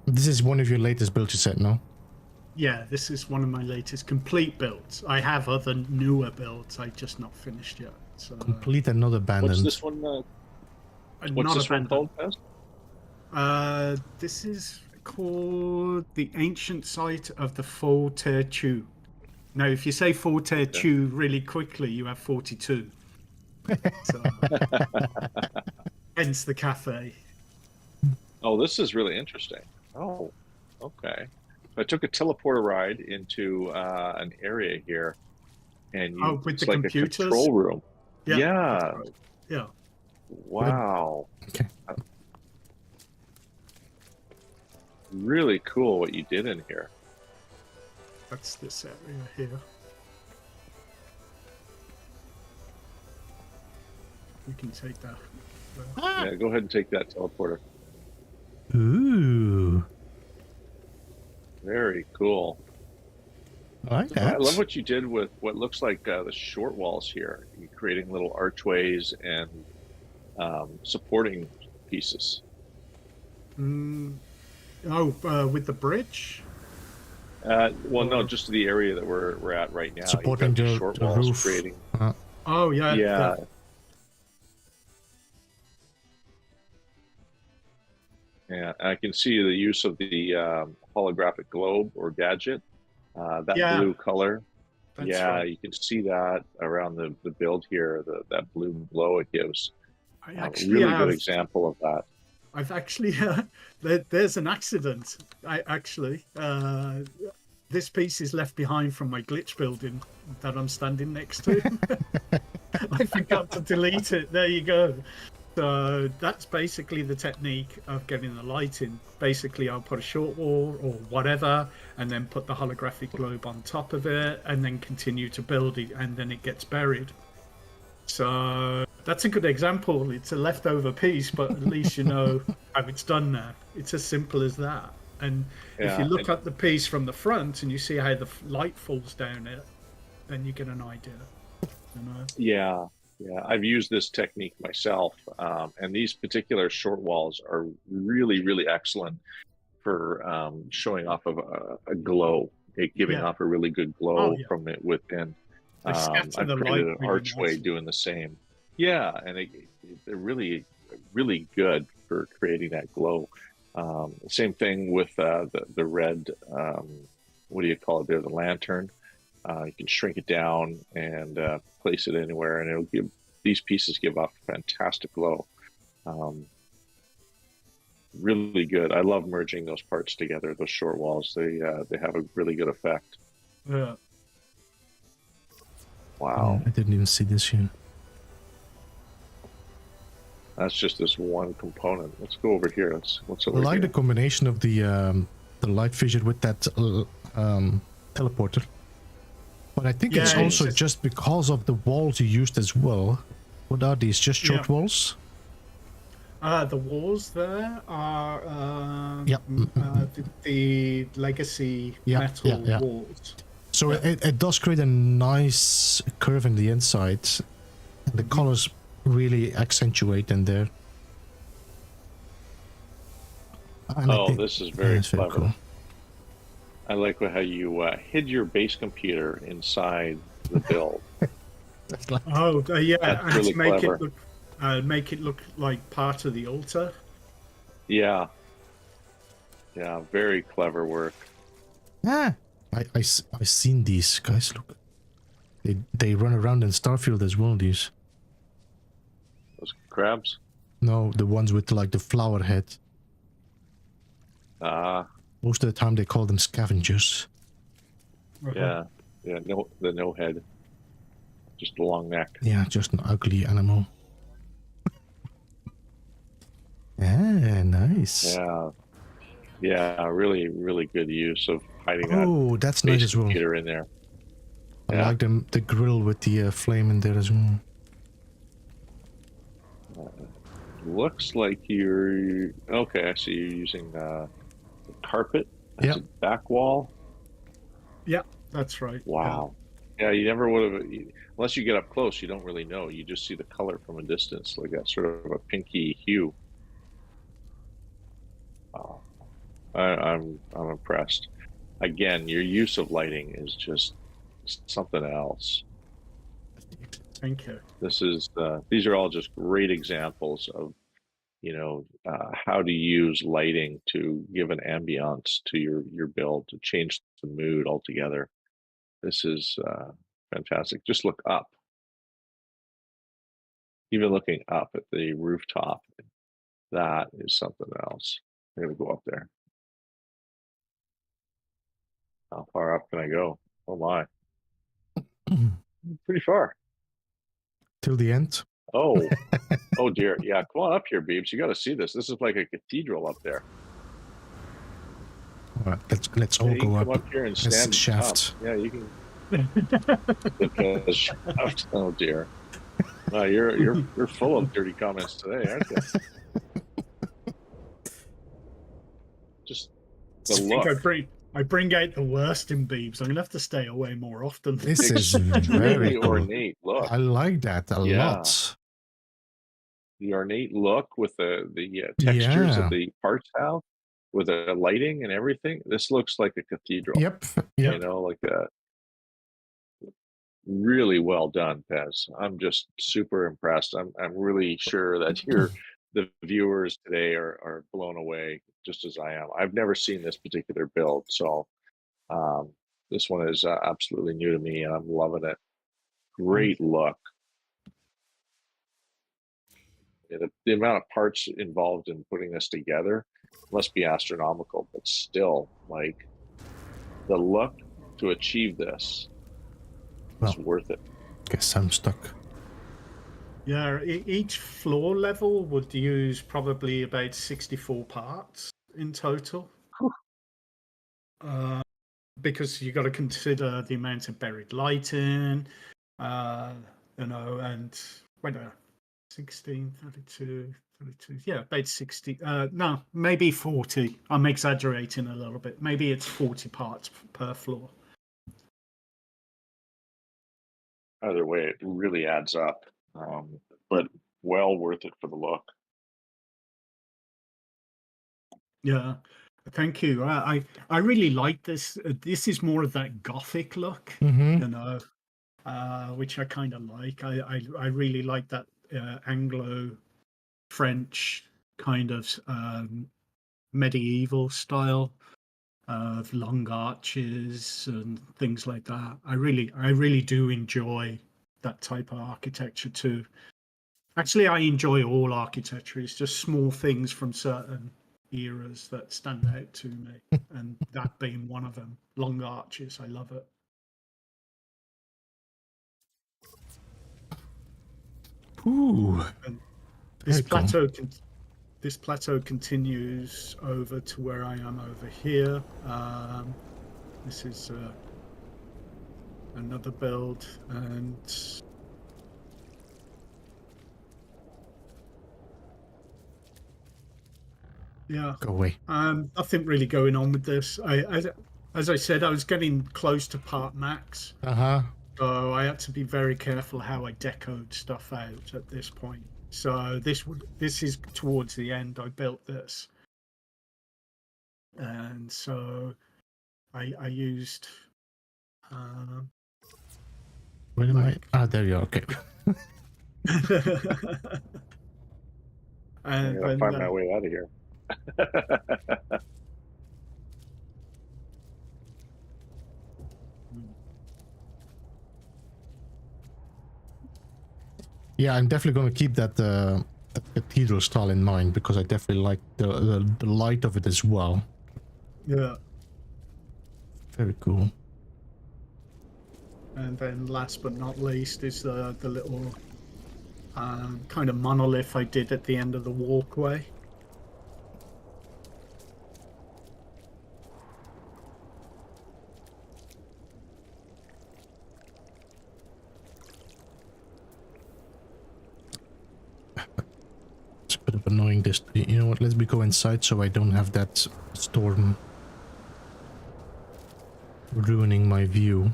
This is one of your latest builds, you said, no? Yeah, this is one of my latest complete builds. I have other newer builds I've just not finished yet. So Complete and not abandoned. What's this one? What's not this one abandoned. called? Pez? This is called the ancient site of the Fortitude. Now, if you say Fortitude really quickly, you have 42. So, hence the cafe. Oh, this is really interesting. Oh, okay. I took a teleporter ride into an area here, and with it's the like computers? a control room. Yeah. Yeah. That's right. Yeah. Wow. Okay. Really cool what you did in here. That's this area here. We can take that. Yeah, go ahead and take that teleporter. Ooh. Very cool. I like that. I love what you did with what looks like the short walls here. You're creating little archways and supporting pieces. With the bridge? Well, no, just the area that we're at right now. Supporting You've got the short walls roof. creating. Oh, yeah. Yeah. Yeah, I can see the use of the holographic globe or gadget, that blue color. That's Yeah, right. you can see that around the build here, that blue glow it gives. I actually Really have, good example of that. I've actually, there's an accident. This piece is left behind from my glitch building that I'm standing next to. I forgot to delete it. There you go. So that's basically the technique of getting the light in. Basically, I'll put a short wall or whatever, and then put the holographic globe on top of it, and then continue to build it, and then it gets buried. So that's a good example. It's a leftover piece, but at least you know how it's done now. It's as simple as that. And if you look at the piece from the front and you see how the light falls down it, then you get an idea. You know? Yeah, I've used this technique myself, and these particular short walls are really, really excellent for showing off of a glow, giving off a really good glow from it within. I've created an archway doing the same. Yeah, and they're really, really good for creating that glow. Same thing with the red, what do you call it there, the lantern. You can shrink it down and place it anywhere, and these pieces give off fantastic glow. Really good. I love merging those parts together, those short walls. They have a really good effect. Yeah. Wow. I didn't even see this here. That's just this one component. Let's go over here. What's over I like here? the combination of the light fissure with that teleporter. But I think it's also just because of the walls you used as well. What are these? Just short walls? The walls there are Yep. the legacy Yeah, metal yeah. walls. So it does create a nice curve in the inside, and the colors really accentuate in there. This is very that's clever. very cool. I like how you hid your base computer inside the build. Oh, yeah, That's and really to make clever. it make it look like part of the altar. Yeah. Yeah, very clever work. Yeah, I've seen these guys. Look, they run around in Starfield as well. These. Those crabs? No, the ones with like the flower head. Most of the time they call them scavengers. Yeah, no head, just a long neck. Yeah, just an ugly animal. Yeah, nice. Yeah, really good use of hiding that that's nice as well. computer in there. I like the grill with the flame in there as well. Looks like you're okay. I see you're using the carpet as a back wall. Yeah, that's right. Wow. Yeah, you never would have, unless you get up close. You don't really know. You just see the color from a distance, like that sort of a pinky hue. I'm impressed. Again, your use of lighting is just something else. Thank you. These are all just great examples of how to use lighting to give an ambiance to your build, to change the mood altogether. This is fantastic. Just look up. Even looking up at the rooftop, that is something else. I'm gonna go up there. How far up can I go? Oh my. Pretty far. Till the end. Oh. Oh dear. Yeah, come on up here, Beebs. You got to see this. This is like a cathedral up there. All right, let's all go up. Come up here and stand shaft. Up. Yeah, you can. The shaft. Oh dear. No, you're full of dirty comments today, aren't you? Just the look. I bring out the worst in Beebs. I'm gonna have to stay away more often. This is very cool. Ornate look. I like that a lot. The ornate look with the textures that the parts have, with the lighting and everything. This looks like a cathedral. Yep. You know, like a really well done, PEZ. I'm just super impressed. I'm really sure that the viewers today are blown away just as I am. I've never seen this particular build, so this one is absolutely new to me, and I'm loving it. Great look. The amount of parts involved in putting this together must be astronomical, but still, like, the look to achieve this is worth it. Guess I'm stuck. Yeah, each floor level would use probably about 64 parts in total. Because you got to consider the amount of buried lighting, and 16, 32, yeah, about 60. No, maybe 40. I'm exaggerating a little bit. Maybe it's 40 parts per floor. Either way, it really adds up, but well worth it for the look. Yeah, thank you. I really like this. This is more of that Gothic look, which I kind of like. I really like that Anglo-French kind of medieval style of long arches and things like that. I really do enjoy that type of architecture too. Actually, I enjoy all architecture. It's just small things from certain eras that stand out to me, and that being one of them. Long arches, I love it. Ooh. And this plateau continues over to where I am over here. This is another build, and Yeah. Go away. Nothing really going on with this. As I said, I was getting close to part max. So I had to be very careful how I decode stuff out at this point. So this is towards the end. I built this, and so I used. Where am I? Ah, there you are. Okay. I'm gonna find my way out of here. Yeah, I'm definitely going to keep that the cathedral style in mind because I definitely like the light of it as well. Yeah. Very cool. And then last but not least is the little kind of monolith I did at the end of the walkway. It's a bit of annoying this. You know what? Let me go inside so I don't have that storm ruining my view.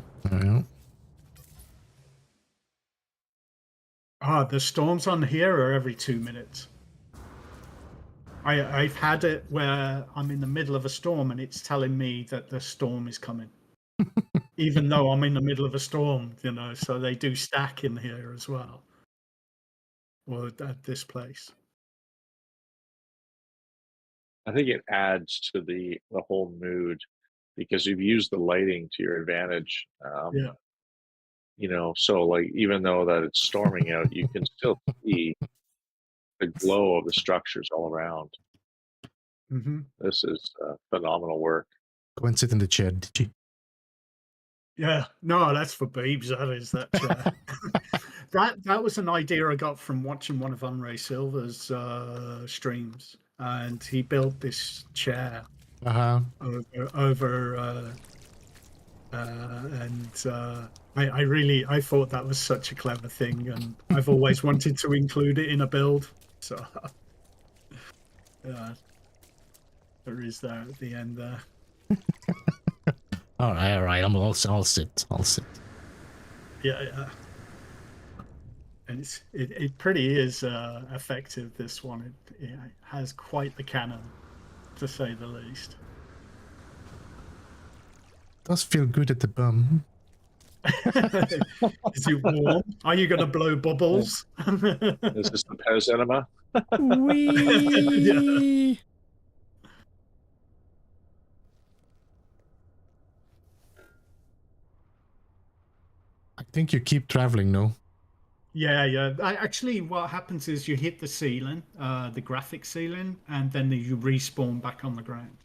The storms on here are every 2 minutes. I've had it where I'm in the middle of a storm and it's telling me that the storm is coming. Even though I'm in the middle of a storm, you know, so they do stack in here as well. Or at this place. I think it adds to the whole mood because you've used the lighting to your advantage. Yeah. You know, so like even though that it's storming out, you can still see the glow of the structures all around. This is phenomenal work. Go and sit in the chair, did you? Yeah, no, that's for Beebs. That is that chair. that was an idea I got from watching one of Unray Silver's streams, and he built this chair over I thought that was such a clever thing, and I've always wanted to include it in a build. So yeah, there is that at the end there. all right. I'll sit. Yeah. And it pretty is effective. This one, it has quite the cannon, to say the least. Does feel good at the bum. Is it warm? Are you going to blow bubbles? Is this the PEZ enema? Wee. Yeah. I think you keep traveling, no? Yeah. Actually, what happens is you hit the ceiling, the graphic ceiling, and then you respawn back on the ground.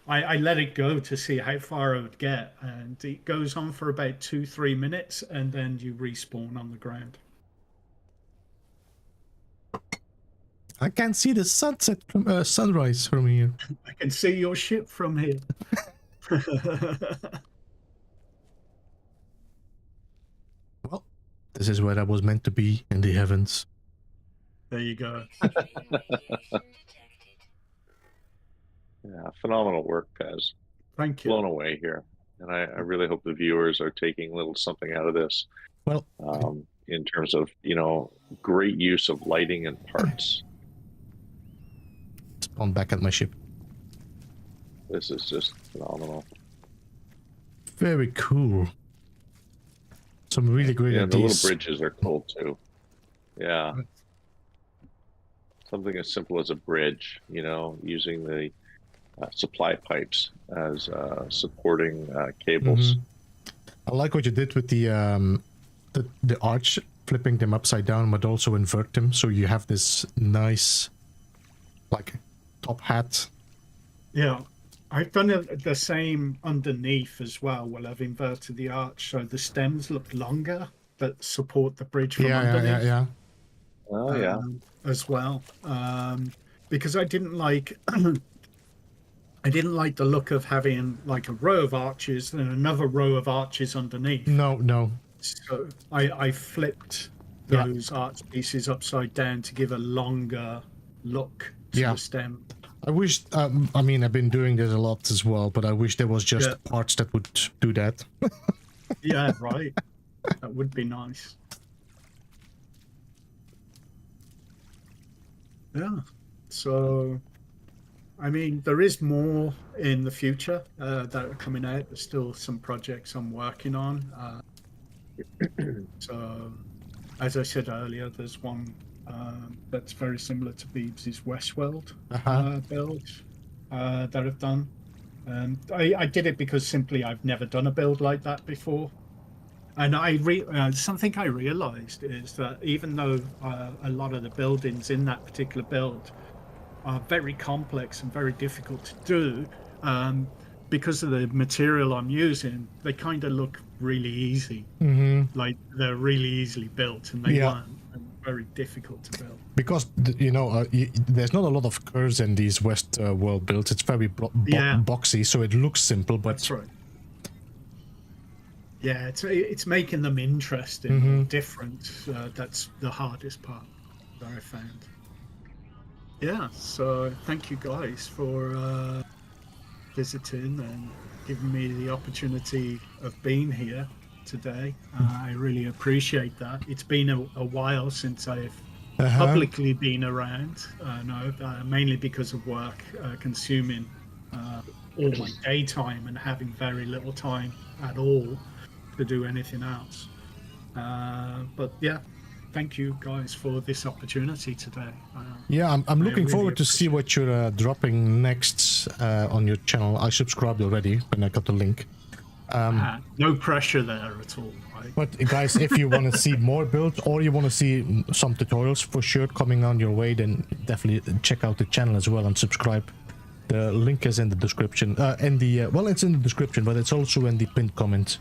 I let it go to see how far I would get, and it goes on for about 2-3 minutes, and then you respawn on the ground. I can see the sunset from sunrise from here. I can see your ship from here. Well, this is where I was meant to be, in the heavens. There you go. Yeah, phenomenal work, PEZ. Thank you. Blown away here. And I really hope the viewers are taking a little something out of this. Well, in terms of, you know, great use of lighting and parts. Spawn back at my ship. This is just phenomenal. Very cool. Some really great ideas. ideas. The little bridges are cool too. Yeah. Something as simple as a bridge, you know, using the supply pipes as supporting cables. I like what you did with the arch, flipping them upside down, but also invert them, so you have this nice, like, top hat. Yeah, I've done the same underneath as well. Well, I've inverted the arch so the stems look longer that support the bridge from underneath. Yeah. Oh yeah. As well, because I didn't like. I didn't like the look of having like a row of arches and another row of arches underneath. No. So I flipped those arch pieces upside down to give a longer look to the stem. I wish, I mean, I've been doing this a lot as well, but I wish there was just parts that would do that. Yeah, right. That would be nice. Yeah. So, I mean, there is more in the future that are coming out. There's still some projects I'm working on. So, as I said earlier, there's one that's very similar to Beebs' Westworld build that I've done. And I did it because simply I've never done a build like that before. And something I realized is that even though a lot of the buildings in that particular build are very complex and very difficult to do, because of the material I'm using, they kind of look really easy. Like they're really easily built, and they weren't, and very difficult to build. Because, you know, there's not a lot of curves in these West world builds. It's very boxy, so it looks simple, but... That's right. Yeah, it's making them interesting, different. That's the hardest part that I found. Yeah, so thank you guys for visiting and giving me the opportunity of being here today. I really appreciate that. It's been a while since I've publicly been around, mainly because of work consuming all my daytime and having very little time at all to do anything else. But yeah, thank you guys for this opportunity today. Yeah, I'm looking forward to see what you're dropping next on your channel. I subscribed already when I got the link. No pressure there at all. Right? But guys, if you want to see more builds or you want to see some tutorials for sure coming on your way, then definitely check out the channel as well and subscribe. The link is in the description. Well, it's in the description, but it's also in the pinned comment.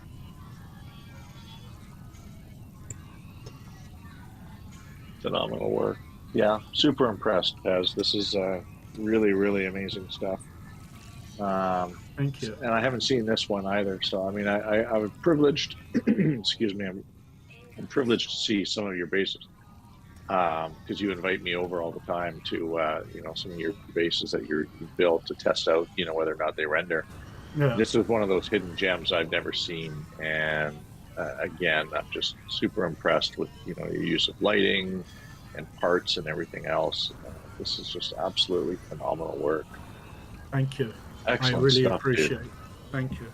Phenomenal work. Yeah, super impressed, PEZ. This is really, really amazing stuff. Thank you. And I haven't seen this one either. So, I mean, I was privileged, excuse me, I'm privileged to see some of your bases because you invite me over all the time to, you know, some of your bases that you've built to test out, you know, whether or not they render. Yeah. This is one of those hidden gems I've never seen. And again, I'm just super impressed with, you know, your use of lighting and parts and everything else. This is just absolutely phenomenal work. Thank you. Excellent I really stuff, appreciate dude. it. Thank you.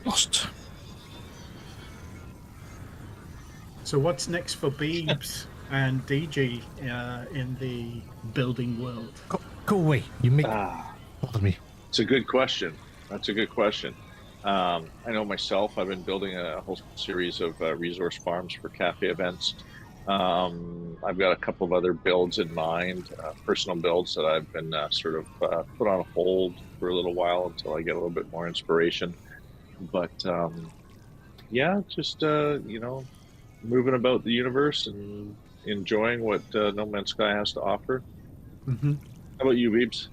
Lost. So what's next for Beebs and DG in the building world? Go away. You make bother me. It's a good question. That's a good question. I know myself, I've been building a whole series of resource farms for cafe events. I've got a couple of other builds in mind, personal builds that I've been sort of put on hold for a little while until I get a little bit more inspiration. But yeah, just, you know, moving about the universe and enjoying what No Man's Sky has to offer. Mm-hmm. How about you, Beebs?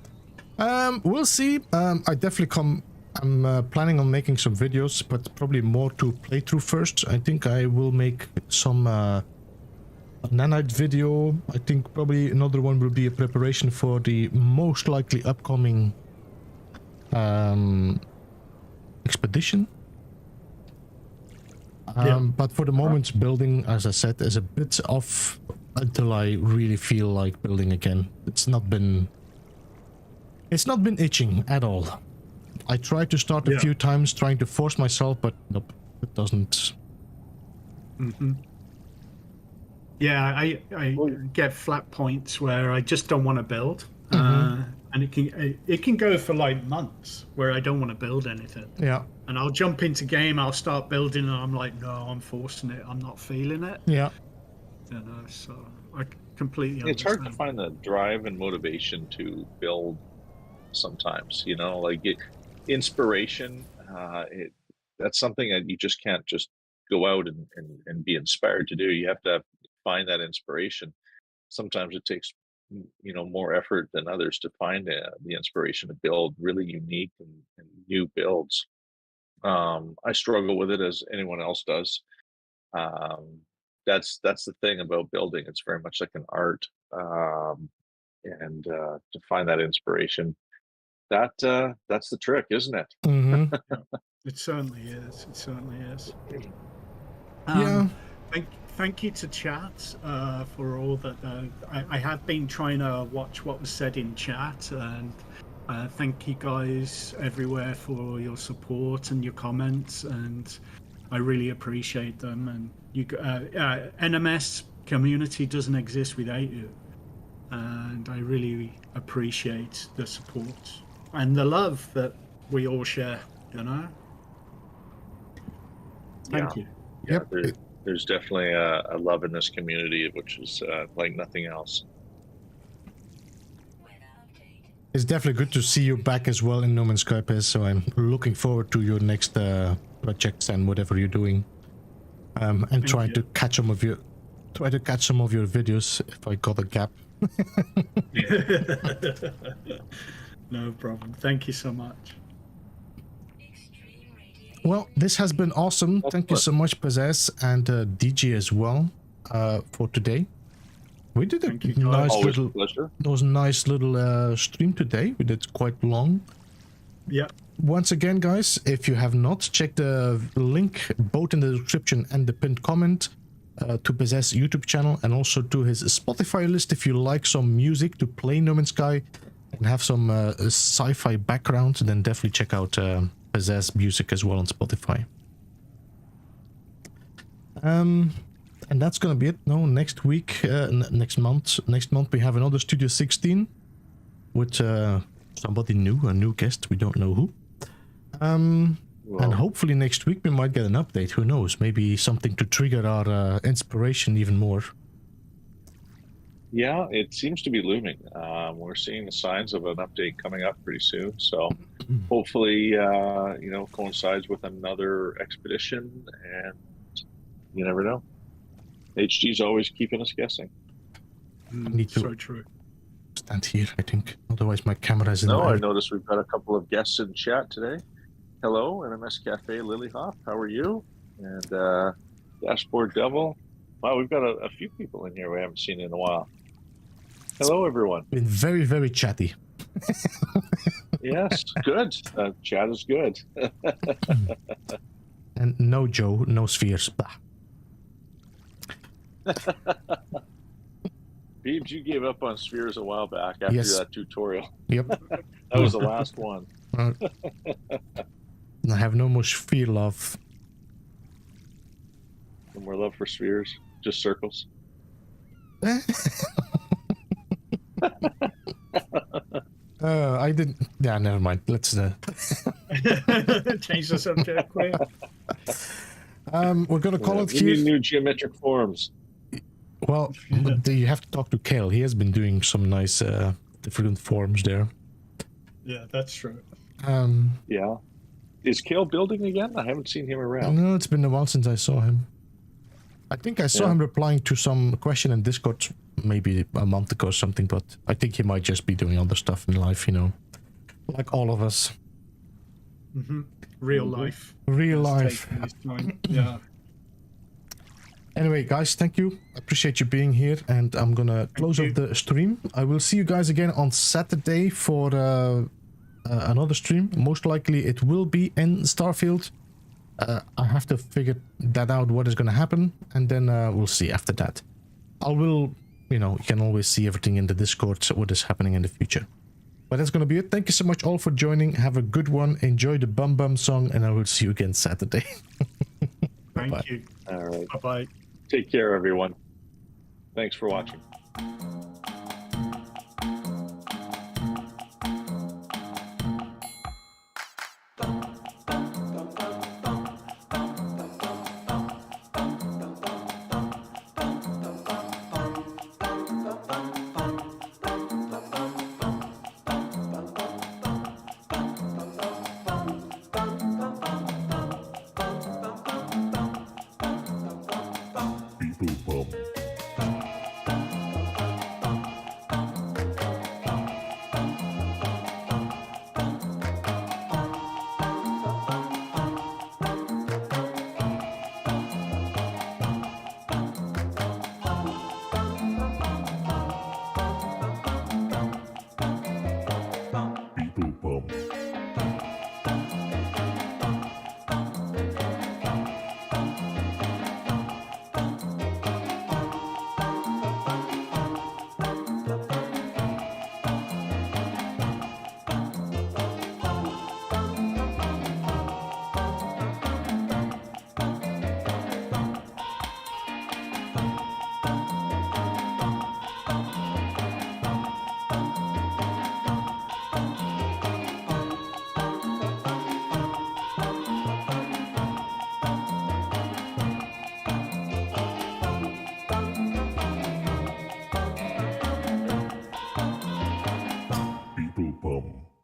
We'll see. I definitely I'm planning on making some videos, but probably more to play through first. I think I will make some nanite video. I think probably another one will be a preparation for the most likely upcoming expedition. But for the moment, building, as I said, is a bit off until I really feel like building again. It's not been itching at all. I tried to start a few times, trying to force myself, but nope, it doesn't. Mm-hmm. Yeah, I get flat points where I just don't want to build, and it can go for like months where I don't want to build anything. Yeah. And I'll jump into game, I'll start building, and I'm like, no, I'm forcing it. I'm not feeling it. Yeah. You know, so I completely understand. It's hard to find the drive and motivation to build sometimes, you know, like inspiration, that's something that you just can't just go out and be inspired to do. You have to find that inspiration. Sometimes it takes, you know, more effort than others to find the inspiration to build really unique and new builds. I struggle with it as anyone else does. that's the thing about building. It's very much like an art, and to find that inspiration, that's the trick, isn't it? Mm-hmm. Yeah, it certainly is. It certainly is. Yeah. Thank you to chat for all that. I have been trying to watch what was said in chat, and thank you guys everywhere for your support and your comments, and I really appreciate them. And you, NMS community doesn't exist without you, and I really appreciate the support and the love that we all share. You know. Thank you. Yeah, Yep. there's definitely a love in this community, which is like nothing else. It's definitely good to see you back as well in No Man's Sky, PEZ, so I'm looking forward to your next projects and whatever you're doing. And trying to catch some of your videos if I got a gap. No problem. Thank you so much. Well, this has been awesome. Thank you so much, PEZ-S, and DJ as well, for today. We did a nice little stream today. We did quite long. Yeah. Once again, guys, if you have not, check the link both in the description and the pinned comment to PEZ-S YouTube channel, and also to his Spotify list if you like some music to play No Man's Sky and have some sci-fi background. Then definitely check out PEZ-S music as well on Spotify. And that's gonna be it. No, next week, next month we have another Studio 16 with somebody new, a new guest. We don't know who. And hopefully next week we might get an update. Who knows? Maybe something to trigger our inspiration even more. Yeah, it seems to be looming. We're seeing the signs of an update coming up pretty soon. So hopefully, coincides with another expedition, and you never know. HG's always keeping us guessing. I need to so true. Stand here, I think. Otherwise, my camera is in the way. I noticed we've got a couple of guests in chat today. Hello, NMS Cafe Lilyhoff. How are you? And Dashboard Devil. Wow, we've got a few people in here we haven't seen in a while. Hello, everyone. Been very, very chatty. Yes, good. Chat is good. And no Joe, no spheres. Bah. Beebs, you gave up on spheres a while back after that tutorial. Yep. That was the last one. I have no more sphere love. No more love for spheres, just circles. I didn't. Yeah, never mind. Let's change the subject quick. We're gonna call it we here. need new geometric forms. Well, you have to talk to Kale. He has been doing some nice different forms there. Yeah, that's true. Yeah. Is Kale building again? I haven't seen him around. No, it's been a while since I saw him. I think I saw him replying to some question in Discord maybe a month ago or something, but I think he might just be doing other stuff in life, like all of us. Mm-hmm. Real life. Real life. Yeah. Anyway, guys, thank you. Appreciate you being here, and I'm gonna close off the stream. I will see you guys again on Saturday for another stream. Most likely it will be in Starfield. I have to figure that out, what is gonna happen, and then we'll see after that. You can always see everything in the Discord, so what is happening in the future. But that's gonna be it. Thank you so much all for joining. Have a good one. Enjoy the Bum Bum song, and I will see you again Saturday. Thank you. All right. Bye-bye. Take care, everyone. Thanks for watching. Beeblebum. Beeblebum.